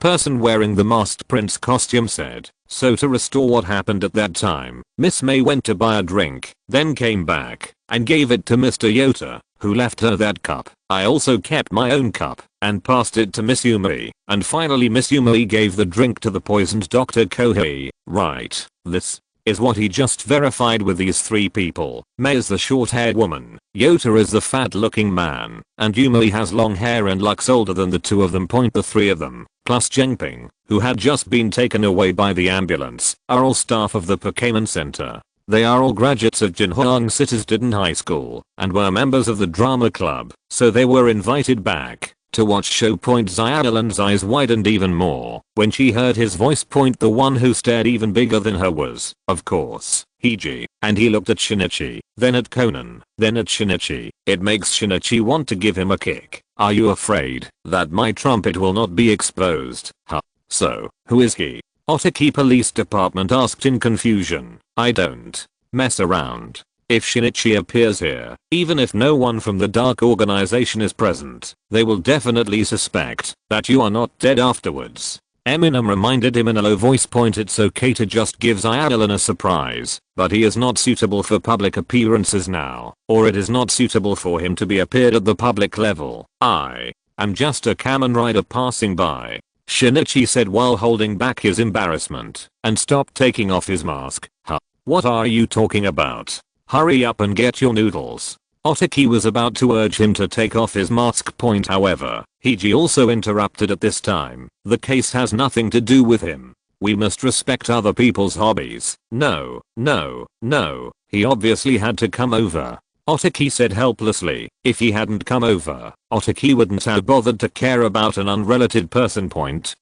person wearing the masked prince costume said, so to restore what happened at that time, Miss May went to buy a drink, then came back and gave it to Mr. Yota, who left her that cup. I also kept my own cup and passed it to Miss Yumei, and finally Miss Yumei gave the drink to the poisoned Dr. Kohei. Right, this is what he just verified with these three people. May is the short-haired woman, Yota is the fat-looking man, and Yumei has long hair and looks older than the two of them. The three of them, plus Zhengping, who had just been taken away by the ambulance, are all staff of the Pokémon Center. They are all graduates of Jinhuang City's Diden High School and were members of the drama club, so they were invited back to watch show. Xiaolan's eyes widened even more when she heard his voice. The one who stared even bigger than her was, of course, Hiji, and he looked at Shinichi, then at Conan, then at Shinichi. It makes Shinichi want to give him a kick. Are you afraid that my trumpet will not be exposed? Huh. So, who is he? Otaki Police Department asked in confusion. I don't mess around. If Shinichi appears here, even if no one from the Dark Organization is present, they will definitely suspect that you are not dead afterwards. Eminem reminded him in a low voice. It's okay to just give Xiaolan a surprise, but he is not suitable for public appearances now, or it is not suitable for him to be appeared at the public level. I am just a Kamen Rider passing by, Shinichi said while holding back his embarrassment and stopped taking off his mask. Huh? What are you talking about? Hurry up and get your noodles. Otaki was about to urge him to take off his mask. However, Hiji also interrupted at this time. The case has nothing to do with him. We must respect other people's hobbies. No, no, no. He obviously had to come over. Otaki said helplessly. If he hadn't come over, Otaki wouldn't have bothered to care about an unrelated person.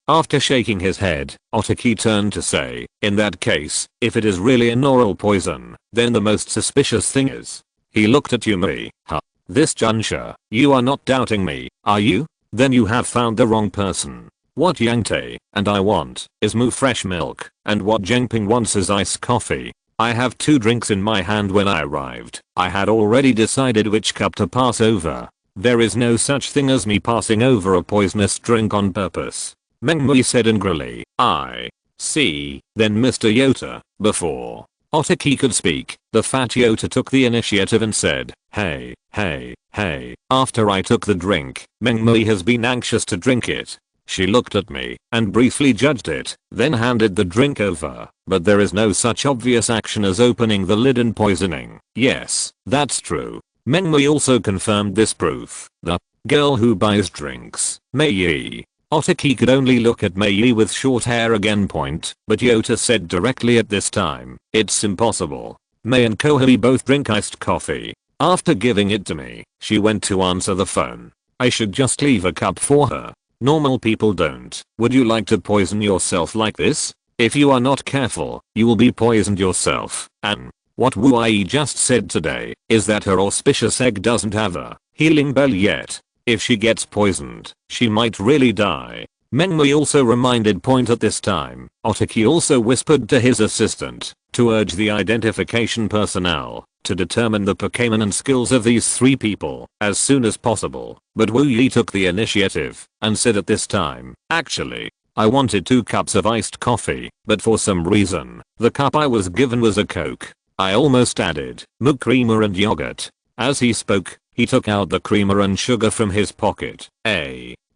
After shaking his head, Otaki turned to say, in that case, if it is really an oral poison, then the most suspicious thing is. He looked at Yumei. Huh. This juncture, you are not doubting me, are you? Then you have found the wrong person. What Yangtei and I want is moo fresh milk, and what Zhengping wants is iced coffee. I have 2 drinks in my hand. When I arrived, I had already decided which cup to pass over. There is no such thing as me passing over a poisonous drink on purpose. Mengmui said angrily. I see. Then Mr. Yota, before Otaki could speak, the fat Yota took the initiative and said, hey, hey, hey. After I took the drink, Mengmui has been anxious to drink it. She looked at me and briefly judged it, then handed the drink over. But there is no such obvious action as opening the lid and poisoning. Yes, that's true. Mengmui also confirmed this proof. The girl who buys drinks, Mei. Otaki could only look at Mei with short hair again. But Yota said directly at this time, it's impossible. Mei and Kohei both drink iced coffee. After giving it to me, she went to answer the phone. I should just leave a cup for her. Normal people don't. Would you like to poison yourself like this? If you are not careful, you will be poisoned yourself. And what Wu Ai just said today is that her auspicious egg doesn't have a healing bell yet. If she gets poisoned, she might really die. Mengmui also reminded at this time. Otaki also whispered to his assistant to urge the identification personnel to determine the Pokémon and skills of these 3 people as soon as possible. But Wu Yi took the initiative and said at this time, actually, I wanted 2 cups of iced coffee, but for some reason, the cup I was given was a Coke. I almost added milk creamer and yogurt. As he spoke, he took out the creamer and sugar from his pocket.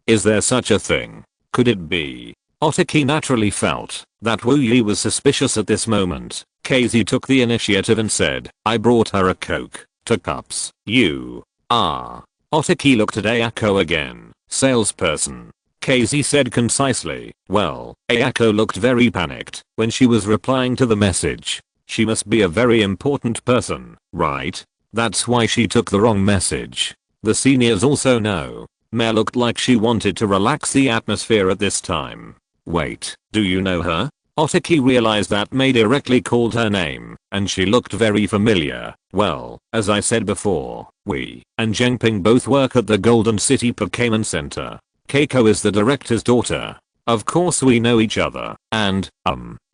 Is there such a thing? Could it be? Otaki naturally felt that Wu Yi was suspicious at this moment. Casey took the initiative and said, I brought her a Coke. 2 cups. You are. Otaki looked at Ayako again. Salesperson. Casey said concisely. Well, Ayako looked very panicked when she was replying to the message. She must be a very important person, right? That's why she took the wrong message. The seniors also know. Mare looked like she wanted to relax the atmosphere at this time. Wait, do you know her? Otaki realized that Mei directly called her name, and she looked very familiar. Well, as I said before, we and Zhengping both work at the Golden City Pokémon Center. Keiko is the director's daughter. Of course we know each other, and,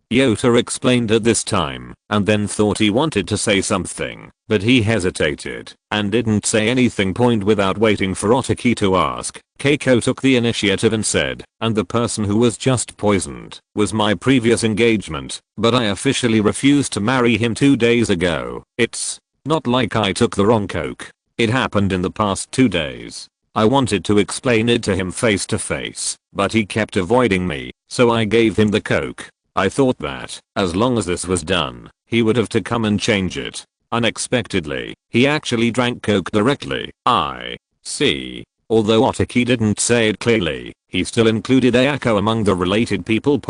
Yota explained at this time, and then thought he wanted to say something, but he hesitated, and didn't say anything without waiting for Otaki to ask. Keiko took the initiative and said, and the person who was just poisoned was my previous engagement, but I officially refused to marry him 2 days ago. It's not like I took the wrong coke. It happened in the past 2 days. I wanted to explain it to him face to face, but he kept avoiding me, so I gave him the coke. I thought that, as long as this was done, he would have to come and change it. Unexpectedly, he actually drank coke directly. I see. Although Otaki didn't say it clearly, he still included Ayako among the related people.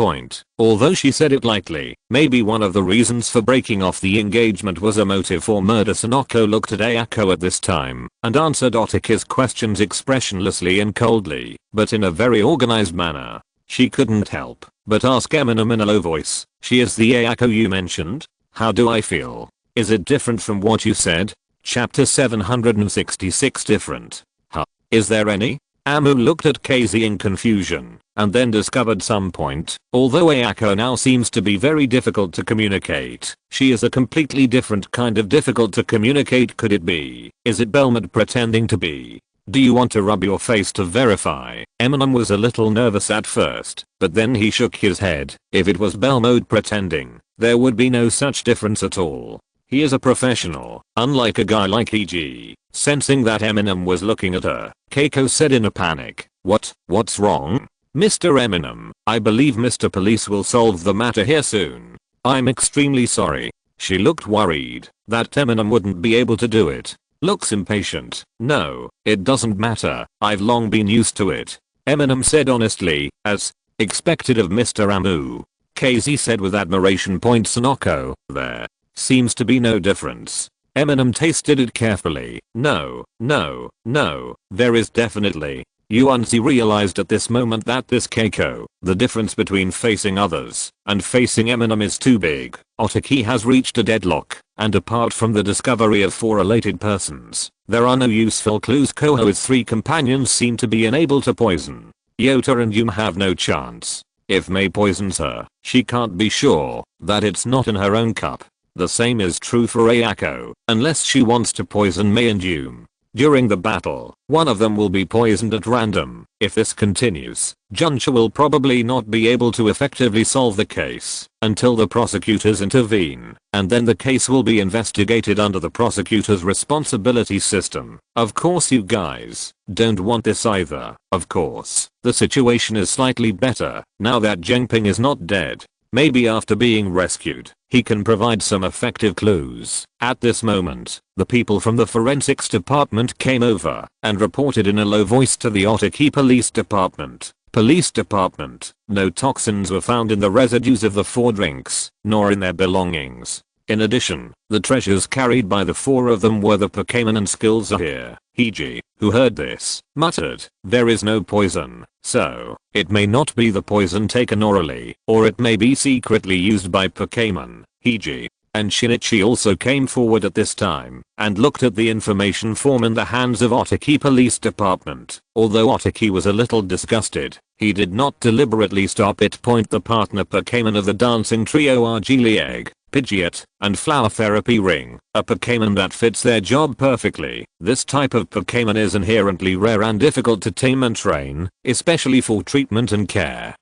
Although she said it lightly, maybe one of the reasons for breaking off the engagement was a motive for murder. Sonoko looked at Ayako at this time, and answered Otaki's questions expressionlessly and coldly, but in a very organized manner. She couldn't help but ask Eminem in a low voice, "She is the Ayako you mentioned? How do I feel? Is it different from what you said?" Chapter 766 Different. Huh? Is there any? Amu looked at KZ in confusion, and then discovered some point. Although Ayako now seems to be very difficult to communicate, she is a completely different kind of difficult to communicate. Could it be? Is it Belmont pretending to be? Do you want to rub your face to verify? Eminem was a little nervous at first, but then he shook his head. If it was Belmode pretending, there would be no such difference at all. He is a professional, unlike a guy like EG. Sensing that Eminem was looking at her, Keiko said in a panic, What's wrong? Mr. Eminem, I believe Mr. Police will solve the matter here soon. I'm extremely sorry. She looked worried that Eminem wouldn't be able to do it. Looks impatient. No, it doesn't matter. I've long been used to it. Eminem said honestly, as expected of Mr. Amu. KZ said with admiration. Sonoko, there seems to be no difference. Eminem tasted it carefully. No, there is definitely. Yuanzi realized at this moment that this Keiko, the difference between facing others and facing Eminem is too big. Otaki has reached a deadlock, and apart from the discovery of 4 related persons, there are no useful clues. Koho's 3 companions seem to be unable to poison. Yota and Yum have no chance. If Mei poisons her, she can't be sure that it's not in her own cup. The same is true for Ayako, unless she wants to poison Mei and Yum. During the battle, one of them will be poisoned at random. If this continues, Junsha will probably not be able to effectively solve the case until the prosecutors intervene, and then the case will be investigated under the prosecutor's responsibility system. Of course you guys don't want this either. Of course, the situation is slightly better now that Zhengping is not dead. Maybe after being rescued, he can provide some effective clues. At this moment, the people from the forensics department came over and reported in a low voice to the Otaki Police Department. Police Department, no toxins were found in the residues of the 4 drinks, nor in their belongings. In addition, the treasures carried by the 4 of them were the Pokémon and skills here. Hiji, who heard this, muttered, "There is no poison, so it may not be the poison taken orally, or it may be secretly used by Pokémon." Hiji and Shinichi also came forward at this time and looked at the information form in the hands of Otaki Police Department. Although Otaki was a little disgusted, he did not deliberately stop it. The partner Pokémon of the dancing trio are Egg, Pidgeot, and Flower Therapy Ring, a Pokémon that fits their job perfectly. This type of Pokémon is inherently rare and difficult to tame and train, especially for treatment and care.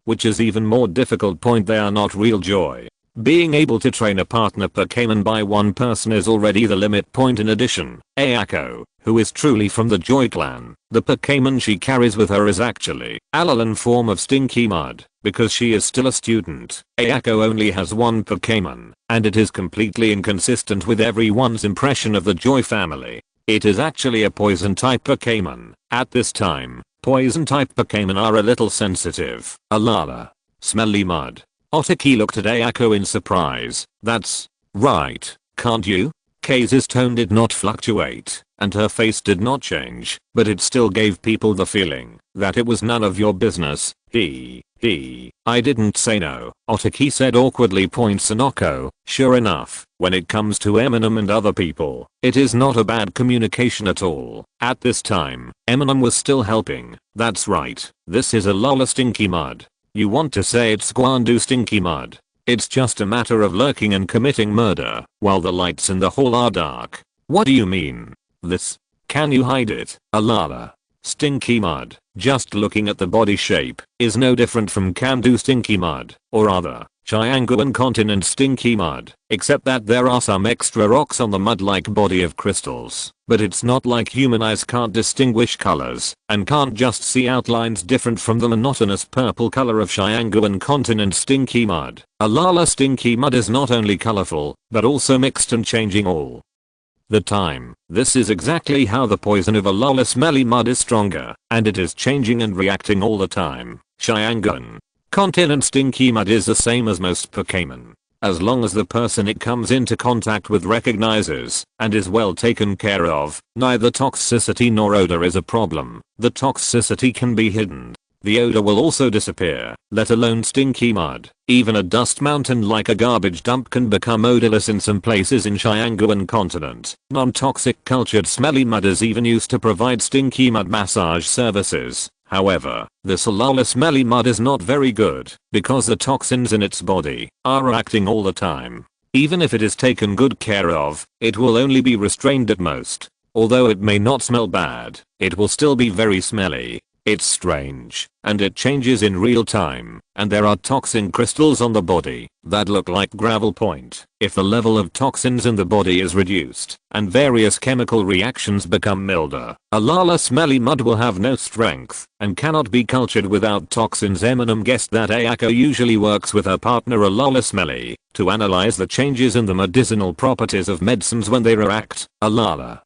Which is even more difficult. They are not real joy. Being able to train a partner Pokémon by one person is already the limit. In addition, Ayako, who is truly from the Joy clan, the Pokémon she carries with her is actually Alolan form of Stinky Mud. Because she is still a student, Ayako only has one Pokémon, and it is completely inconsistent with everyone's impression of the Joy family. It is actually a poison type Pokémon. At this time, poison type Pokémon are a little sensitive. Alala. Smelly mud. Otaki looked at Ayako in surprise. That's right, can't you? Kei's tone did not fluctuate, and her face did not change, but it still gave people the feeling that it was none of your business. I didn't say no, Otaki said awkwardly. Sonoko. Sure enough, when it comes to Eminem and other people, it is not a bad communication at all. At this time, Eminem was still helping. That's right, this is a lala stinky mud. You want to say it's Guandu stinky mud. It's just a matter of lurking and committing murder while the lights in the hall are dark. What do you mean? This? Can you hide it? Alala. Stinky mud, just looking at the body shape, is no different from Kamdu stinky mud, or other, Chianguan continent stinky mud, except that there are some extra rocks on the mud-like body of crystals. But it's not like human eyes can't distinguish colors, and can't just see outlines different from the monotonous purple color of Chianguan continent stinky mud. Alala stinky mud is not only colorful, but also mixed and changing all the time. This is exactly how the poison of Alala smelly mud is stronger, and it is changing and reacting all the time. Chianguan continent stinky mud is the same as most Pokémon. As long as the person it comes into contact with recognizes and is well taken care of, neither toxicity nor odor is a problem. The toxicity can be hidden. The odor will also disappear, let alone stinky mud. Even a dust mountain like a garbage dump can become odorless in some places in Chianguan continent. Non-toxic cultured smelly mud is even used to provide stinky mud massage services. However, this Alala smelly mud is not very good because the toxins in its body are acting all the time. Even if it is taken good care of, it will only be restrained at most. Although it may not smell bad, it will still be very smelly. It's strange, and it changes in real time, and there are toxin crystals on the body that look like gravel point. If the level of toxins in the body is reduced, and various chemical reactions become milder, Alala smelly mud will have no strength, and cannot be cultured without toxins. Eminem guessed that Ayako usually works with her partner Alala smelly, to analyze the changes in the medicinal properties of medicines when they react. Alala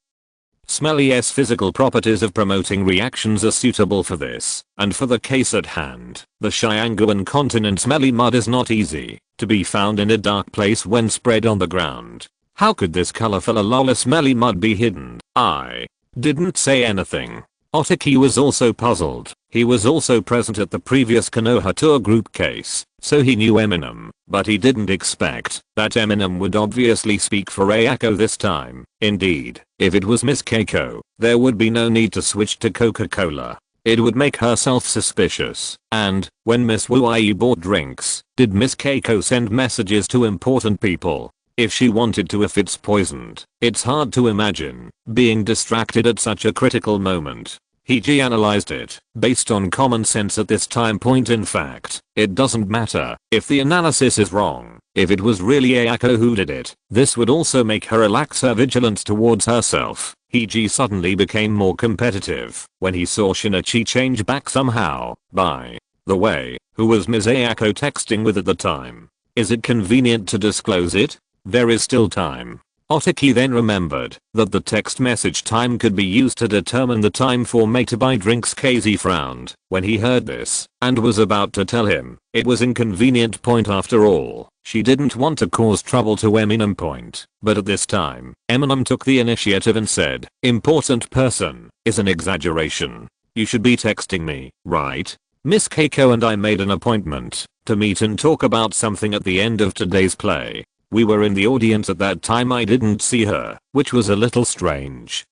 Smelly's physical properties of promoting reactions are suitable for this, and for the case at hand, the Chianguan continent smelly mud is not easy to be found in a dark place when spread on the ground. How could this colorful Alala smelly mud be hidden? I didn't say anything. Otaki was also puzzled. He was also present at the previous Konoha tour group case, so he knew Eminem, but he didn't expect that Eminem would obviously speak for Ayako this time. Indeed, if it was Miss Keiko, there would be no need to switch to Coca-Cola. It would make her self-suspicious. And, when Miss Wuai bought drinks, did Miss Keiko send messages to important people? If she wanted to, if it's poisoned, it's hard to imagine being distracted at such a critical moment. He analyzed it based on common sense at this time point. In fact, it doesn't matter if the analysis is wrong. If it was really Ayako who did it, this would also make her relax her vigilance towards herself. He suddenly became more competitive when he saw Shinichi change back somehow. By the way, who was Ms. Ayako texting with at the time? Is it convenient to disclose it? There is still time. Otaki then remembered that the text message time could be used to determine the time for May to buy drinks. KZ frowned when he heard this and was about to tell him it was inconvenient point after all. She didn't want to cause trouble to Eminem point, but at this time, Eminem took the initiative and said, "Important person is an exaggeration. You should be texting me, right? Miss Keiko and I made an appointment to meet and talk about something at the end of today's play. We were in the audience at that time. I didn't see her, which was a little strange."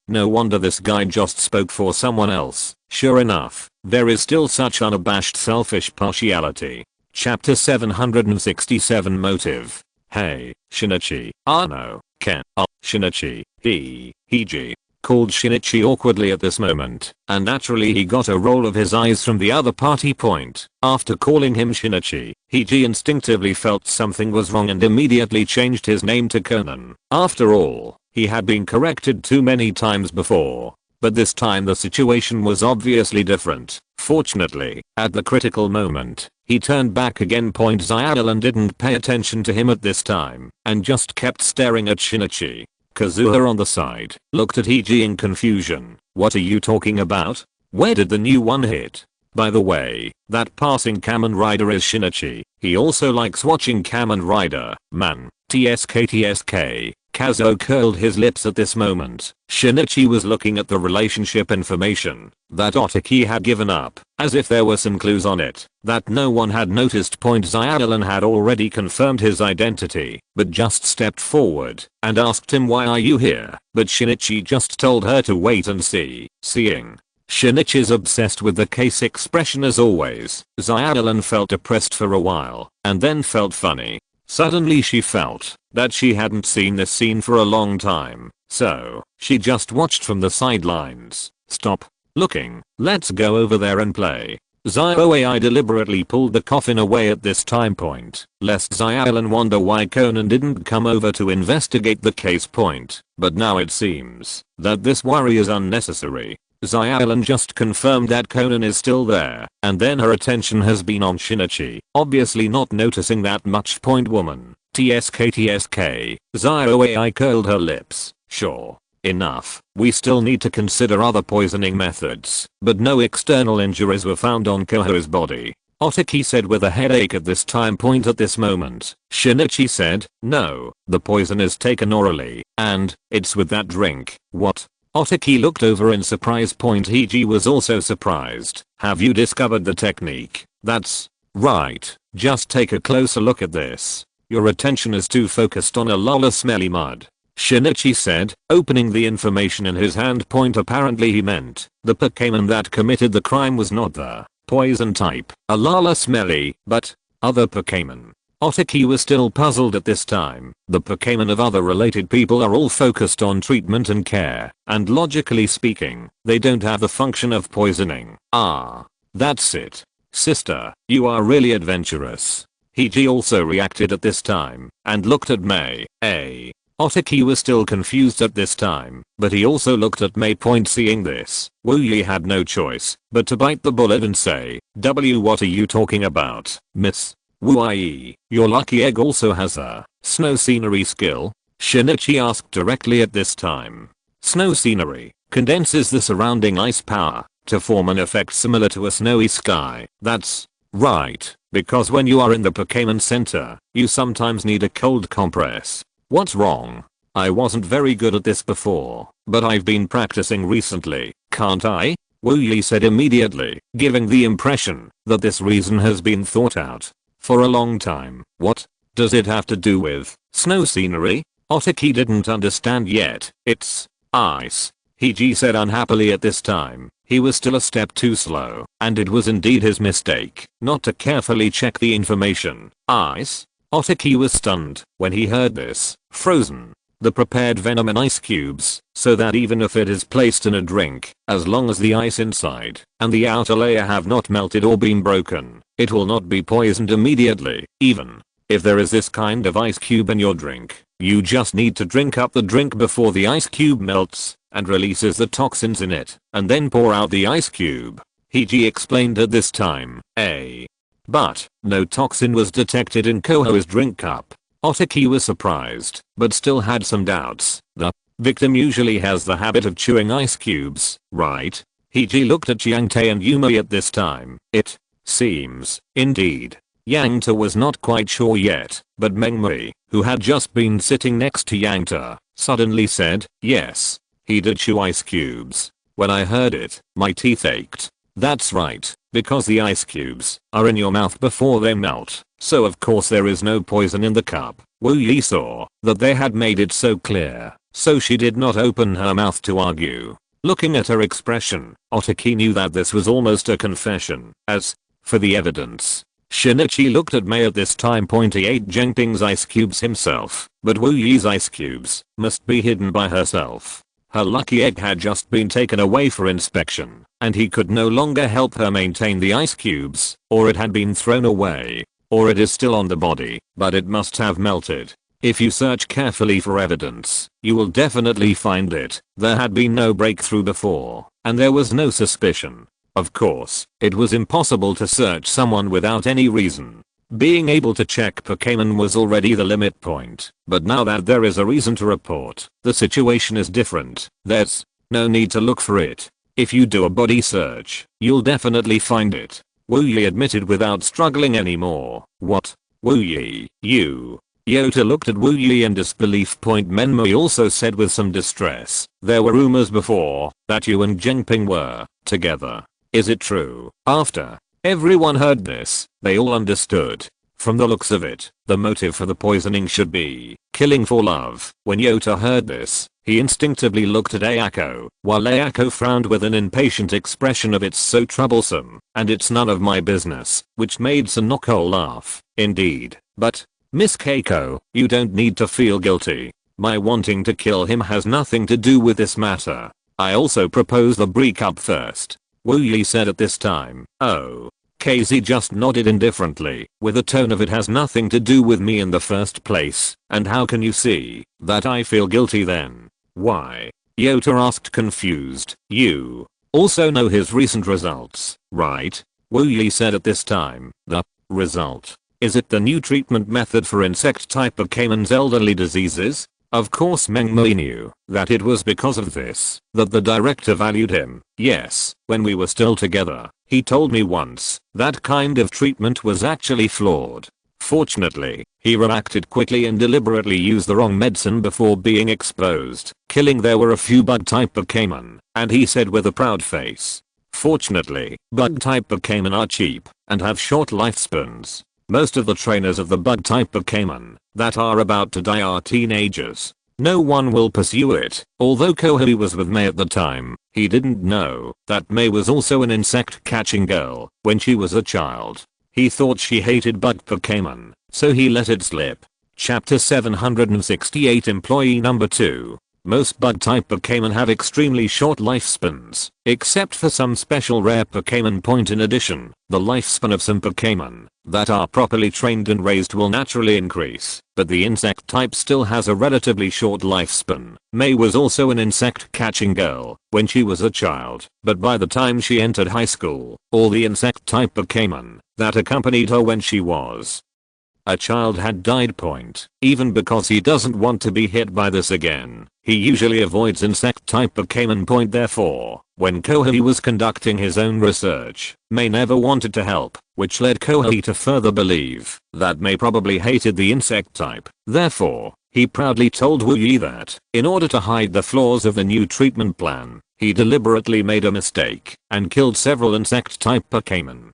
No wonder this guy just spoke for someone else. Sure enough, there is still such unabashed selfish partiality. Chapter 767 Motive. Hey, Shinichi. No, Ken. Shinichi. He called Shinichi awkwardly at this moment, and naturally he got a roll of his eyes from the other party point. After calling him Shinichi, he instinctively felt something was wrong and immediately changed his name to Conan. After all, he had been corrected too many times before. But this time the situation was obviously different. Fortunately, at the critical moment, he turned back again. Zialan didn't pay attention to him at this time, and just kept staring at Shinichi. Kazuha on the side looked at Hiji in confusion. What are you talking about? Where did the new one hit? By the way, that passing Kamen Rider is Shinichi. He also likes watching Kamen Rider. Man. TSK. Kazuo curled his lips at this moment. Shinichi was looking at the relationship information that Otaki had given up, as if there were some clues on it that no one had noticed. Xiaolan had already confirmed his identity, but just stepped forward and asked him, why are you here? But Shinichi just told her to wait and see. Seeing Shinichi's obsessed with the case expression as always, Xiaolan felt depressed for a while, and then felt funny. Suddenly she felt that she hadn't seen this scene for a long time, so she just watched from the sidelines. Stop looking, let's go over there and play. Xiaoai deliberately pulled the coffin away at this time point, lest Xiaolan wonder why Conan didn't come over to investigate the case point, but now it seems that this worry is unnecessary. Xiaolan just confirmed that Conan is still there, and then her attention has been on Shinichi, obviously not noticing that much. Woman. TSK. Xiaoai curled her lips. Sure. Enough. We still need to consider other poisoning methods, but no external injuries were found on Koho's body. Otaki said with a headache at this time point. At this moment, Shinichi said, no, the poison is taken orally, and it's with that drink. What? Otaki looked over in surprise. Hiji was also surprised. Have you discovered the technique? That's right. Just take a closer look at this. Your attention is too focused on a lala smelly mud. Shinichi said, opening the information in his hand. Apparently he meant the Pokémon that committed the crime was not the poison type, a lala smelly, but other Pokémon. Otaki was still puzzled at this time. The Pokémon of other related people are all focused on treatment and care, and logically speaking, they don't have the function of poisoning. Ah. That's it. Sister, you are really adventurous. Hiji also reacted at this time, and looked at Mei. Otaki was still confused at this time, but he also looked at Mei. Seeing this, Wuyi had no choice but to bite the bullet and say, what are you talking about, miss? Wuyi, your lucky egg also has a snow scenery skill? Shinichi asked directly at this time. Snow scenery condenses the surrounding ice power to form an effect similar to a snowy sky. That's right, because when you are in the Pokémon Center, you sometimes need a cold compress. What's wrong? I wasn't very good at this before, but I've been practicing recently, can't I? Wuyi said immediately, giving the impression that this reason has been thought out for a long time. What does it have to do with snow scenery? Otaki didn't understand yet. It's ice. Hiji said unhappily at this time. He was still a step too slow, and it was indeed his mistake not to carefully check the information. Ice? Otaki was stunned when he heard this. Frozen. The prepared venom in ice cubes, so that even if it is placed in a drink, as long as the ice inside and the outer layer have not melted or been broken, it will not be poisoned immediately. Even if there is this kind of ice cube in your drink, you just need to drink up the drink before the ice cube melts and releases the toxins in it, and then pour out the ice cube. Hiji explained at this time. But no toxin was detected in Koho's drink cup. Otaki was surprised, but still had some doubts. The victim usually has the habit of chewing ice cubes, right? Hiji looked at Yangte and Yumei at this time. It seems, indeed. Yangta was not quite sure yet, but Mengmei, who had just been sitting next to Yangta, suddenly said, yes, he did chew ice cubes. When I heard it, my teeth ached. That's right, because the ice cubes are in your mouth before they melt, so of course there is no poison in the cup. Wuyi saw that they had made it so clear, so she did not open her mouth to argue. Looking at her expression, Otaki knew that this was almost a confession. As for the evidence, Shinichi looked at Mei at this time. He ate Jenkins' ice cubes himself, but Wuyi's ice cubes must be hidden by herself. Her lucky egg had just been taken away for inspection, and he could no longer help her maintain the ice cubes, or it had been thrown away, or it is still on the body, but it must have melted. If you search carefully for evidence, you will definitely find it. There had been no breakthrough before, and there was no suspicion. Of course, it was impossible to search someone without any reason. Being able to check Pokémon was already the limit point, but now that there is a reason to report, the situation is different. There's no need to look for it. If you do a body search, you'll definitely find it. Wuyi admitted without struggling anymore. What? Wuyi, you Yota looked at Wu Yi in disbelief. Menmei also said with some distress, there were rumors before that you and Zhengping were together. Is it true? After everyone heard this, they all understood. From the looks of it, the motive for the poisoning should be killing for love. When Yota heard this, he instinctively looked at Ayako, while Ayako frowned with an impatient expression of it's so troublesome, and it's none of my business, which made Sonoko laugh. Indeed. But, Miss Keiko, you don't need to feel guilty. My wanting to kill him has nothing to do with this matter. I also propose the breakup first. Wu Yi said at this time. Oh. KZ just nodded indifferently, with a tone of it has nothing to do with me in the first place, and how can you see that I feel guilty then? Why? Yota asked confused. You also know his recent results, right? Wu Yi said at this time. The result? Is it the new treatment method for insect type Pokemon's elderly diseases? Of course Mengmei knew that it was because of this that the director valued him. Yes, when we were still together, he told me once that kind of treatment was actually flawed. Fortunately, he reacted quickly and deliberately used the wrong medicine before being exposed, killing there were a few bug type Pokemon, and he said with a proud face. Fortunately, bug type Pokemon are cheap and have short lifespans. Most of the trainers of the bug type Pokemon that are about to die are teenagers. No one will pursue it. Although Kohi was with Mei at the time, he didn't know that Mei was also an insect catching girl when she was a child. He thought she hated bug Pokemon, so he let it slip. Chapter 768 Employee number 2. Most bug type Pokemon have extremely short lifespans, except for some special rare Pokemon. In addition, the lifespan of some Pokemon that are properly trained and raised will naturally increase, but the insect type still has a relatively short lifespan. Mei was also an insect catching girl when she was a child, but by the time she entered high school, all the insect type Pokemon that accompanied her when she was a child had died. Even because he doesn't want to be hit by this again, he usually avoids insect type Pokemon. Therefore, when Kohi was conducting his own research, Mei never wanted to help, which led Kohi to further believe that Mei probably hated the insect type. Therefore, he proudly told Wu Yi that, in order to hide the flaws of the new treatment plan, he deliberately made a mistake and killed several insect type Pokemon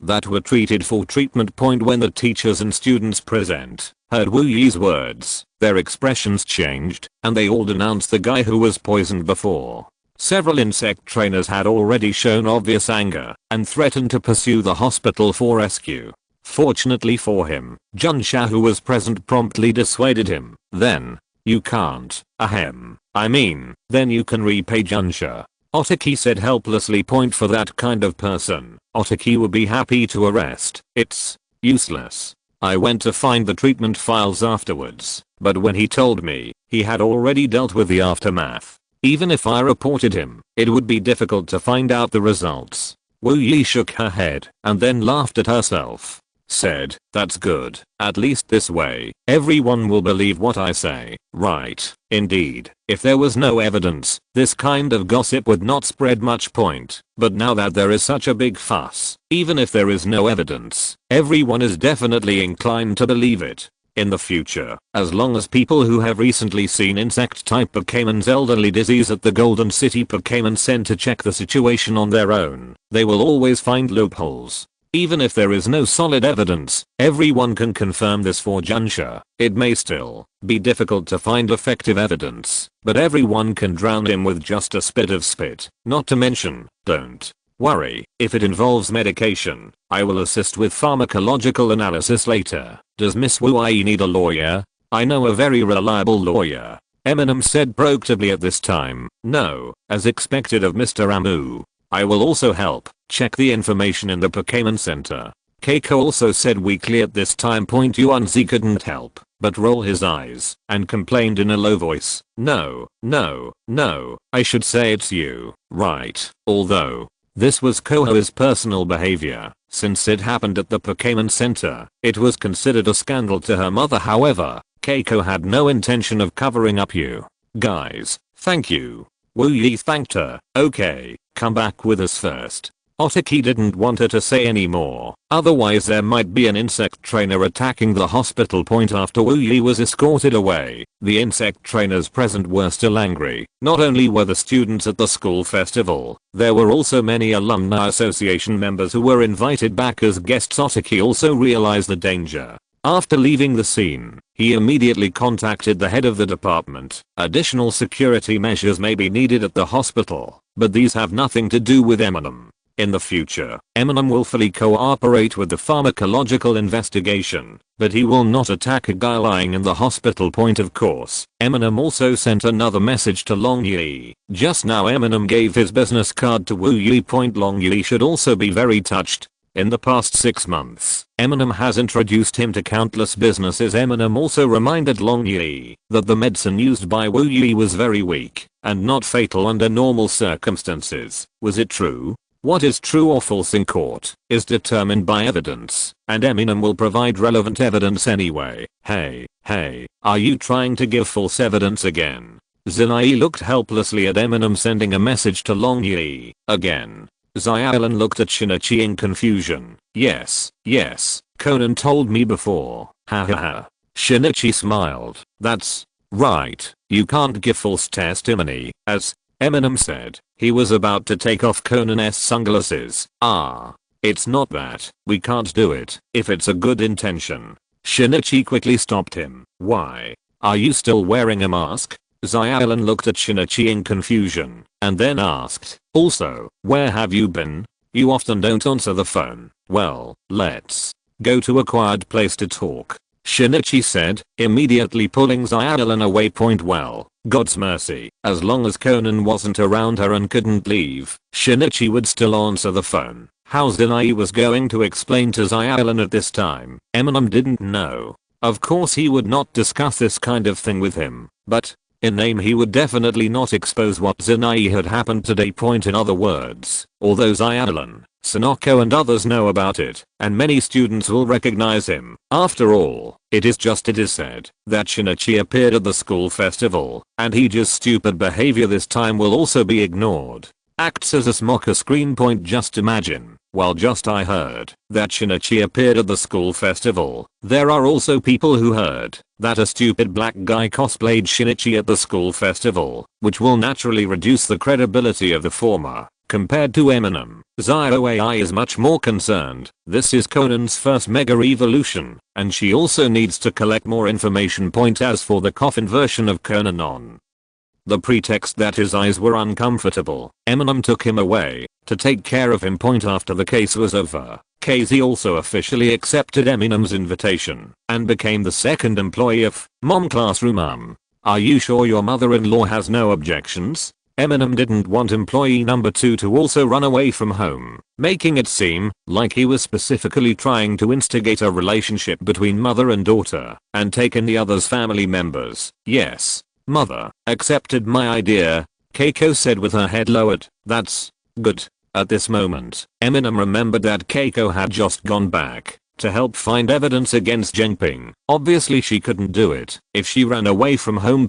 that were treated for treatment. When the teachers and students present heard Wu Yi's words, their expressions changed, and they all denounced the guy who was poisoned before. Several insect trainers had already shown obvious anger and threatened to pursue the hospital for rescue. Fortunately for him, Junsha, who was present, promptly dissuaded him. Then, you can't, then you can repay Junsha, Otaki said helplessly. For that kind of person, Otaki would be happy to arrest. It's useless. I went to find the treatment files afterwards, but when he told me, he had already dealt with the aftermath. Even if I reported him, it would be difficult to find out the results. Wu Yi shook her head and then laughed at herself. Said, that's good. At least this way, everyone will believe what I say, right? Indeed, if there was no evidence, this kind of gossip would not spread much. But now that there is such a big fuss, even if there is no evidence, everyone is definitely inclined to believe it. In the future, as long as people who have recently seen insect type Pokemon's elderly disease at the Golden City Pokemon Center check the situation on their own, they will always find loopholes. Even if there is no solid evidence, everyone can confirm this for Junsha. It may still be difficult to find effective evidence, but everyone can drown him with just a spit of spit. Not to mention, don't worry, if it involves medication, I will assist with pharmacological analysis later. Does Miss Wu Yi need a lawyer? I know a very reliable lawyer, Eminem said proactively at this time. No, as expected of Mr. Amu. I will also help check the information in the Pokemon Center. Keiko also said weakly at this time. Yuanzi couldn't help but roll his eyes and complained in a low voice. No, I should say it's you, right? Although, this was Koho's personal behavior, since it happened at the Pokemon Center, it was considered a scandal to her mother. However, Keiko had no intention of covering up you guys. Thank you. Wu Yi thanked her. Okay, come back with us first. Otaki didn't want her to say any more, otherwise there might be an insect trainer attacking the hospital point after Wu Yi was escorted away. The insect trainers present were still angry. Not only were the students at the school festival, there were also many alumni association members who were invited back as guests. Otaki also realized the danger. After leaving the scene, he immediately contacted the head of the department. Additional security measures may be needed at the hospital, but these have nothing to do with Eminem. In the future, Eminem will fully cooperate with the pharmacological investigation, but he will not attack a guy lying in the hospital point, of course. Eminem also sent another message to Long Yi. Just now Eminem gave his business card to Wu Yi. Long Yi should also be very touched. In the past 6 months, Eminem has introduced him to countless businesses. Eminem also reminded Long Yi that the medicine used by Wu Yi was very weak and not fatal under normal circumstances. Was it true? What is true or false in court is determined by evidence, and Eminem will provide relevant evidence anyway. Hey, are you trying to give false evidence again? Zinai looked helplessly at Eminem sending a message to Long Yi. Again. Xiaolin looked at Shinichi in confusion. Yes, Conan told me before. Ha. Shinichi smiled. That's right, you can't give false testimony, as Eminem said. He was about to take off Conan's sunglasses. It's not that. We can't do it if it's a good intention. Shinichi quickly stopped him. Why? Are you still wearing a mask? Xiaolin looked at Shinichi in confusion and then asked, also, where have you been? You often don't answer the phone. Well, let's go to a quiet place to talk, Shinichi said, immediately pulling Xiaolin away. Well, God's mercy, as long as Conan wasn't around her and couldn't leave, Shinichi would still answer the phone. How Zinai was going to explain to Xiaolin at this time, Eminem didn't know. Of course he would not discuss this kind of thing with him, but in name he would definitely not expose what Zinai had happened today. In other words, although Xiaolin, Sonoko and others know about it, and many students will recognize him. After all, it is said that Shinichi appeared at the school festival, and Hija's stupid behavior this time will also be ignored. Acts as a smoker screen. Just imagine, while I heard that Shinichi appeared at the school festival, there are also people who heard that a stupid black guy cosplayed Shinichi at the school festival, which will naturally reduce the credibility of the former. Compared to Eminem, ZioAI is much more concerned. This is Conan's first mega evolution, and she also needs to collect more information. As for the coffin version of Conan on the pretext that his eyes were uncomfortable, Eminem took him away to take care of him. After the case was over, KZ also officially accepted Eminem's invitation and became the second employee of Mom Classroom. Are you sure your mother-in-law has no objections? Eminem didn't want employee number 2 to also run away from home, making it seem like he was specifically trying to instigate a relationship between mother and daughter and take in the other's family members. Yes, mother accepted my idea, Keiko said with her head lowered. That's good. At this moment, Eminem remembered that Keiko had just gone back to help find evidence against Zhengping. Obviously she couldn't do it if she ran away from home.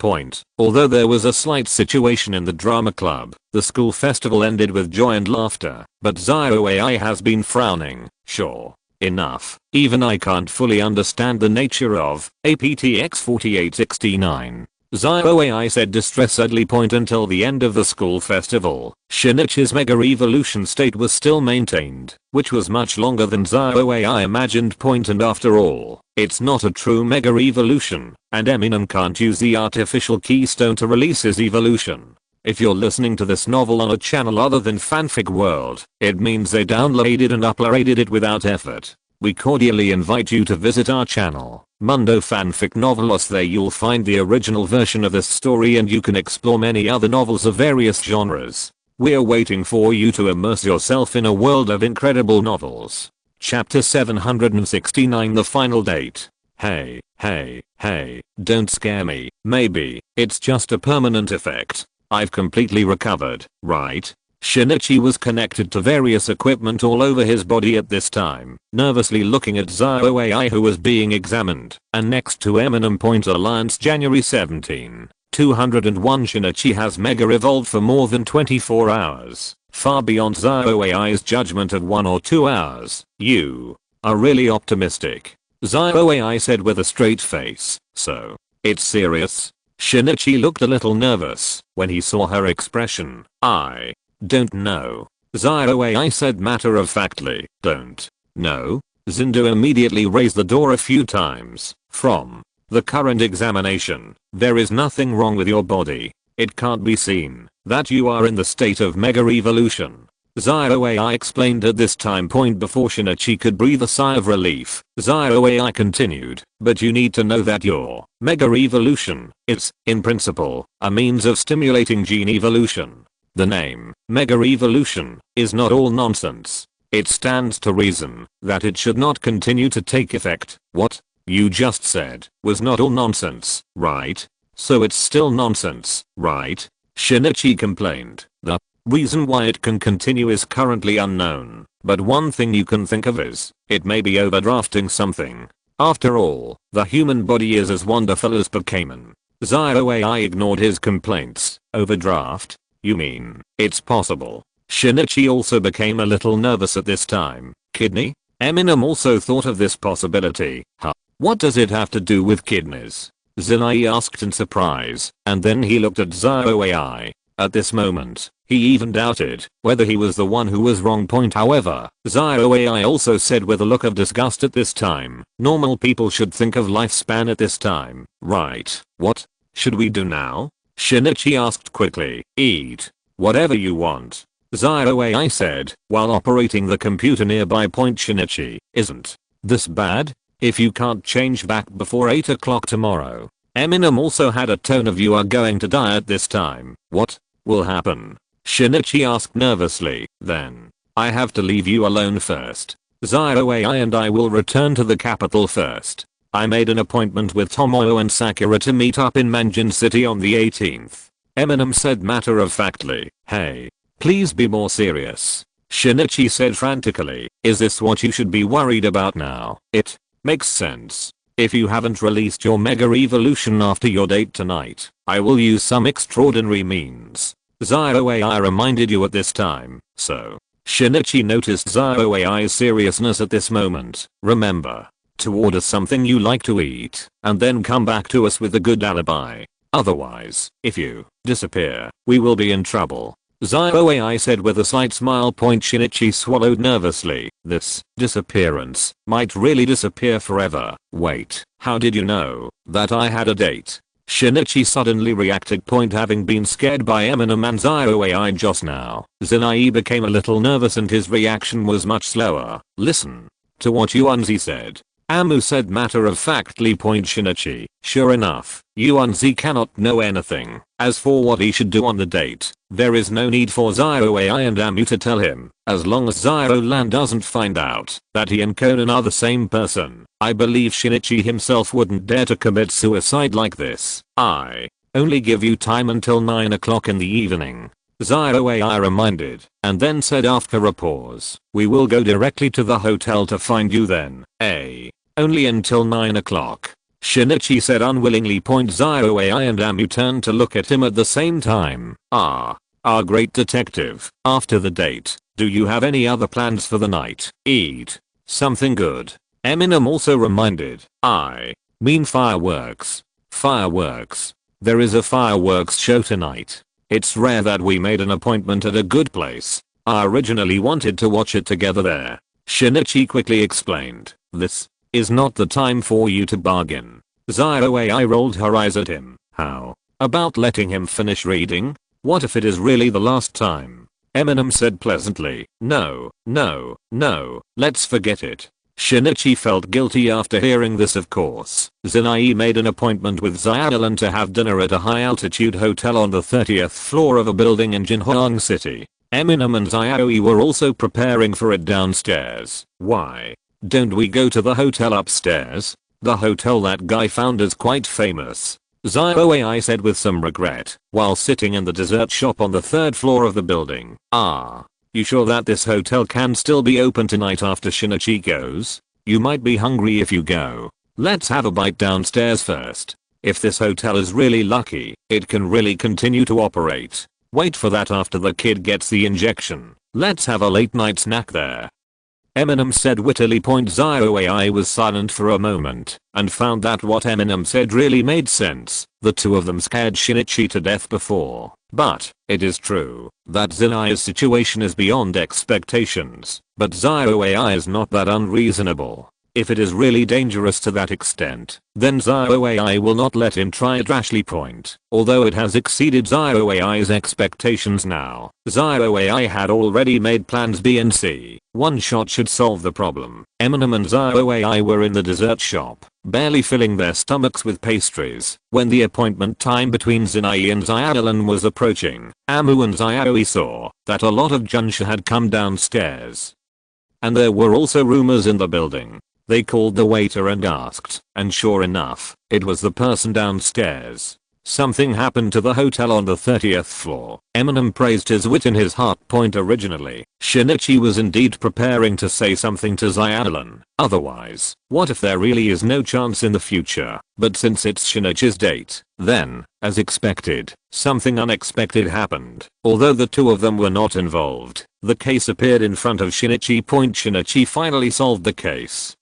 Although there was a slight situation in the drama club, the school festival ended with joy and laughter, but ZioAI has been frowning. Sure. Enough. Even I can't fully understand the nature of APTX 4869. ZioAI said distressedly. Until the end of the school festival, Shinichi's mega evolution state was still maintained, which was much longer than ZioAI imagined. And after all, it's not a true mega evolution, and Eminem can't use the artificial keystone to release his evolution. If you're listening to this novel on a channel other than Fanfic World, it means they downloaded and uploaded it without effort. We cordially invite you to visit our channel, Mundo Fanfic Novelos. There you'll find the original version of this story and you can explore many other novels of various genres. We're waiting for you to immerse yourself in a world of incredible novels. Chapter 769, The Final Date. Hey, don't scare me. Maybe it's just a permanent effect. I've completely recovered, right? Shinichi was connected to various equipment all over his body at this time, nervously looking at ZioAI who was being examined, and next to Eminem. Alliance January 17, 201. Shinichi has mega evolved for more than 24 hours. far beyond Zio AI's judgment of 1 or 2 hours. You are really optimistic, Zio AI said with a straight face. So, it's serious? Shinichi looked a little nervous when he saw her expression. I don't know, Zio AI said matter-of-factly. Don't know? Zindu immediately raised the door a few times. From the current examination, there is nothing wrong with your body. It can't be seen that you are in the state of mega evolution. Zio AI explained at this time point before Shinichi could breathe a sigh of relief. Zio AI continued, but you need to know that your mega evolution is, in principle, a means of stimulating gene evolution. The name, mega evolution, is not all nonsense. It stands to reason that it should not continue to take effect. What you just said was not all nonsense, right? So it's still nonsense, right? Shinichi complained. The reason why it can continue is currently unknown, but one thing you can think of is, it may be overdrafting something. After all, the human body is as wonderful as Pokémon. Zio AI ignored his complaints. Overdraft? You mean, it's possible? Shinichi also became a little nervous at this time. Kidney? Eminem also thought of this possibility. Huh? What does it have to do with kidneys? Zinai asked in surprise, and then he looked at Zio AI. At this moment, he even doubted whether he was the one who was wrong. However, Zio AI also said with a look of disgust at this time, normal people should think of lifespan at this time, right? What should we do now? Shinichi asked quickly. Eat whatever you want, Zio AI said, while operating the computer nearby. Shinichi, isn't this bad? If you can't change back before 8 o'clock tomorrow. Eminem also had a tone of you are going to die at this time. What will happen? Shinichi asked nervously. Then, I have to leave you alone first. Zio AI and I will return to the capital first. I made an appointment with Tomoyo and Sakura to meet up in Manjin City on the 18th. Eminem said matter-of-factly. Hey, please be more serious. Shinichi said frantically. Is this what you should be worried about now? It makes sense. If you haven't released your mega evolution after your date tonight, I will use some extraordinary means. Zio AI reminded you at this time. So, Shinichi noticed Zio AI's seriousness at this moment. Remember to order something you like to eat, and then come back to us with a good alibi. Otherwise, if you disappear, we will be in trouble. Zio AI said with a slight smile. Shinichi swallowed nervously. This disappearance might really disappear forever. Wait, how did you know that I had a date? Shinichi suddenly reacted. Having been scared by Eminem and Zio AI just now, Zinai became a little nervous and his reaction was much slower. Listen to what Yuanzi said. Amu said matter-of-factly. Shinichi, sure enough, Yuanzi cannot know anything. As for what he should do on the date, there is no need for Zio AI and Amu to tell him, as long as Zio Land doesn't find out that he and Conan are the same person. I believe Shinichi himself wouldn't dare to commit suicide like this. I only give you time until 9 o'clock in the evening. Zio AI reminded, and then said after a pause, we will go directly to the hotel to find you then. Only until 9 o'clock. Shinichi said unwillingly. Zio AI and Amu turned to look at him at the same time. Our great detective, after the date, do you have any other plans for the night? Eat something good. Eminem also reminded. I mean fireworks. Fireworks. There is a fireworks show tonight. It's rare that we made an appointment at a good place. I originally wanted to watch it together there. Shinichi quickly explained. This is not the time for you to bargain. Zio AI rolled her eyes at him. How about letting him finish reading? What if it is really the last time? Eminem said pleasantly. No, let's forget it. Shinichi felt guilty after hearing this. Of course, Zinai made an appointment with Xiaolan to have dinner at a high-altitude hotel on the 30th floor of a building in Jinhuang City. Eminem and Xiaoi were also preparing for it downstairs. Why don't we go to the hotel upstairs? The hotel that guy found is quite famous. Zio AI said with some regret, while sitting in the dessert shop on the 3rd floor of the building. You sure that this hotel can still be open tonight after Shinichi goes? You might be hungry if you go. Let's have a bite downstairs first. If this hotel is really lucky, it can really continue to operate. Wait for that after the kid gets the injection. Let's have a late night snack there. Eminem said wittily. ZioAI was silent for a moment and found that what Eminem said really made sense. The two of them scared Shinichi to death before. But it is true that Zinai's situation is beyond expectations. But ZioAI is not that unreasonable. If it is really dangerous to that extent, then ZioAI will not let him try it rashly. Although it has exceeded ZioAI's expectations now, ZioAI had already made plans B and C. One shot should solve the problem. Eminem and ZioAI were in the dessert shop, barely filling their stomachs with pastries, when the appointment time between Zinai and Ziaolan was approaching. Amu and Ziaoi saw that a lot of Junsha had come downstairs. And there were also rumors in the building. They called the waiter and asked, and sure enough, it was the person downstairs. Something happened to the hotel on the 30th floor. Eminem praised his wit in his heart. Originally, Shinichi was indeed preparing to say something to Ziaolan. Otherwise, what if there really is no chance in the future? But since it's Shinichi's date, then, as expected, something unexpected happened. Although the two of them were not involved, the case appeared in front of Shinichi. Shinichi finally solved the case.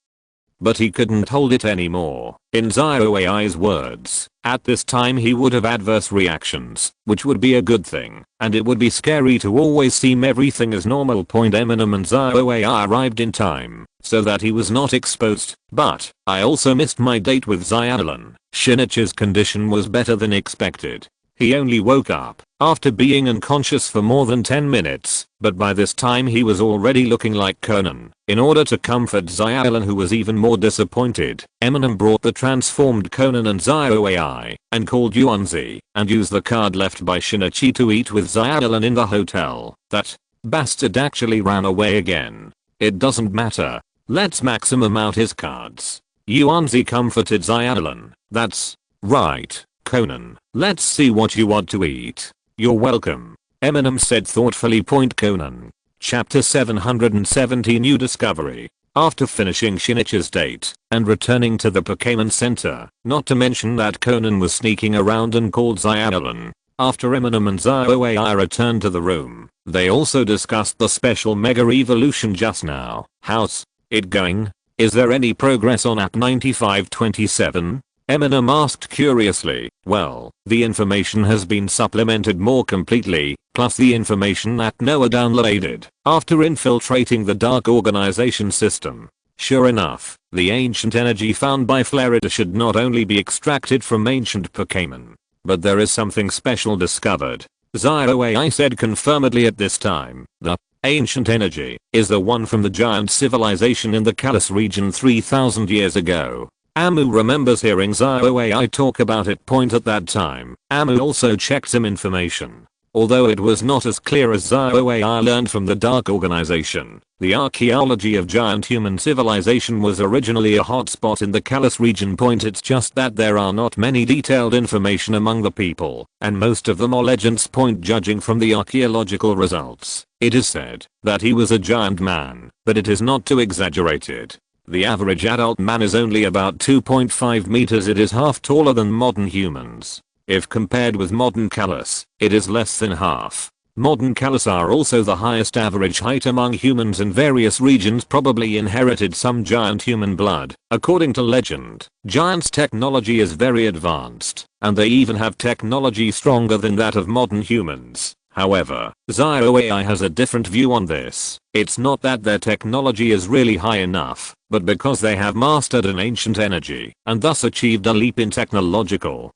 But he couldn't hold it anymore. In ZioAI's words, at this time he would have adverse reactions, which would be a good thing, and it would be scary to always seem everything as normal. Eminem and ZioAI arrived in time, so that he was not exposed. But I also missed my date with Ziaolan. Shinichi's condition was better than expected. He only woke up after being unconscious for more than 10 minutes, but by this time he was already looking like Conan. In order to comfort Ziaolan, who was even more disappointed, Eminem brought the transformed Conan and ZioAI and called Yuanzi and used the card left by Shinichi to eat with Ziaolan in the hotel. That bastard actually ran away again. It doesn't matter. Let's maximum out his cards. Yuanzi comforted Ziaolan. That's right, Conan. Let's see what you want to eat. You're welcome, Eminem said thoughtfully. Conan. Chapter 770 New Discovery. After finishing Shinichi's date and returning to the Pokémon Center, not to mention that Conan was sneaking around and called Ziaolan. After Eminem and ZioAI returned to the room, they also discussed the special Mega Evolution just now. How's it going? Is there any progress on App 9527? Eminem asked curiously. Well, the information has been supplemented more completely, plus the information that Noah downloaded after infiltrating the Dark Organization system. Sure enough, the ancient energy found by Florida should not only be extracted from ancient Pokémon, but there is something special discovered. ZioAI said confirmedly at this time. The ancient energy is the one from the giant civilization in the Kalos region 3000 years ago. Amu remembers hearing ZioAI talk about it. At that time, Amu also checked some information. Although it was not as clear as ZioAI learned from the Dark Organization, the archaeology of giant human civilization was originally a hotspot in the Kalos region. It's just that there are not many detailed information among the people, and most of them are legends. Judging from the archaeological results, it is said that he was a giant man, but it is not too exaggerated. The average adult man is only about 2.5 meters. It is half taller than modern humans. If compared with modern Kalos, it is less than half. Modern Kalos are also the highest average height among humans in various regions, probably inherited some giant human blood. According to legend, giants' technology is very advanced, and they even have technology stronger than that of modern humans. However, ZioAI has a different view on this. It's not that their technology is really high enough, but because they have mastered an ancient energy and thus achieved a leap in technological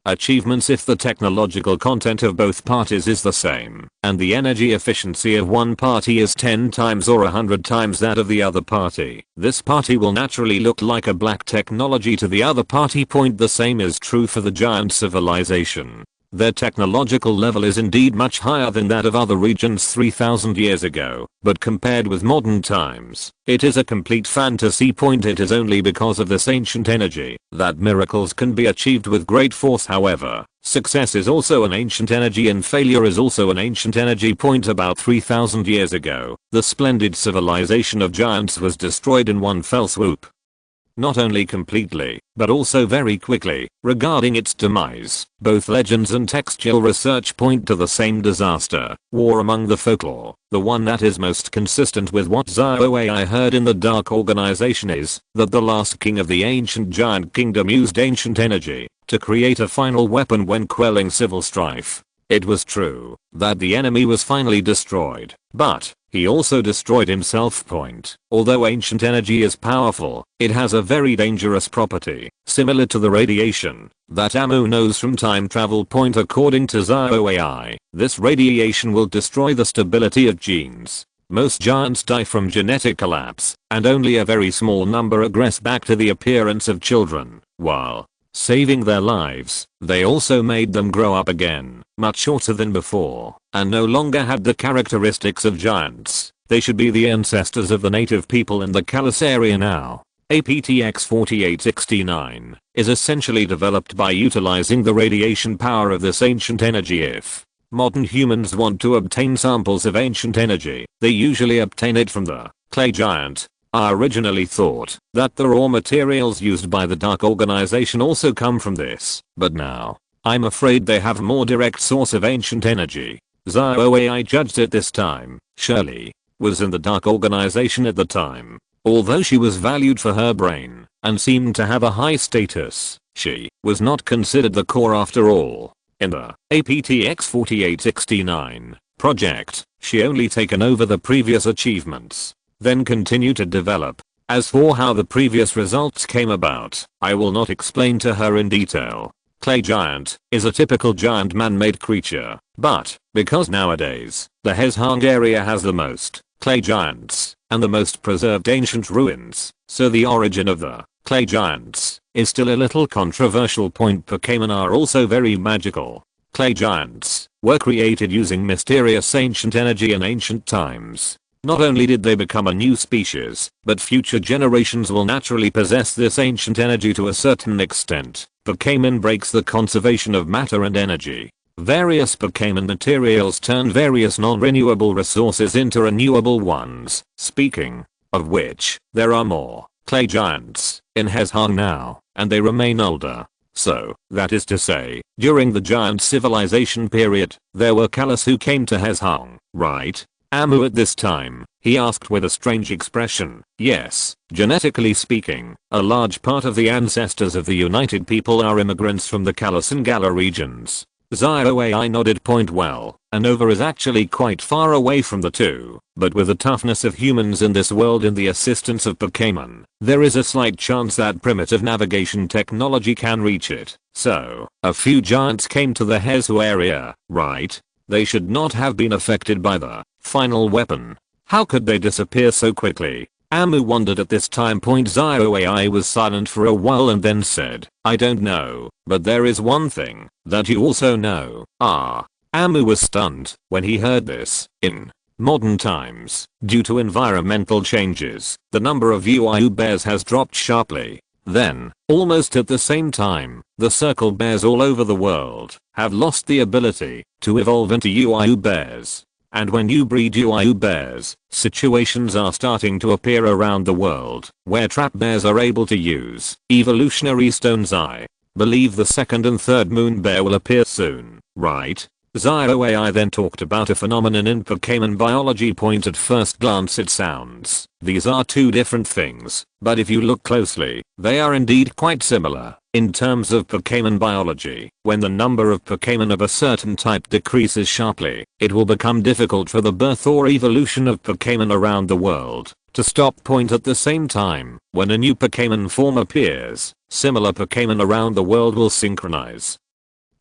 achievements. If the technological content of both parties is the same, and the energy efficiency of one party is 10 times or 100 times that of the other party, this party will naturally look like a black technology to the other party. The same is true for the giant civilization. Their technological level is indeed much higher than that of other regions 3000 years ago, but compared with modern times, it is a complete fantasy. It is only because of this ancient energy that miracles can be achieved with great force. However, success is also an ancient energy and failure is also an ancient energy. About 3000 years ago, the splendid civilization of giants was destroyed in one fell swoop. not only completely, but also very quickly, regarding its demise. Both legends and textual research point to the same disaster, war among the folklore. The one that is most consistent with what I heard in the Dark Organization is that the last king of the ancient giant kingdom used ancient energy to create a final weapon when quelling civil strife. It was true that the enemy was finally destroyed, but he also destroyed himself. Although ancient energy is powerful, it has a very dangerous property, similar to the radiation that Amu knows from time travel. According to ZOAI, this radiation will destroy the stability of genes. Most giants die from genetic collapse, and only a very small number regress back to the appearance of children, while saving their lives, they also made them grow up again, much shorter than before, and no longer had the characteristics of giants. They should be the ancestors of the native people in the Kalas area now. APTX 4869 is essentially developed by utilizing the radiation power of this ancient energy. If modern humans want to obtain samples of ancient energy, they usually obtain it from the clay giant. I originally thought that the raw materials used by the Dark Organization also come from this, but now I'm afraid they have a more direct source of ancient energy. ZOAI judged it this time. Shirley was in the Dark Organization at the time. Although she was valued for her brain and seemed to have a high status, she was not considered the core after all. In the APTX 4869 project, she only taken over the previous achievements, then continue to develop. As for how the previous results came about, I will not explain to her in detail. Clay giant is a typical giant man-made creature, but because nowadays the Hezhang area has the most clay giants and the most preserved ancient ruins, so the origin of the clay giants is still a little controversial. Pokémon are also very magical. Clay giants were created using mysterious ancient energy in ancient times. Not only did they become a new species, but future generations will naturally possess this ancient energy to a certain extent. Pokémon breaks the conservation of matter and energy. Various Pokémon materials turn various non-renewable resources into renewable ones. Speaking of which, there are more clay giants in Hezhang now, and they remain older. So, that is to say, during the giant civilization period, there were Kalas who came to Hezhang, right? Amu at this time, he asked with a strange expression. Yes, genetically speaking, a large part of the ancestors of the United People are immigrants from the Kalas and Gala regions. ZOAI nodded. Well, Anova is actually quite far away from the two, but with the toughness of humans in this world and the assistance of Pokémon, there is a slight chance that primitive navigation technology can reach it. So, a few giants came to the Hezu area, right? They should not have been affected by the final weapon. How could they disappear so quickly? Amu wondered at this time. ZOAI was silent for a while and then said, I don't know, but there is one thing that you also know. Amu was stunned when he heard this. In modern times, due to environmental changes, the number of UIU bears has dropped sharply. Then, almost at the same time, the circle bears all over the world have lost the ability to evolve into UIU bears. And when you breed UIU bears, situations are starting to appear around the world where trap bears are able to use evolutionary stones. I believe the second and third moon bear will appear soon, right? ZOAI then talked about a phenomenon in Pokémon biology. At first glance it sounds these are two different things, but if you look closely, they are indeed quite similar. In terms of Pokémon biology, when the number of Pokémon of a certain type decreases sharply, it will become difficult for the birth or evolution of Pokémon around the world to stop. At the same time, when a new Pokémon form appears, similar Pokémon around the world will synchronize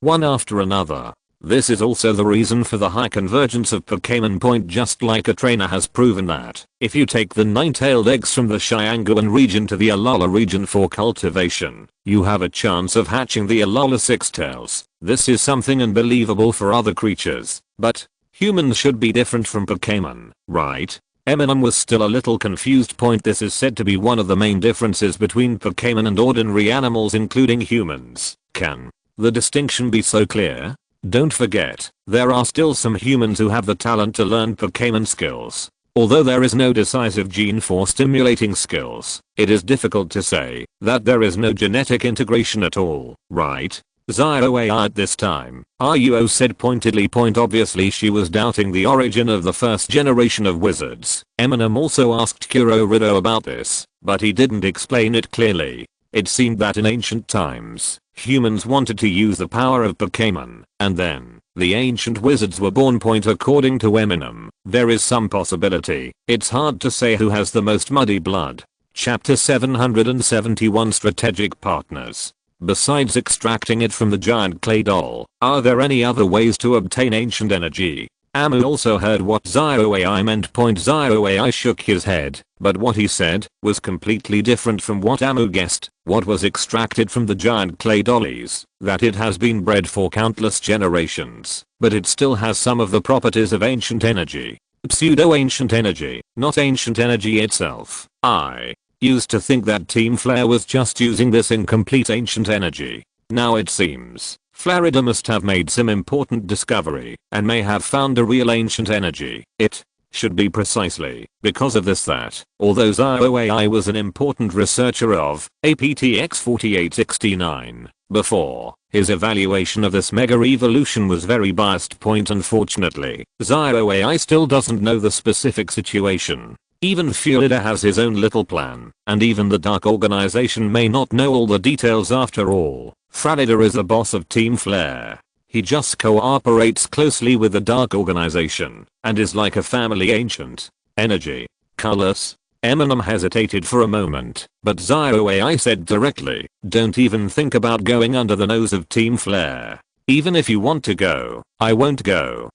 one after another. This is also the reason for the high convergence of Pokémon. Just like a trainer has proven that if you take the 9-tailed eggs from the Xianguan region to the Alola region for cultivation, you have a chance of hatching the Alola 6-tails. This is something unbelievable for other creatures, but humans should be different from Pokémon, right? Eminem was still a little confused. This is said to be one of the main differences between Pokémon and ordinary animals including humans. Can the distinction be so clear? Don't forget, there are still some humans who have the talent to learn Pokémon skills. Although there is no decisive gene for stimulating skills, it is difficult to say that there is no genetic integration at all, right? ZioAI at this time, RUO said pointedly. Obviously she was doubting the origin of the first generation of wizards. Eminem also asked Kuro Rido about this, but he didn't explain it clearly. It seemed that in ancient times, humans wanted to use the power of Pokémon, and then, the ancient wizards were born. According to Eminem, there is some possibility. It's hard to say who has the most muddy blood. Chapter 771 Strategic Partners. Besides extracting it from the giant clay doll, are there any other ways to obtain ancient energy? Amu also heard what ZioAI meant. ZioAI shook his head, but what he said was completely different from what Amu guessed. What was extracted from the giant clay dollies? That it has been bred for countless generations, but it still has some of the properties of ancient energy. Pseudo-ancient energy, not ancient energy itself. I used to think that Team Flare was just using this incomplete ancient energy. Now it seems Florida must have made some important discovery and may have found a real ancient energy. It should be precisely because of this that, although ZioAI was an important researcher of APTX 4869 before, his evaluation of this mega evolution was very biased. Unfortunately, ZioAI still doesn't know the specific situation. Even Florida has his own little plan, and even the Dark Organization may not know all the details after all. Florida is the boss of Team Flare. He just cooperates closely with the Dark Organization, and is like a family. Ancient energy. Colors. Eminem hesitated for a moment, but ZioAI said directly, don't even think about going under the nose of Team Flare. Even if you want to go, I won't go.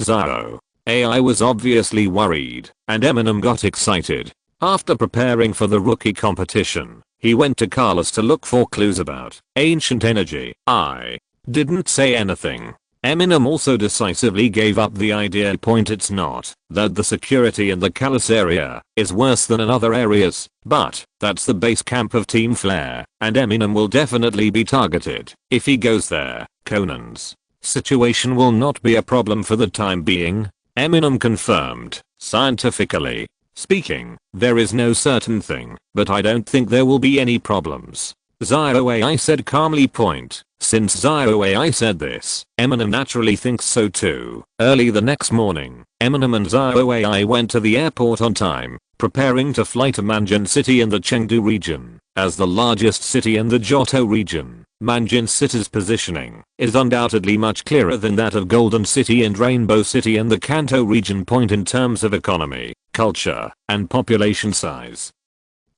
ZioAI was obviously worried, and Eminem got excited. After preparing for the rookie competition, he went to Carlos to look for clues about ancient energy. I didn't say anything. Eminem also decisively gave up the idea. It's not that the security in the Kalos area is worse than in other areas, but that's the base camp of Team Flare, and Eminem will definitely be targeted. If he goes there, Conan's situation will not be a problem for the time being. Eminem confirmed. Scientifically speaking, there is no certain thing, but I don't think there will be any problems. ZioAI said calmly. Since ZioAI said this, Eminem naturally thinks so too. Early the next morning, Eminem and ZioAI went to the airport on time, preparing to fly to Manjin City in the Chengdu region. As the largest city in the Johto region, Manjin City's positioning is undoubtedly much clearer than that of Golden City and Rainbow City in the Kanto region. In terms of economy, culture, and population size,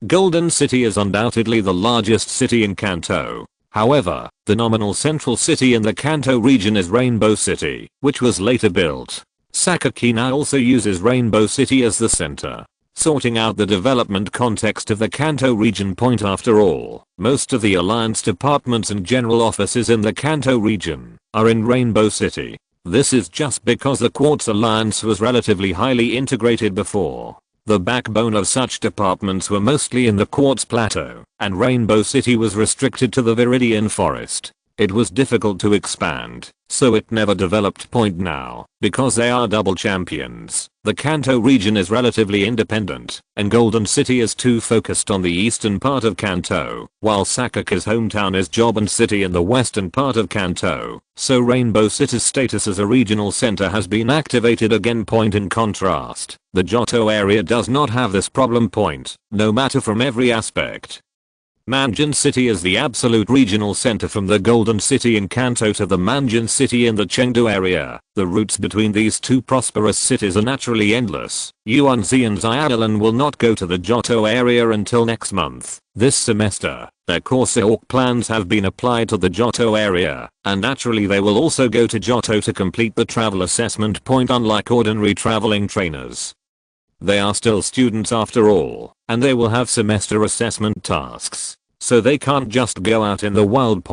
Golden City is undoubtedly the largest city in Kanto. However, the nominal central city in the Kanto region is Rainbow City, which was later built. Sakaki now also uses Rainbow City as the center, sorting out the development context of the Kanto region. After all, most of the alliance departments and general offices in the Kanto region are in Rainbow City. This is just because the Quartz Alliance was relatively highly integrated before. The backbone of such departments were mostly in the Quartz Plateau, and Rainbow City was restricted to the Viridian Forest. It was difficult to expand, so it never developed. Now, because they are double champions, the Kanto region is relatively independent, and Golden City is too focused on the eastern part of Kanto, while Sakake's hometown is Joban City in the western part of Kanto, so Rainbow City's status as a regional center has been activated again. In contrast, the Johto area does not have this problem. No matter from every aspect. Manjin City is the absolute regional center from the Golden City in Kanto to the Manjin City in the Chengdu area. The routes between these two prosperous cities are naturally endless. Yuanzi and Xiaolan will not go to the Johto area until next month. This semester, their coursework plans have been applied to the Johto area, and naturally they will also go to Johto to complete the travel assessment. Unlike ordinary traveling trainers, they are still students after all, and they will have semester assessment tasks, so they can't just go out in the wild.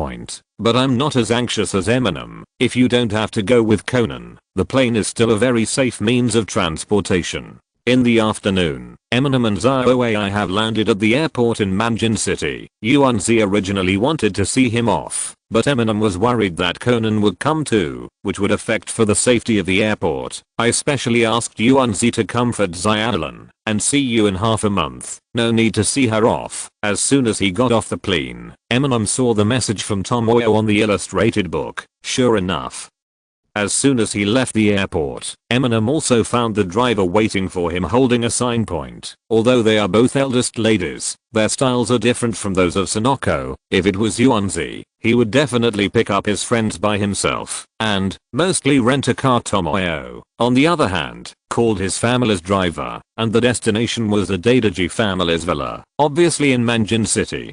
But I'm not as anxious as Eminem. If you don't have to go with Conan, the plane is still a very safe means of transportation. In the afternoon, Eminem and ZOAI have landed at the airport in Manjin City. Yuanzi originally wanted to see him off, but Eminem was worried that Conan would come too, which would affect for the safety of the airport. I specially asked Yuanzi to comfort Xiaolan and see you in half a month. No need to see her off. As soon as he got off the plane, Eminem saw the message from Tomoyo on the illustrated book. Sure enough, as soon as he left the airport, Eminem also found the driver waiting for him holding a sign point. Although they are both eldest ladies, their styles are different from those of Sonoko. If it was Yuanzi, he would definitely pick up his friends by himself and mostly rent a car. Tomoyo, on the other hand, called his family's driver, and the destination was the Daidaji family's villa, obviously in Manjin City.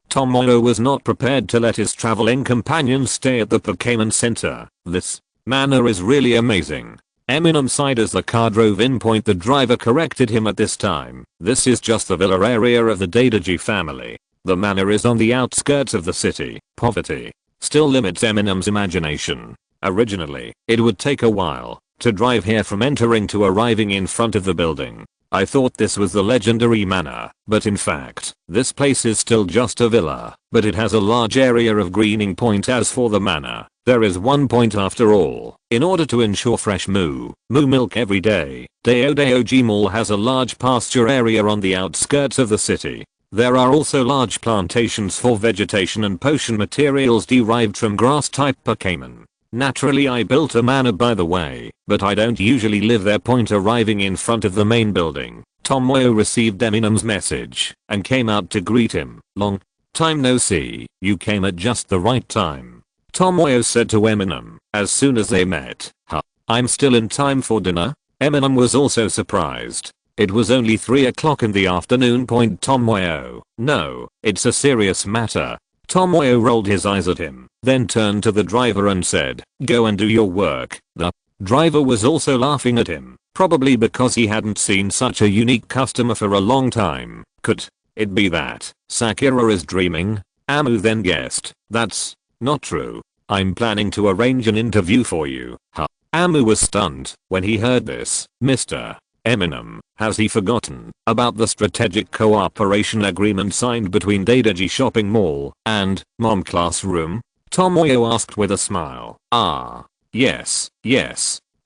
Tomoyo was not prepared to let his traveling companions stay at the Pokémon Center. This manor is really amazing. Eminem sighed as the car drove in. The driver corrected him at this time. This is just the villa area of the Daidaji family. The manor is on the outskirts of the city. Poverty still limits Eminem's imagination. Originally, it would take a while to drive here from entering to arriving in front of the building. I thought this was the legendary manor, but in fact, this place is still just a villa, but it has a large area of greening. As for the manor, there is one point after all. In order to ensure fresh moo milk every day, Daodaoji Mall has a large pasture area on the outskirts of the city. There are also large plantations for vegetation and potion materials derived from grass-type Pokémon. Naturally, I built a manor by the way, but I don't usually live there. Arriving in front of the main building, Tomoyo received Eminem's message and came out to greet him. Long time no see, you came at just the right time, Tomoyo said to Eminem as soon as they met. Huh, I'm still in time for dinner? Eminem was also surprised. It was only 3 o'clock in the afternoon. Tomoyo, no, it's a serious matter. Tomoyo rolled his eyes at him, then turned to the driver and said, go and do your work. The driver was also laughing at him, probably because he hadn't seen such a unique customer for a long time. Could it be that Sakura is dreaming? Amu then guessed, that's not true. I'm planning to arrange an interview for you. Huh. Amu was stunned when he heard this. Mr. Eminem, has he forgotten about the strategic cooperation agreement signed between Daidaji Shopping Mall and Mom Classroom? Tomoyo asked with a smile. Ah, yes,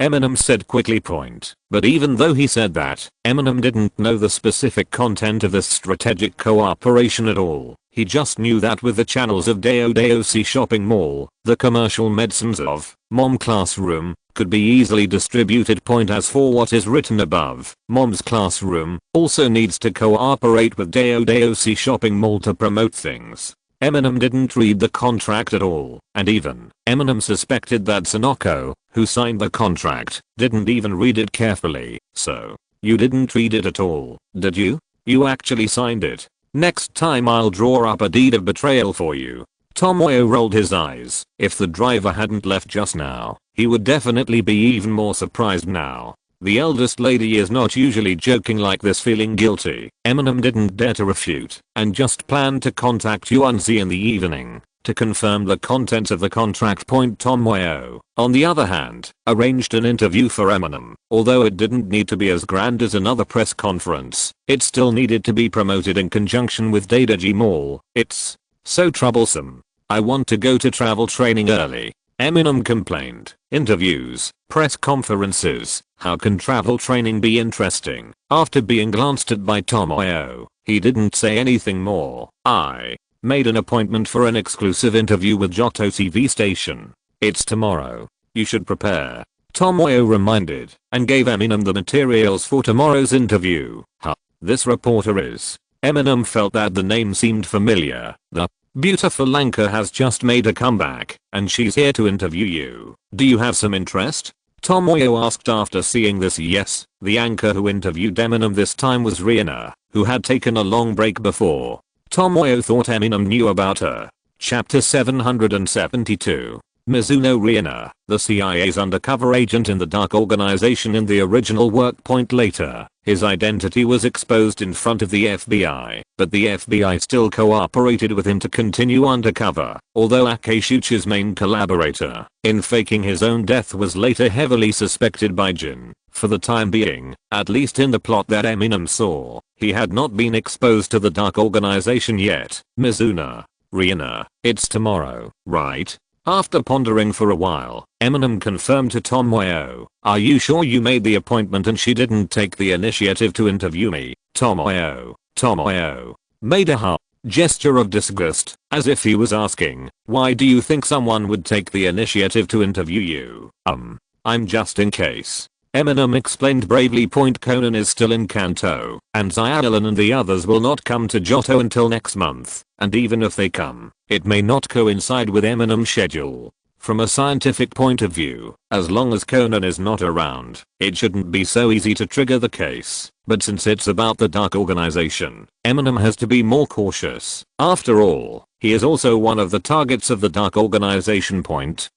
Eminem said quickly. But even though he said that, Eminem didn't know the specific content of this strategic cooperation at all. He just knew that with the channels of Daodaoshi Shopping Mall, the commercial medicines of Mom Classroom could be easily distributed. As for what is written above, Mom's Classroom also needs to cooperate with Daodaoshi Shopping Mall to promote things. Eminem didn't read the contract at all, and even Eminem suspected that Sonoko, who signed the contract, didn't even read it carefully. So, you didn't read it at all, did you? You actually signed it. Next time I'll draw up a deed of betrayal for you. Tomoyo rolled his eyes. If the driver hadn't left just now, he would definitely be even more surprised now. The eldest lady is not usually joking like this. Feeling guilty, Eminem didn't dare to refute and just planned to contact Yuanzi in the evening to confirm the contents of the contract. Tomoyo, on the other hand, arranged an interview for Eminem. Although it didn't need to be as grand as another press conference, it still needed to be promoted in conjunction with Daidaji Mall. It's so troublesome. I want to go to travel training early, Eminem complained. Interviews, press conferences, how can travel training be interesting? After being glanced at by Tomoyo, he didn't say anything more. I made an appointment for an exclusive interview with Johto TV station. It's tomorrow. You should prepare, Tomoyo reminded, and gave Eminem the materials for tomorrow's interview. Huh, this reporter is. Eminem felt that the name seemed familiar. The beautiful anchor has just made a comeback, and she's here to interview you. Do you have some interest? Tomoyo asked after seeing this. Yes, the anchor who interviewed Eminem this time was Rihanna, who had taken a long break before. Tomoyo thought Eminem knew about her. Chapter 772. Mizuno Rihanna, the CIA's undercover agent in the dark organization in the original work. Later, his identity was exposed in front of the FBI. but the FBI still cooperated with him to continue undercover, although Akashuchi's main collaborator in faking his own death was later heavily suspected by Jin. For the time being, at least in the plot that Eminem saw, he had not been exposed to the dark organization yet. Mizuna. Rihanna, it's tomorrow, right? After pondering for a while, Eminem confirmed to Tomoyo, "Are you sure you made the appointment and she didn't take the initiative to interview me?" Tomoyo made a gesture of disgust, as if he was asking, "Why do you think someone would take the initiative to interview you?" I'm just in case. Eminem explained bravely. Conan is still in Kanto, and Zyalin and the others will not come to Johto until next month, and even if they come, it may not coincide with Eminem's schedule. From a scientific point of view, as long as Conan is not around, it shouldn't be so easy to trigger the case, but since it's about the Dark Organization, Eminem has to be more cautious. After all, he is also one of the targets of the Dark Organization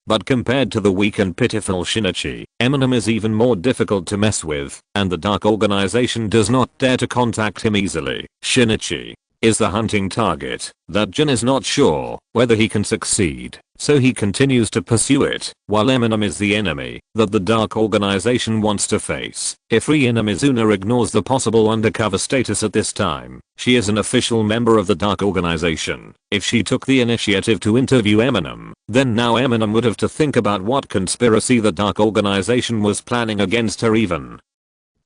but compared to the weak and pitiful Shinichi, Eminem is even more difficult to mess with, and the Dark Organization does not dare to contact him easily. Shinichi is the hunting target that Jin is not sure whether he can succeed, so he continues to pursue it, while Eminem is the enemy that the Dark Organization wants to face. If Rihanna Mizuna ignores the possible undercover status at this time, she is an official member of the Dark Organization. If she took the initiative to interview Eminem, then now Eminem would have to think about what conspiracy the Dark Organization was planning against her. Even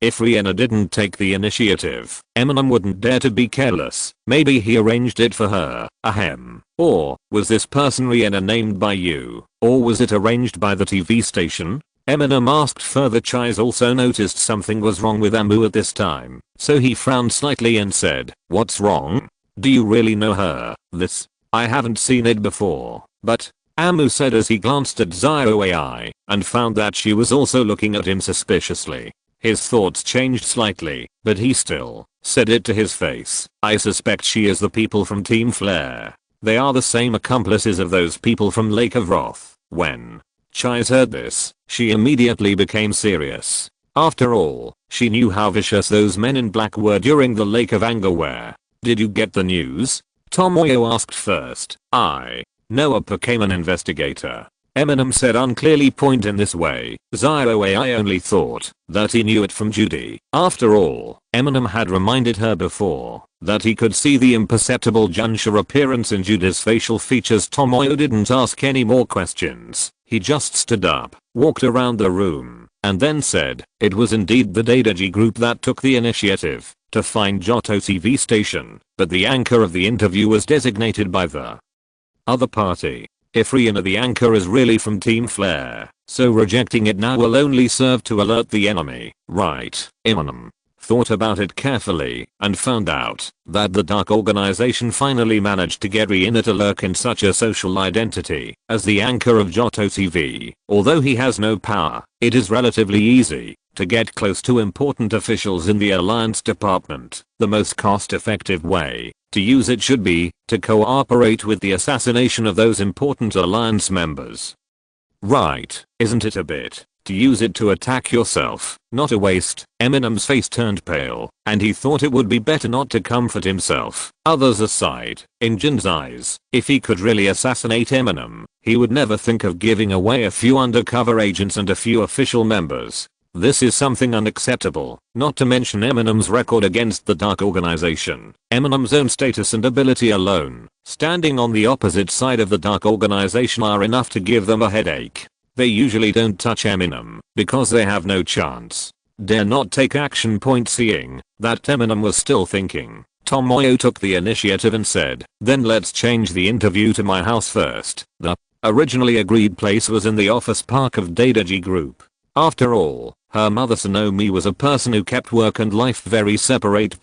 if Rihanna didn't take the initiative, Eminem wouldn't dare to be careless. Maybe he arranged it for her. Ahem. Or, was this person Rihanna named by you? Or was it arranged by the TV station? Eminem asked further. Chais also noticed something was wrong with Amu at this time, so he frowned slightly and said, "What's wrong? Do you really know her?" I haven't seen it before, but Amu said as he glanced at ZioAI and found that she was also looking at him suspiciously. His thoughts changed slightly, but he still said it to his face. "I suspect she is the people from Team Flare. They are the same accomplices of those people from Lake of Wrath." When Chais heard this, she immediately became serious. After all, she knew how vicious those men in black were during the Lake of Anger. "Where did you get the news?" Tomoyo asked first. "I know a Pokémon investigator," Eminem said unclearly. In this way, ZioAI only thought that he knew it from Judy. After all, Eminem had reminded her before that he could see the imperceptible Junsha appearance in Judy's facial features. Tomoyo didn't ask any more questions. He just stood up, walked around the room, and then said, "It was indeed the Prodigy group that took the initiative to find Johto TV station, but the anchor of the interview was designated by the other party. If Rihanna the anchor is really from Team Flare, so rejecting it now will only serve to alert the enemy, right?" Eminem thought about it carefully and found out that the Dark Organization finally managed to get Rihanna to lurk in such a social identity as the anchor of Johto TV. Although he has no power, it is relatively easy to get close to important officials in the Alliance Department. The most cost-effective way to use it should be to cooperate with the assassination of those important Alliance members. Right, isn't it a bit? To use it to attack yourself, not a waste. Eminem's face turned pale, and he thought it would be better not to comfort himself. Others aside, in Jin's eyes, if he could really assassinate Eminem, he would never think of giving away a few undercover agents and a few official members. This is something unacceptable, not to mention Eminem's record against the Dark Organization. Eminem's own status and ability alone, standing on the opposite side of the Dark Organization, are enough to give them a headache. They usually don't touch Eminem because they have no chance. Dare not take action. Seeing that Eminem was still thinking, Tomoyo took the initiative and said, "Then let's change the interview to my house first." The originally agreed place was in the office park of Prodigy Group. After all, her mother Sonomi was a person who kept work and life very separate.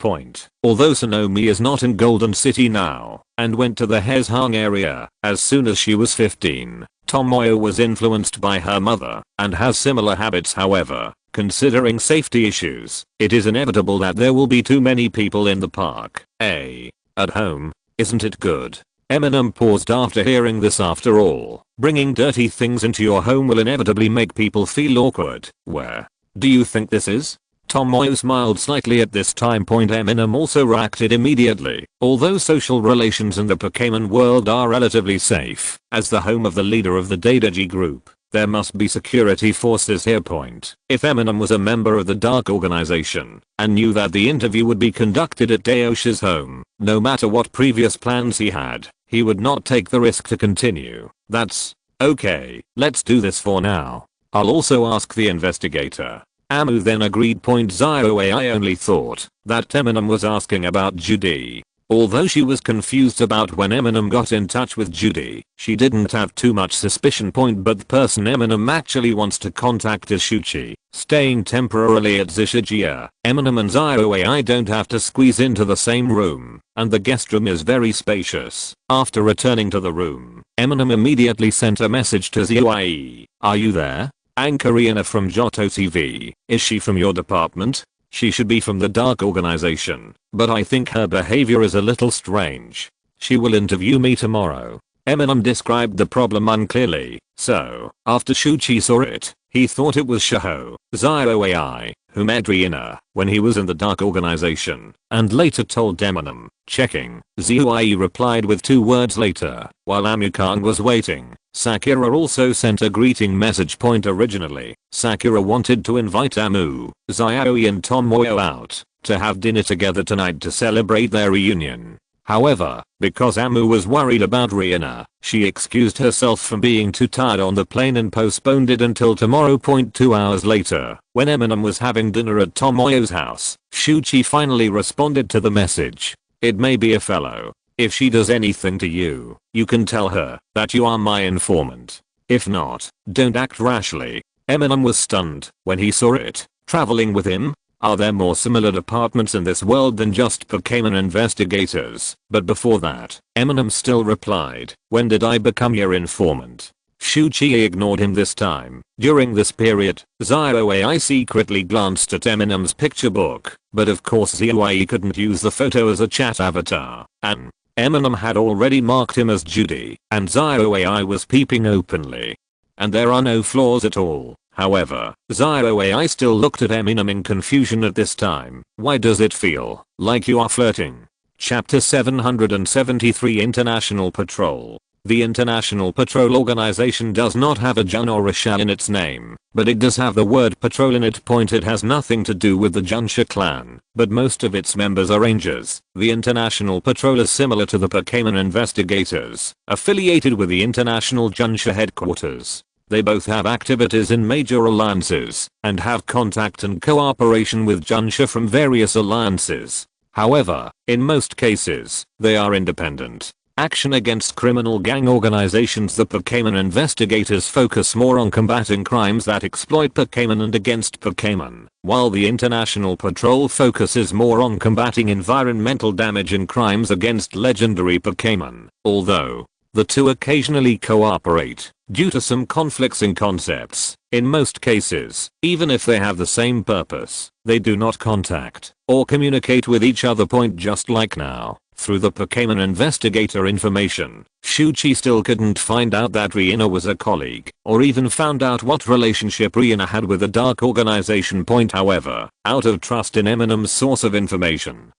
Although Sonomi is not in Golden City now and went to the Hezhang area as soon as she was 15, Tomoyo was influenced by her mother and has similar habits. However, considering safety issues, it is inevitable that there will be too many people in the park. At home, isn't it good? Eminem paused after hearing this. After all, bringing dirty things into your home will inevitably make people feel awkward. Where do you think this is? Tomoyo smiled slightly at this time point. Eminem also reacted immediately. Although social relations in the Pokémon world are relatively safe, as the home of the leader of the prodigy group, there must be security forces here. Point. If Eminem was a member of the Dark Organization and knew that the interview would be conducted at Daoshi's home, no matter what previous plans he had, he would not take the risk to continue. That's okay. Let's do this for now. I'll also ask the investigator. Amu then agreed. I only thought that Eminem was asking about Judy. Although she was confused about when Eminem got in touch with Judy, she didn't have too much suspicion. But the person Eminem actually wants to contact is Shuchi, staying temporarily at Zishigia. Eminem and ZYOAI don't have to squeeze into the same room, and the guest room is very spacious. After returning to the room, Eminem immediately sent a message to ZYOAI. Are you there? Anchor Rihanna from Johto TV. Is she from your department? She should be from the Dark Organization, but I think her behavior is a little strange. She will interview me tomorrow. Eminem described the problem unclearly, so, after Shuchi saw it, he thought it was Shaho, ZYOAI, who met Rihanna when he was in the Dark Organization, and later told Eminem, checking. ZYOAI replied with 2 words later. While Amu-kan was waiting, Sakura also sent a greeting message. Originally, Sakura wanted to invite Amu, ZYOAI and Tomoyo out to have dinner together tonight to celebrate their reunion. However, because Amu was worried about Rihanna, she excused herself from being too tired on the plane and postponed it until tomorrow. 2 hours later, when Eminem was having dinner at Tomoyo's house, Shuchi finally responded to the message. It may be a fellow. If she does anything to you, you can tell her that you are my informant. If not, don't act rashly. Eminem was stunned when he saw it. Traveling with him? Are there more similar departments in this world than just Pokémon investigators? But before that, Eminem still replied, when did I become your informant? Shuchi ignored him this time. During this period, ZYOAI secretly glanced at Eminem's picture book, but of course ZYOAI couldn't use the photo as a chat avatar, and Eminem had already marked him as Judy, and ZYOAI was peeping openly. And there are no flaws at all. However, ZYOAI still looked at Eminem in confusion at this time. Why does it feel like you are flirting? Chapter 773 International Patrol. The International Patrol Organization does not have a Jun or a Sha in its name, but it does have the word patrol in it. It has nothing to do with the Junsha clan, but most of its members are rangers. The International Patrol is similar to the Pokémon investigators, affiliated with the International Junsha headquarters. They both have activities in major alliances, and have contact and cooperation with Junsha from various alliances. However, in most cases, they are independent. Action against criminal gang organizations. The Pokémon investigators focus more on combating crimes that exploit Pokémon and against Pokémon, while the International Patrol focuses more on combating environmental damage and crimes against legendary Pokémon, although the two occasionally cooperate due to some conflicts in concepts. In most cases, even if they have the same purpose, they do not contact or communicate with each other. Just like now, through the Pokémon investigator information, Shuchi still couldn't find out that Rihanna was a colleague, or even found out what relationship Rihanna had with the Dark Organization. However, out of trust in Eminem's source of information,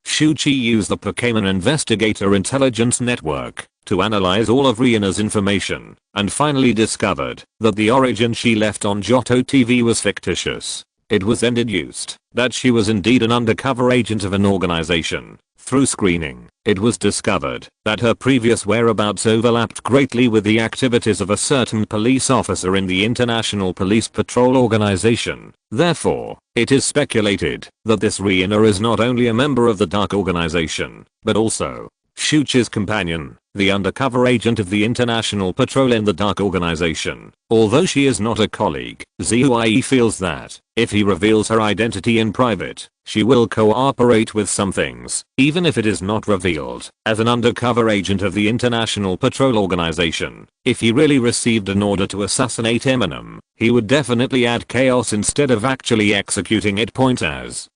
Shuchi used the Pokémon Investigator Intelligence Network to analyze all of Rihanna's information, and finally discovered that the origin she left on Johto TV was fictitious. It was then deduced that she was indeed an undercover agent of an organization. Through screening, it was discovered that her previous whereabouts overlapped greatly with the activities of a certain police officer in the International Police Patrol Organization. Therefore, it is speculated that this Rihanna is not only a member of the Dark Organization, but also Shuchi's companion, the undercover agent of the International Patrol in the Dark Organization. Although she is not a colleague, ZYOAI feels that if he reveals her identity in private, she will cooperate with some things, even if it is not revealed. As an undercover agent of the International Patrol Organization, if he really received an order to assassinate Eminem, he would definitely add chaos instead of actually executing it. As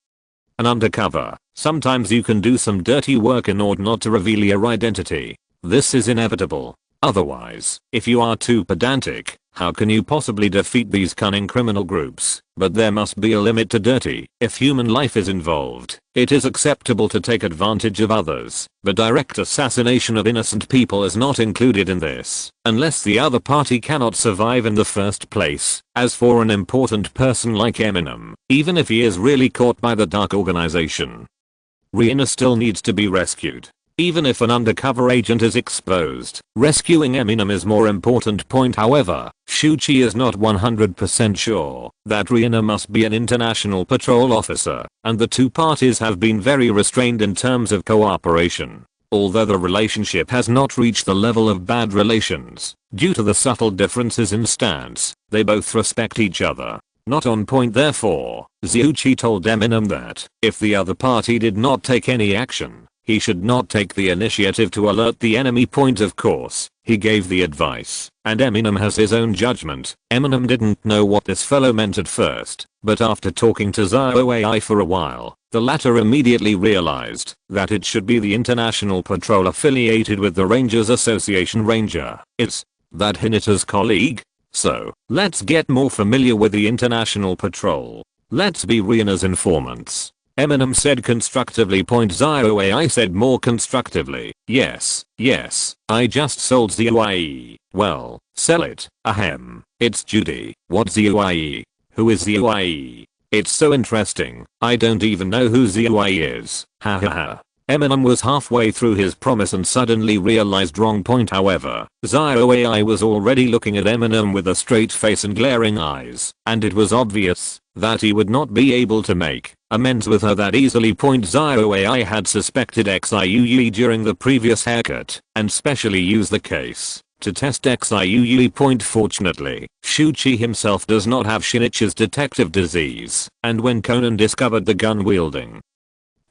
an undercover, sometimes you can do some dirty work in order not to reveal your identity. This is inevitable. Otherwise, if you are too pedantic, How can you possibly defeat these cunning criminal groups? But there must be a limit to dirty. If human life is involved, it is acceptable to take advantage of others, but direct assassination of innocent people is not included in this, unless the other party cannot survive in the first place. As for an important person like Eminem, even if he is really caught by the dark organization, Rihanna still needs to be rescued. Even if an undercover agent is exposed, rescuing Eminem is more important. However, Shuchi is not 100% sure that Rihanna must be an international patrol officer, and the two parties have been very restrained in terms of cooperation. Although the relationship has not reached the level of bad relations, due to the subtle differences in stance, they both respect each other. Not on point. Therefore, Shuchi told Eminem that if the other party did not take any action, he should not take the initiative to alert the enemy. Of course, he gave the advice, and Eminem has his own judgment. Eminem didn't know what this fellow meant at first, but after talking to ZOAI for a while, the latter immediately realized that it should be the International Patrol affiliated with the Rangers Association. Ranger is that Hinata's colleague? So, let's get more familiar with the International Patrol. Let's be Rihanna's informants. Eminem said constructively. ZOAI said more constructively. Yes, I just sold ZOAI. Well, sell it. Ahem. It's Judy. What ZOAI? Who is ZOAI? It's so interesting. I don't even know who ZOAI is. Hahaha. Eminem was halfway through his promise and suddenly realized wrong. However, ZOAI was already looking at Eminem with a straight face and glaring eyes, and it was obvious that he would not be able to make amends with her that easily. ZOAI had suspected XIUE during the previous haircut, and specially used the case to test XIUE. Fortunately, Shuchi himself does not have Shinichi's detective disease, and when Conan discovered the gun-wielding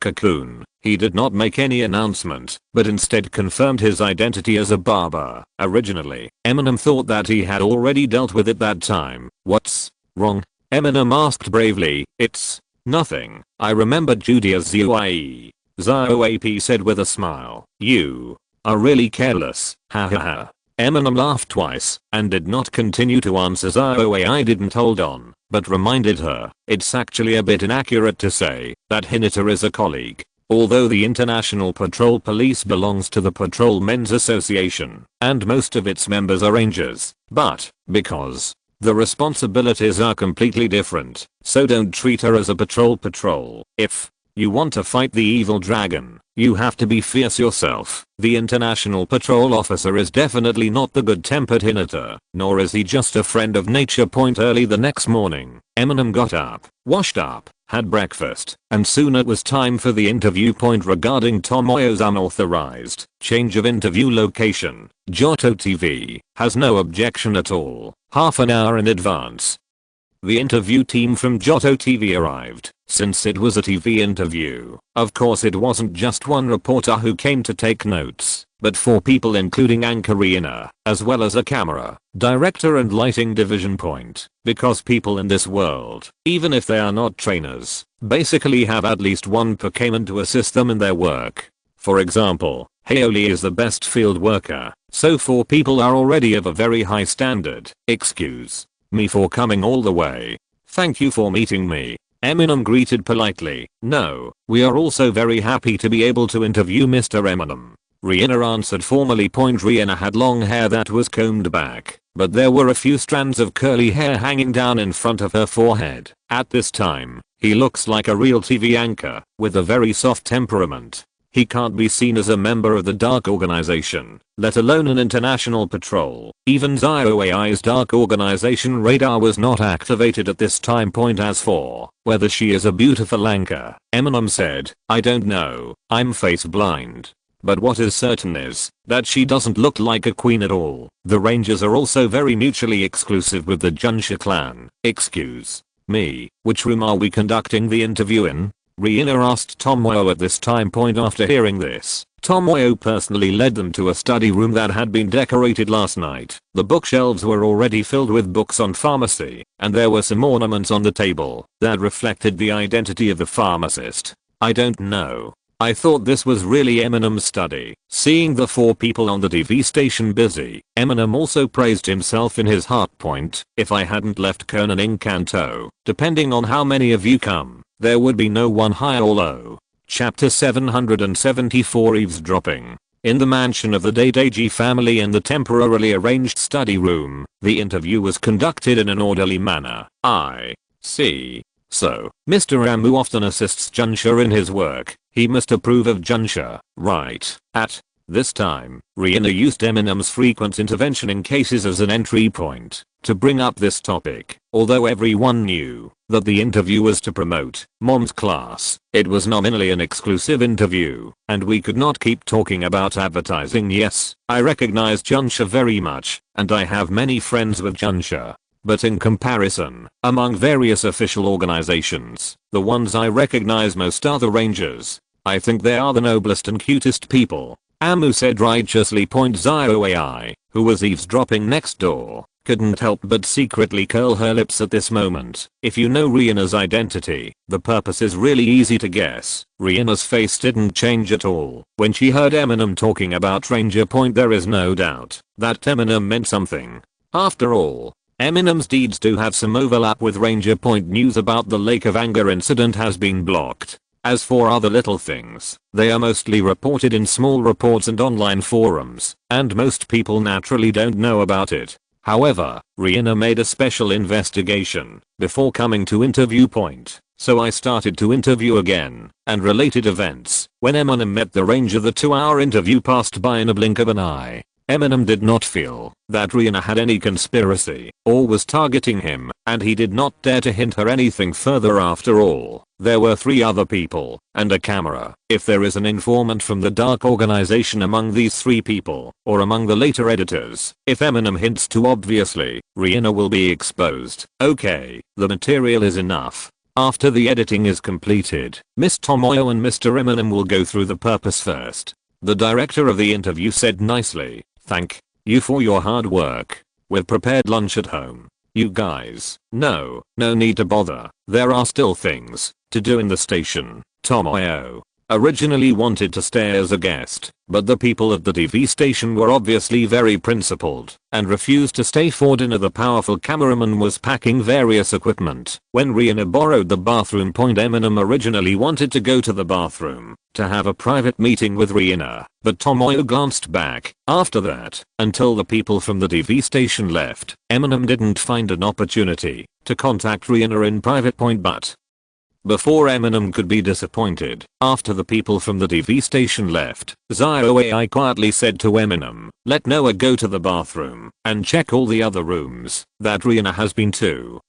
cocoon, he did not make any announcement, but instead confirmed his identity as a barber. Originally, Eminem thought that he had already dealt with it that time. What's wrong? Eminem asked bravely. It's nothing. I remembered Judy as ZOAI. ZOAP said with a smile. You are really careless. Hahaha. Eminem laughed twice and did not continue to answer. ZOAI didn't hold on, but reminded her, it's actually a bit inaccurate to say that Hinata is a colleague. Although the International Patrol Police belongs to the Patrolmen's Association, and most of its members are rangers, but because the responsibilities are completely different, so don't treat her as a patrol. If you want to fight the evil dragon, you have to be fierce yourself. The International Patrol officer is definitely not the good-tempered Hinata, nor is he just a friend of nature. Early the next morning, Eminem got up, washed up, had breakfast, and soon it was time for the interview. Regarding Tomoyo's unauthorized change of interview location, Johto TV has no objection at all. Half an hour in advance, the interview team from Johto TV arrived. Since it was a TV interview, of course it wasn't just one reporter who came to take notes, but 4 people including anchor Rihanna, as well as a camera, director and lighting division. Because people in this world, even if they are not trainers, basically have at least one Pokémon to assist them in their work. For example, Haoli is the best field worker, so 4 people are already of a very high standard. Excuse me for coming all the way. Thank you for meeting me. Eminem greeted politely. No, we are also very happy to be able to interview Mr. Eminem. Rihanna answered formally. Rihanna had long hair that was combed back, but there were a few strands of curly hair hanging down in front of her forehead. At this time, he looks like a real TV anchor, with a very soft temperament. He can't be seen as a member of the Dark Organization, let alone an international patrol. Even ZOAI's Dark Organization radar was not activated at this time. As for whether she is a beautiful anchor, Eminem said, I don't know, I'm face blind. But what is certain is that she doesn't look like a queen at all. The Rangers are also very mutually exclusive with the Junsha clan. Excuse me, which room are we conducting the interview in? Rihanna asked Tomoyo at this time. After hearing this, Tomoyo personally led them to a study room that had been decorated last night. The bookshelves were already filled with books on pharmacy, and there were some ornaments on the table that reflected the identity of the pharmacist. I don't know I thought this was really Eminem's study. Seeing the 4 people on the TV station busy, Eminem also praised himself in his heart point. If I hadn't left Conan in Kanto, depending on how many of you come, there would be no one high or low. Chapter 774 Eavesdropping. In the mansion of the Dadaji family in the temporarily arranged study room, the interview was conducted in an orderly manner. I see. So, Mr. Amu often assists Junsha in his work. He must approve of Junsha, right? At this time, Rihanna used Eminem's frequent intervention in cases as an entry point to bring up this topic. Although everyone knew that the interview was to promote Mom's class, it was nominally an exclusive interview, and we could not keep talking about advertising. Yes, I recognize Junsha very much, and I have many friends with Junsha. But in comparison, among various official organizations, the ones I recognize most are the Rangers. I think they are the noblest and cutest people. Amu said righteously. ZioAI, who was eavesdropping next door, couldn't help but secretly curl her lips at this moment. If you know Rihanna's identity, the purpose is really easy to guess. Rihanna's face didn't change at all when she heard Eminem talking about Ranger Point. There is no doubt that Eminem meant something. After all, Eminem's deeds do have some overlap with Ranger Point. News about the Lake of Anger incident has been blocked. As for other little things, they are mostly reported in small reports and online forums, and most people naturally don't know about it. However, Rihanna made a special investigation before coming to interview point, so I started to interview again, and related events. When Eminem met the Ranger, the 2-hour interview passed by in a blink of an eye. Eminem did not feel that Rihanna had any conspiracy or was targeting him, and he did not dare to hint her anything further. After all, there were 3 other people and a camera. If there is an informant from the dark organization among these 3 people, or among the later editors, if Eminem hints too obviously, Rihanna will be exposed. Okay, the material is enough. After the editing is completed, Miss Tomoyo and Mr. Eminem will go through the purpose first. The director of the interview said nicely, "Thank you for your hard work. We've prepared lunch at home. You guys, no need to bother. There are still things to do in the station." Tomoyo originally wanted to stay as a guest, but the people at the TV station were obviously very principled and refused to stay for dinner. The powerful cameraman was packing various equipment when Rihanna borrowed the bathroom. Eminem originally wanted to go to the bathroom to have a private meeting with Rihanna, but Tomoyo glanced back. After that, until the people from the TV station left, Eminem didn't find an opportunity to contact Rihanna in private. But before Eminem could be disappointed, after the people from the TV station left, ZioAI quietly said to Eminem, "Let Noah go to the bathroom and check all the other rooms that Rihanna has been to."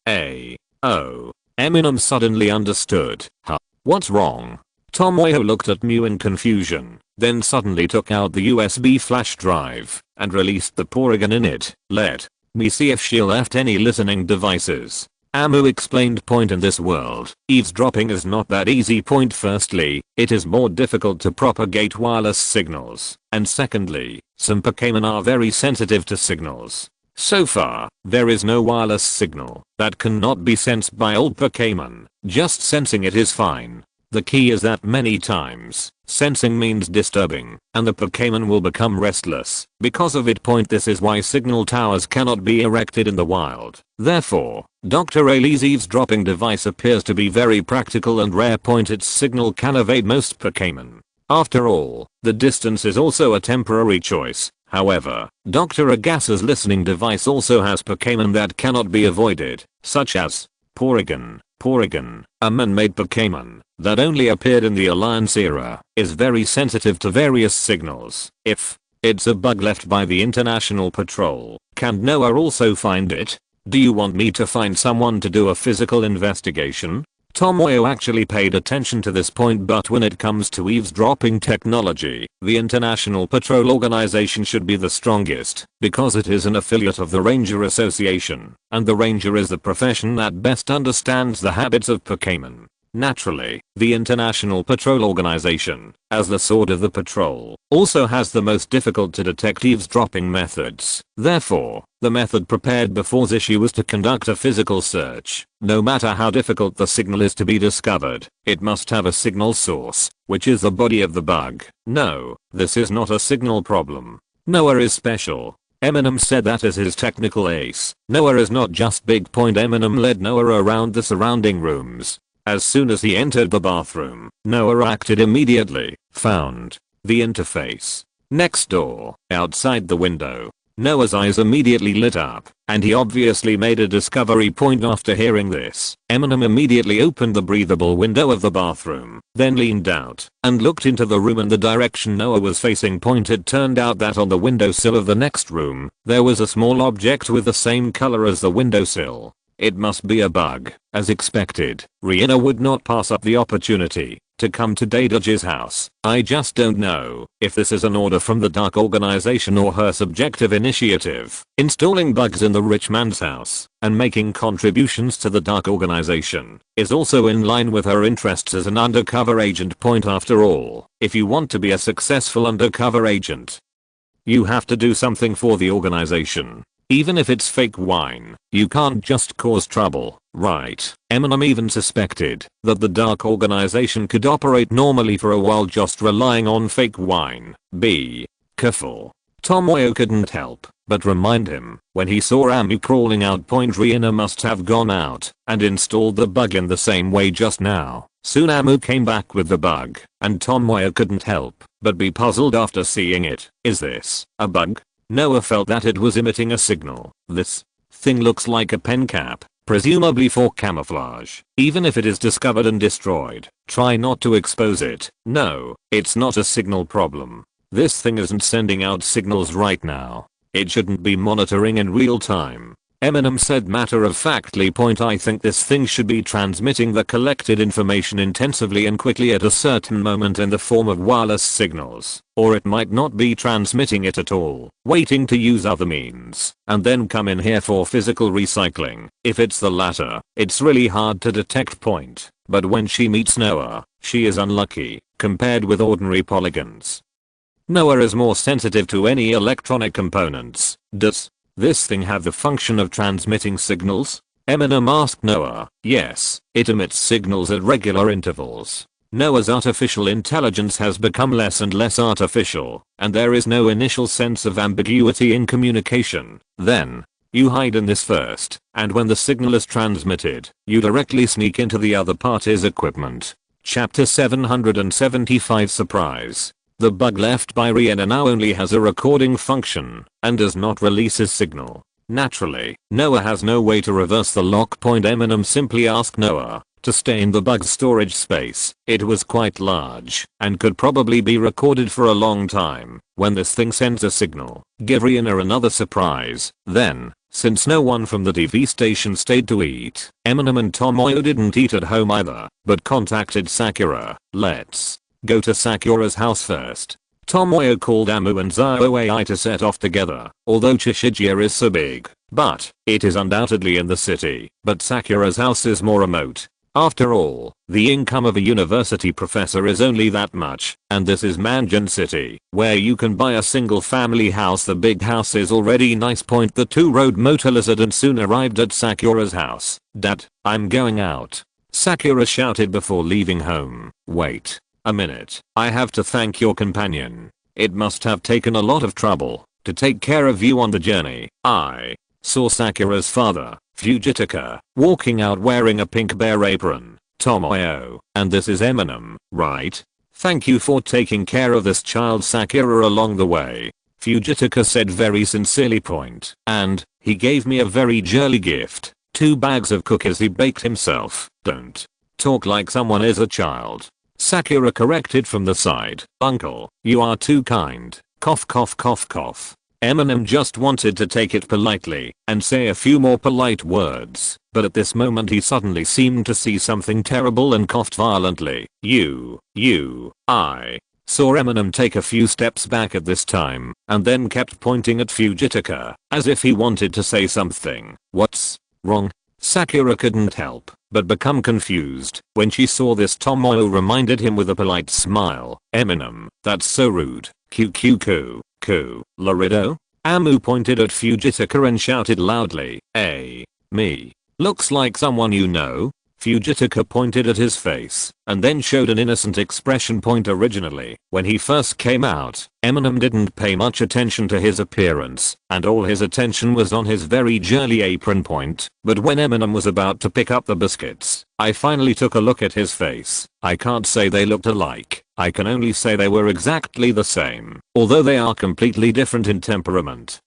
Oh. Eminem suddenly understood. Huh? What's wrong? Tomoyo looked at Mew in confusion, then suddenly took out the USB flash drive and released the Porygon in it. "Let me see if she left any listening devices." Amu explained. In this world, eavesdropping is not that easy. Firstly, it is more difficult to propagate wireless signals, and secondly, some Pokémon are very sensitive to signals. So far, there is no wireless signal that cannot be sensed by old Pokémon. Just sensing it is fine. The key is that many times, sensing means disturbing, and the Pokémon will become restless because of it. This is why signal towers cannot be erected in the wild. Therefore, Dr. Ailey's eavesdropping device appears to be very practical and rare. Its signal can evade most Pokémon. After all, the distance is also a temporary choice. However, Dr. Agasa's listening device also has Pokémon that cannot be avoided, such as Porygon. Porygon, a man-made Pokémon that only appeared in the Alliance era, is very sensitive to various signals. If it's a bug left by the International Patrol, can Noah also find it? Do you want me to find someone to do a physical investigation? Tomoyo actually paid attention to this point, but when it comes to eavesdropping technology, the International Patrol Organization should be the strongest, because it is an affiliate of the Ranger Association, and the Ranger is the profession that best understands the habits of Pokémon. Naturally, the International Patrol Organization, as the sword of the patrol, also has the most difficult to detect eavesdropping methods. Therefore, the method prepared before Leixi was to conduct a physical search. No matter how difficult the signal is to be discovered, it must have a signal source, which is the body of the bug. No, this is not a signal problem. Noah is special. Eminem said that as his technical ace. Noah is not just big point. Eminem led Noah around the surrounding rooms. As soon as he entered the bathroom, Noah acted immediately, found the interface next door, outside the window. Noah's eyes immediately lit up, and he obviously made a discovery point after hearing this. Eminem immediately opened the breathable window of the bathroom, then leaned out, and looked into the room in the direction Noah was facing. It turned out that on the windowsill of the next room, there was a small object with the same color as the windowsill. It must be a bug. As expected, Rihanna would not pass up the opportunity to come to Prodigy's house. I just don't know if this is an order from the dark organization or her subjective initiative. Installing bugs in the rich man's house and making contributions to the dark organization is also in line with her interests as an undercover agent. After all, if you want to be a successful undercover agent, you have to do something for the organization. Even if it's fake wine, you can't just cause trouble, right? Eminem even suspected that the dark organization could operate normally for a while just relying on fake wine. Be careful. Tomoyo couldn't help but remind him when he saw Amu crawling out. Rihanna must have gone out and installed the bug in the same way just now. Soon Amu came back with the bug, and Tomoyo couldn't help but be puzzled after seeing it. Is this a bug? Noah felt that it was emitting a signal. This thing looks like a pen cap, presumably for camouflage. Even if it is discovered and destroyed, try not to expose it. No, it's not a signal problem. This thing isn't sending out signals right now. It shouldn't be monitoring in real time. Eminem said matter-of-factly. I think this thing should be transmitting the collected information intensively and quickly at a certain moment in the form of wireless signals. Or it might not be transmitting it at all, waiting to use other means, and then come in here for physical recycling. If it's the latter, it's really hard to detect. But when she meets Noah, she is unlucky, compared with ordinary polygons. Noah is more sensitive to any electronic components. Does this thing have the function of transmitting signals? Eminem asked Noah. Yes, it emits signals at regular intervals. Noah's artificial intelligence has become less and less artificial, and there is no initial sense of ambiguity in communication. Then, you hide in this first, and when the signal is transmitted, you directly sneak into the other party's equipment. Chapter 775 Surprise. The bug left by Rihanna now only has a recording function and does not release his signal. Naturally, Noah has no way to reverse the lock. Eminem simply asked Noah to stay in the bug's storage space. It was quite large and could probably be recorded for a long time. When this thing sends a signal, give Rihanna another surprise. Then, since no one from the TV station stayed to eat, Eminem and Tomoyo didn't eat at home either, but contacted Sakura. Let's go to Sakura's house first. Tomoyo called Amu and Zoai to set off together. Although Chishigia is so big, but it is undoubtedly in the city. But Sakura's house is more remote. After all, the income of a university professor is only that much, and this is Mansion City, where you can buy a single family house. The big house is already nice. The two rode Motor Lizard and soon arrived at Sakura's house. Dad, I'm going out, Sakura shouted before leaving home. Wait a minute, I have to thank your companion. It must have taken a lot of trouble to take care of you on the journey. I saw Sakura's father, Fujitaka, walking out wearing a pink bear apron. Tomoyo, and this is Eminem, right? Thank you for taking care of this child Sakura along the way, Fujitaka said very sincerely. And he gave me a very jolly gift, 2 bags of cookies he baked himself. Don't talk like someone is a child, Sakura corrected from the side. Uncle, you are too kind. Cough cough cough cough. Eminem just wanted to take it politely and say a few more polite words, but at this moment he suddenly seemed to see something terrible and coughed violently. I saw Eminem take a few steps back at this time and then kept pointing at Fujitaka as if he wanted to say something. What's wrong? Sakura couldn't help but become confused when she saw this. Tomoyo reminded him with a polite smile. Eminem, that's so rude. Ku. Larido? Amu pointed at Fujitaka and shouted loudly, "Hey, me. Looks like someone you know." Fujitaka pointed at his face and then showed an innocent expression. Originally, when he first came out, Eminem didn't pay much attention to his appearance and all his attention was on his very jolly apron. But when Eminem was about to pick up the biscuits, I finally took a look at his face. I can't say they looked alike. I can only say they were exactly the same, although they are completely different in temperament.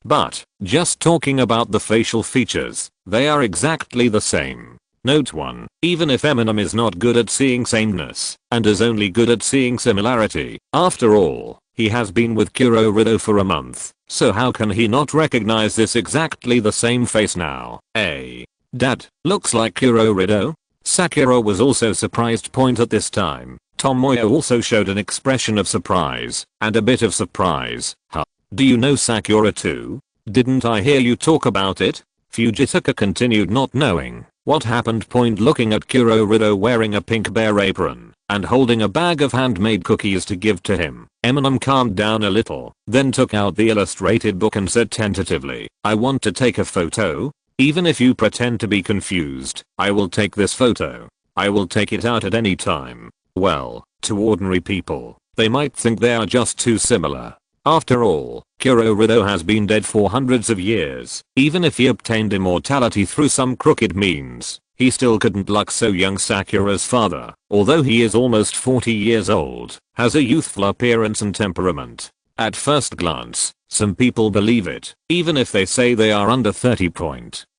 But, just talking about the facial features, they are exactly the same. Note 1. Even if Eminem is not good at seeing sameness, and is only good at seeing similarity, after all, he has been with Kurorido for a month, so how can he not recognize this exactly the same face now? Dad, looks like Kurorido? Sakura was also surprised. At this time, Tomoyo also showed an expression of surprise, and a bit of surprise. Huh? Do you know Sakura too? Didn't I hear you talk about it? Fujitaka continued, not knowing what happened. Looking at Kurorido wearing a pink bear apron and holding a bag of handmade cookies to give to him. Eminem calmed down a little, then took out the illustrated book and said tentatively, "I want to take a photo. Even if you pretend to be confused, I will take this photo. I will take it out at any time." Well, to ordinary people, they might think they are just too similar. After all, Kurorido has been dead for hundreds of years. Even if he obtained immortality through some crooked means, he still couldn't look so young. Sakura's father, although he is almost 40 years old, has a youthful appearance and temperament. At first glance, some people believe it, even if they say they are under 30.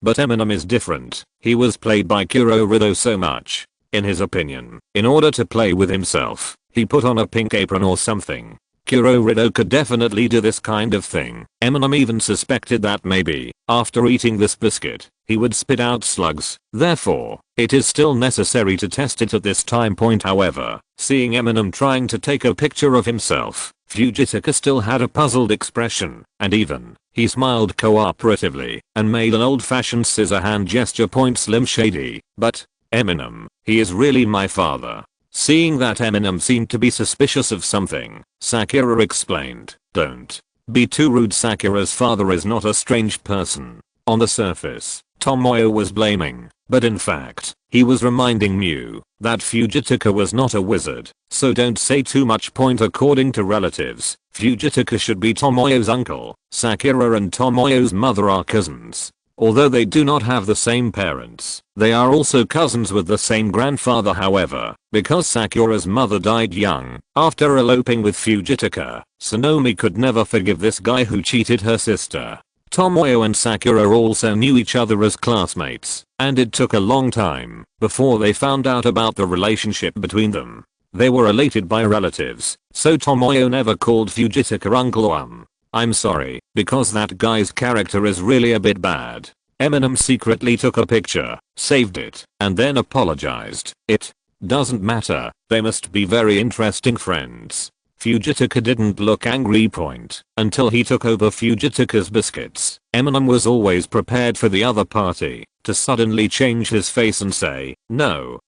But Eminem is different. He was played by Kurorido so much. In his opinion, in order to play with himself, he put on a pink apron or something. Kurorido could definitely do this kind of thing. Eminem even suspected that maybe, after eating this biscuit, he would spit out slugs. Therefore, it is still necessary to test it at this time. However, seeing Eminem trying to take a picture of himself, Fujitaka still had a puzzled expression, and even, he smiled cooperatively and made an old-fashioned scissor hand gesture. Slim Shady, but, Eminem, he is really my father. Seeing that Eminem seemed to be suspicious of something, Sakura explained, "Don't be too rude. Sakura's father is not a strange person." On the surface, Tomoyo was blaming, but in fact, he was reminding Mew that Fujitaka was not a wizard, so don't say too much. According to relatives, Fujitaka should be Tomoyo's uncle. Sakura and Tomoyo's mother are cousins. Although they do not have the same parents, they are also cousins with the same grandfather. However, because Sakura's mother died young, after eloping with Fujitaka, Sonomi could never forgive this guy who cheated her sister. Tomoyo and Sakura also knew each other as classmates, and it took a long time before they found out about the relationship between them. They were elated by relatives, so Tomoyo never called Fujitaka uncle. I'm sorry, because that guy's character is really a bit bad. Eminem secretly took a picture, saved it, and then apologized. It doesn't matter, they must be very interesting friends. Fujitaka didn't look angry until he took over Fujitaka's biscuits. Eminem was always prepared for the other party to suddenly change his face and say, "No,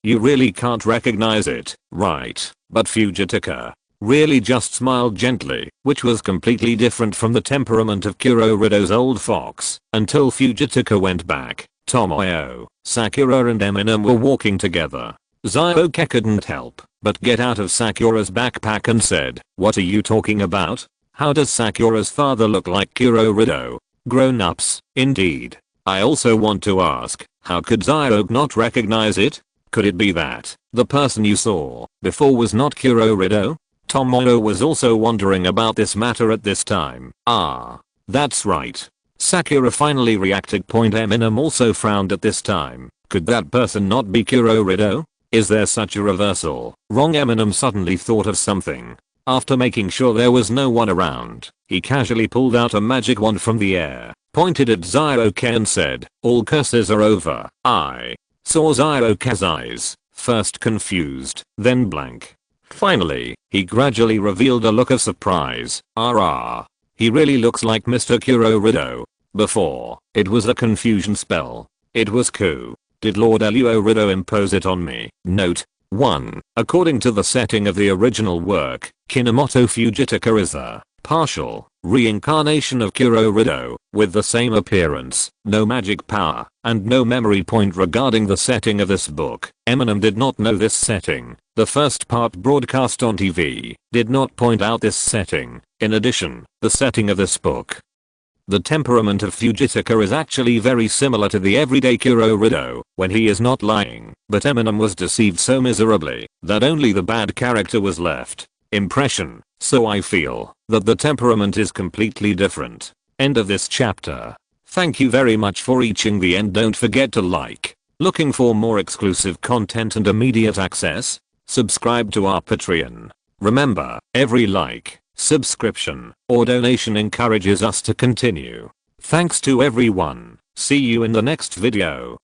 you really can't recognize it, right?" But Fujitaka really just smiled gently, which was completely different from the temperament of Kurorido's old fox, until Fujitaka went back. Tomoyo, Sakura and Eminem were walking together. Zyoke couldn't help but get out of Sakura's backpack and said, "What are you talking about? How does Sakura's father look like Kurorido?" Grown-ups, indeed. I also want to ask, how could Zyoke not recognize it? Could it be that the person you saw before was not Kurorido? Tomoyo was also wondering about this matter at this time. Ah, that's right. Sakura finally reacted. Eminem also frowned at this time. Could that person not be Kurorido? Is there such a reversal? Wrong. Eminem suddenly thought of something. After making sure there was no one around, he casually pulled out a magic wand from the air, pointed at Zyoke and said, "All curses are over." I saw Zyoke's eyes, first confused, then blank. Finally, he gradually revealed a look of surprise. He really looks like Mr. Kurorido. Before, it was a confusion spell. It was coup. Did Lord Luo Rido impose it on me? Note 1. According to the setting of the original work, Kinomoto Fujitaka is a partial reincarnation of Kuro Rido, with the same appearance, no magic power, and no memory point regarding the setting of this book. Eminem did not know this setting. The first part broadcast on TV did not point out this setting. In addition, the setting of this book, the temperament of Fujitaka is actually very similar to the everyday Kuro Rido when he is not lying, but Eminem was deceived so miserably that only the bad character was left. Impression. So I feel that the temperament is completely different. End of this chapter. Thank you very much for reaching the end. Don't forget to like. Looking for more exclusive content and immediate access? Subscribe to our Patreon. Remember, every like, subscription, or donation encourages us to continue. Thanks to everyone. See you in the next video.